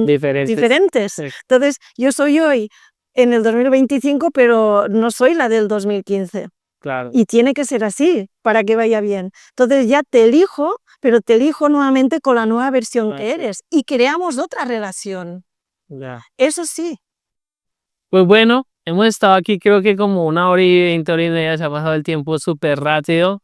diferentes.
Sí.
Entonces yo soy hoy en el 2025, pero no soy la del 2015.
Claro.
Y tiene que ser así para que vaya bien. Entonces ya te elijo, pero te elijo nuevamente con la nueva versión que eres. Y creamos otra relación.
Ya.
Eso sí.
Pues bueno, hemos estado aquí creo que como 1 hora y 20, 1 hora y media, se ha pasado el tiempo súper rápido.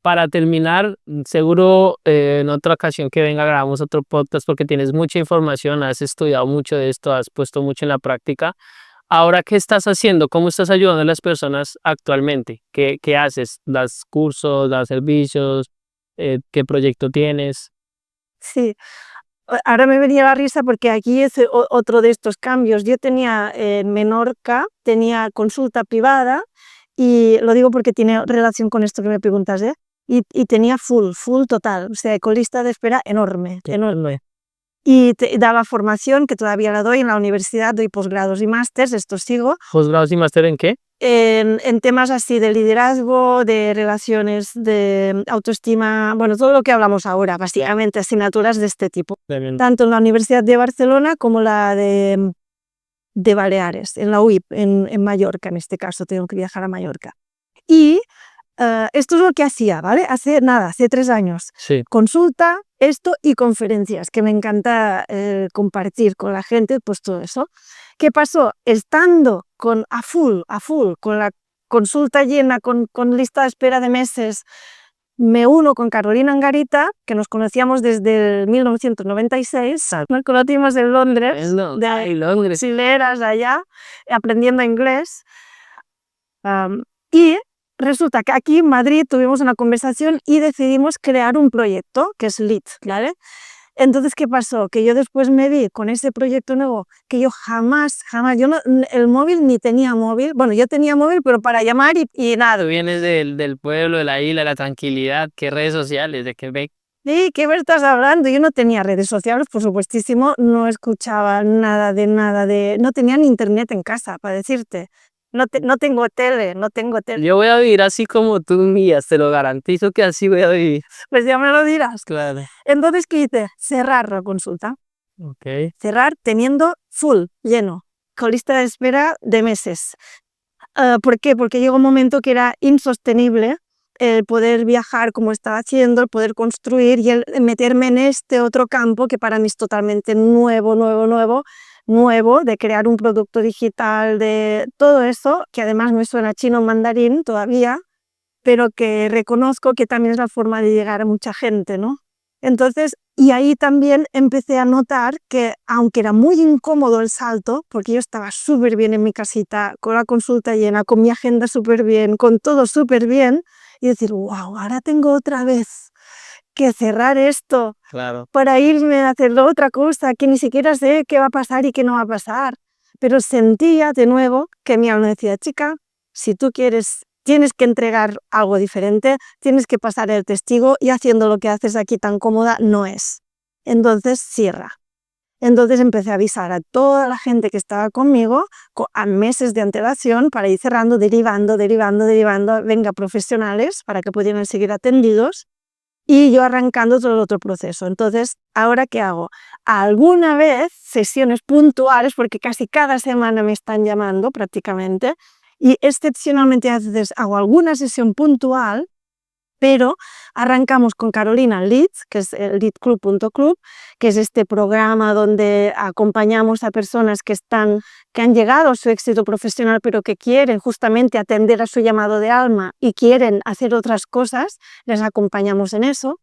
Para terminar, seguro en otra ocasión que venga grabamos otro podcast porque tienes mucha información, has estudiado mucho de esto, has puesto mucho en la práctica. Ahora, ¿qué estás haciendo? ¿Cómo estás ayudando a las personas actualmente? ¿Qué haces? ¿Das cursos, das servicios? ¿Qué proyecto tienes?
Sí. Ahora me venía la risa porque aquí es otro de estos cambios. Yo tenía en Menorca, tenía consulta privada, y lo digo porque tiene relación con esto que me preguntas, ¿eh? Y tenía full total, o sea, con lista de espera enorme. Y daba formación, que todavía la doy en la universidad, doy posgrados y másters, esto sigo,
¿Posgrados y máster en qué?
en temas así de liderazgo, de relaciones, de autoestima, bueno, todo lo que hablamos ahora, básicamente asignaturas de este tipo,
Tremendo.
tanto en la Universidad de Barcelona como la de Baleares, en la UIP, en Mallorca, en este caso, tengo que viajar a Mallorca. Y esto es lo que hacía, ¿vale? Hace 3 años.
Sí.
Consulta, esto y conferencias, que me encanta compartir con la gente, pues todo eso. ¿Qué pasó? Estando a full, con la consulta llena, con lista de espera de meses, me uno con Carolina Angarita, que nos conocíamos desde el 1996, nos conocimos en Londres,
Londres.
brasileras allá, aprendiendo inglés. Y resulta que aquí en Madrid tuvimos una conversación y decidimos crear un proyecto que es LIT, ¿vale? Entonces, ¿qué pasó? Que yo después me vi con ese proyecto nuevo que yo jamás, yo no, el móvil ni tenía móvil. Bueno, yo tenía móvil, pero para llamar y nada.
Tú vienes del pueblo, de la isla, de la tranquilidad. ¿Qué redes sociales? ¿De qué ve?
Sí, ¿qué me estás hablando? Yo no tenía redes sociales, por supuestísimo, no escuchaba nada de... No tenía ni internet en casa, para decirte. No tengo tele.
Yo voy a vivir así como tú mías, te lo garantizo que así voy a vivir.
Pues ya me lo dirás.
Claro.
Entonces, ¿qué hice? Cerrar la consulta.
Ok.
Cerrar teniendo full, lleno, con lista de espera de meses. ¿Por qué? Porque llegó un momento que era insostenible el poder viajar como estaba haciendo, el poder construir y el meterme en este otro campo que para mí es totalmente nuevo, de crear un producto digital, de todo eso, que además me suena chino mandarín todavía, pero que reconozco que también es la forma de llegar a mucha gente, ¿no? Entonces, y ahí también empecé a notar que, aunque era muy incómodo el salto, porque yo estaba súper bien en mi casita, con la consulta llena, con mi agenda súper bien, con todo súper bien, y decir, wow, ahora tengo otra vez que cerrar esto,
Claro.
para irme a hacer otra cosa, que ni siquiera sé qué va a pasar y qué no va a pasar. Pero sentía de nuevo que mi alma decía, chica, si tú quieres, tienes que entregar algo diferente, tienes que pasar el testigo, y haciendo lo que haces aquí tan cómoda no es. Entonces cierra. Entonces empecé a avisar a toda la gente que estaba conmigo a meses de antelación para ir cerrando, derivando, venga, profesionales para que pudieran seguir atendidos, y yo arrancando todo el otro proceso. Entonces, ¿ahora qué hago? Alguna vez sesiones puntuales, porque casi cada semana me están llamando prácticamente, y excepcionalmente a veces hago alguna sesión puntual, pero arrancamos con Carolina Leads, que es el leadclub.club, que es este programa donde acompañamos a personas que han llegado a su éxito profesional, pero que quieren justamente atender a su llamado de alma y quieren hacer otras cosas, les acompañamos en eso.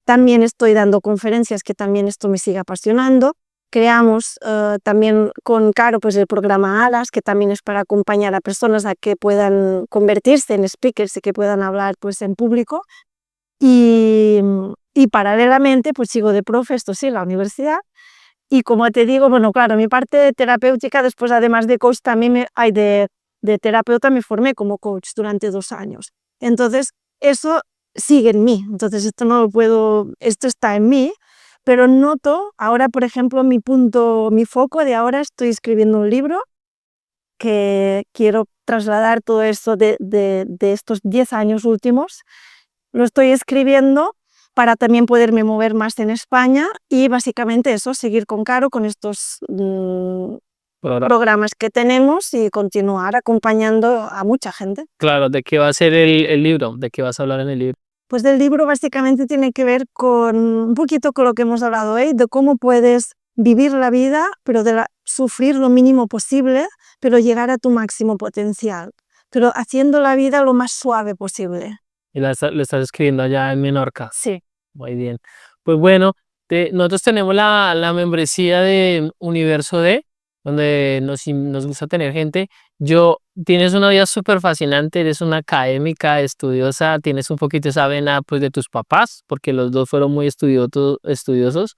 También estoy dando conferencias, que también esto me sigue apasionando. Creamos también con Caro pues el programa Alas, que también es para acompañar a personas a que puedan convertirse en speakers y que puedan hablar pues en público. Y paralelamente pues sigo de profe, esto sí, en la universidad. Y como te digo, bueno, claro, mi parte terapéutica, después además de coach, también de terapeuta me formé como coach durante 2 años. Entonces, eso sigue en mí. Entonces, esto no lo puedo, esto está en mí, pero noto, ahora, por ejemplo, mi foco de ahora, estoy escribiendo un libro que quiero trasladar todo esto de estos 10 años últimos. Lo estoy escribiendo para también poderme mover más en España y básicamente eso, seguir con Caro con estos programas que tenemos y continuar acompañando a mucha gente.
Claro, ¿de qué va a ser el libro? ¿De qué vas a hablar en el libro?
Pues del libro básicamente tiene que ver con un poquito con lo que hemos hablado hoy, de cómo puedes vivir la vida, pero sufrir lo mínimo posible, pero llegar a tu máximo potencial, pero haciendo la vida lo más suave posible.
Y lo estás escribiendo allá en Menorca.
Sí.
Muy bien. Pues bueno, nosotros tenemos la membresía de Universo D, donde nos gusta tener gente. Tienes una vida súper fascinante, eres una académica, estudiosa, tienes un poquito esa vena pues, de tus papás, porque los dos fueron muy estudiosos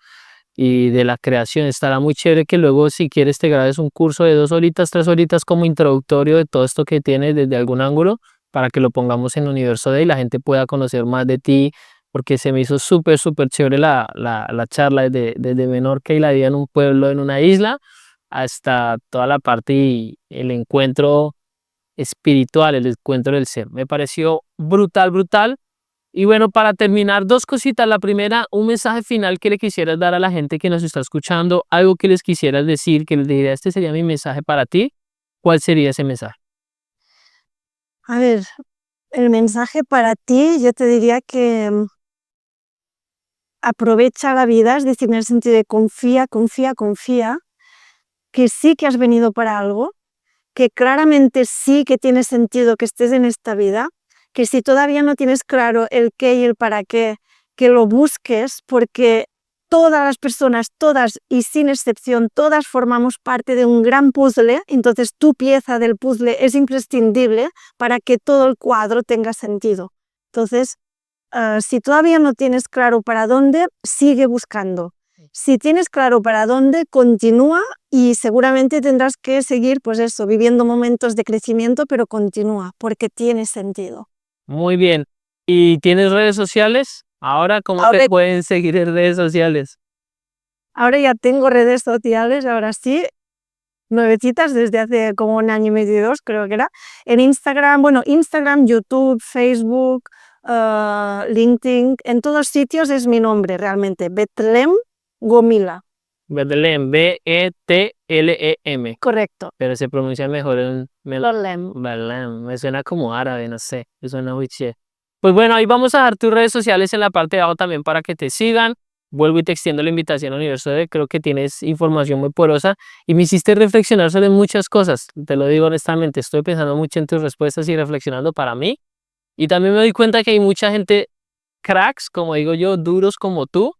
y de la creación. Estará muy chévere que luego, si quieres, te grabes un curso de 2 horitas, 3 horitas como introductorio de todo esto que tienes desde algún ángulo, para que lo pongamos en Universo D y la gente pueda conocer más de ti, porque se me hizo súper, súper chévere la charla desde Menorca y la vida en un pueblo, en una isla, hasta toda la parte y el encuentro espiritual, el encuentro del ser. Me pareció brutal, brutal. Y bueno, para terminar, 2 cositas. La primera, un mensaje final que le quisieras dar a la gente que nos está escuchando, algo que les quisieras decir, que les diría, este sería mi mensaje para ti. ¿Cuál sería ese mensaje?
A ver, el mensaje para ti, yo te diría que aprovecha la vida, es decir, en el sentido de confía, confía, confía, que sí que has venido para algo, que claramente sí que tiene sentido que estés en esta vida, que si todavía no tienes claro el qué y el para qué, que lo busques, porque todas las personas, todas y sin excepción, todas formamos parte de un gran puzzle, entonces tu pieza del puzzle es imprescindible para que todo el cuadro tenga sentido. Entonces, si todavía no tienes claro para dónde, sigue buscando. Si tienes claro para dónde, continúa y seguramente tendrás que seguir, pues eso, viviendo momentos de crecimiento, pero continúa, porque tiene sentido.
Muy bien. ¿Y tienes redes sociales? Ahora, ¿cómo te pueden seguir en redes sociales?
Ahora ya tengo redes sociales, ahora sí, nuevecitas desde hace como 1 año y medio, 2, creo que era. En Instagram, bueno, Instagram, YouTube, Facebook, LinkedIn, en todos sitios es mi nombre realmente, Betlem Gomila.
Betlem, Betlem.
Correcto.
Pero se pronuncia mejor en
Betlem.
Betlem. Me suena como árabe, no sé. Me suena muy chévere. Pues bueno, ahí vamos a dar tus redes sociales en la parte de abajo también para que te sigan. Vuelvo y te extiendo la invitación al Universo D. Creo que tienes información muy poderosa y me hiciste reflexionar sobre muchas cosas. Te lo digo honestamente, estoy pensando mucho en tus respuestas y reflexionando para mí. Y también me doy cuenta que hay mucha gente, cracks, como digo yo, duros como tú,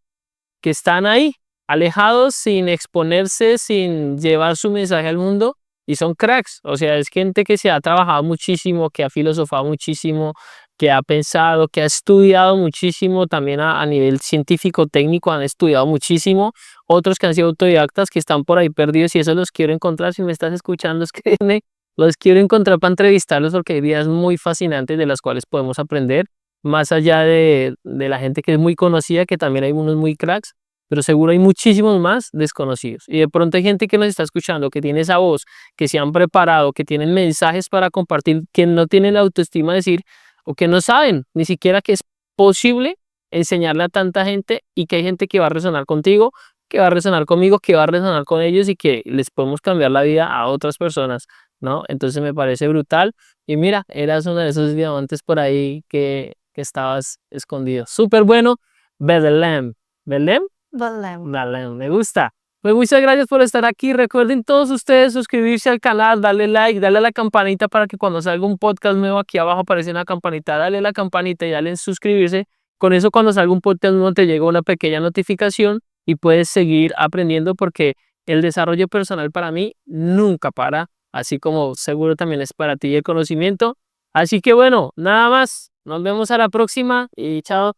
que están ahí, alejados, sin exponerse, sin llevar su mensaje al mundo, y son cracks. O sea, es gente que se ha trabajado muchísimo, que ha filosofado muchísimo, que ha pensado, que ha estudiado muchísimo, también a nivel científico, técnico, han estudiado muchísimo. Otros que han sido autodidactas, que están por ahí perdidos, y eso los quiero encontrar. Si me estás escuchando, escríbeme. Los quiero encontrar para entrevistarlos, porque hay ideas muy fascinantes de las cuales podemos aprender, más allá de la gente que es muy conocida, que también hay unos muy cracks, pero seguro hay muchísimos más desconocidos. Y de pronto hay gente que nos está escuchando, que tiene esa voz, que se han preparado, que tienen mensajes para compartir, que no tienen la autoestima de decir, o que no saben ni siquiera que es posible enseñarle a tanta gente, y que hay gente que va a resonar contigo, que va a resonar conmigo, que va a resonar con ellos, y que les podemos cambiar la vida a otras personas, ¿no? Entonces me parece brutal. Y mira, eras uno de esos diamantes por ahí que estabas escondido. Súper bueno. Betlem. ¿Belém?
Betlem.
Me gusta. Pues muchas gracias por estar aquí. Recuerden todos ustedes suscribirse al canal, darle like, darle a la campanita para que cuando salga un podcast nuevo aquí abajo aparece una campanita. Dale a la campanita y dale en suscribirse. Con eso, cuando salga un podcast nuevo, te llega una pequeña notificación y puedes seguir aprendiendo, porque el desarrollo personal para mí nunca para, así como seguro también es para ti el conocimiento. Así que bueno, nada más. Nos vemos a la próxima y chao.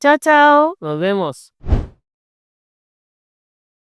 Chao, chao.
Nos vemos.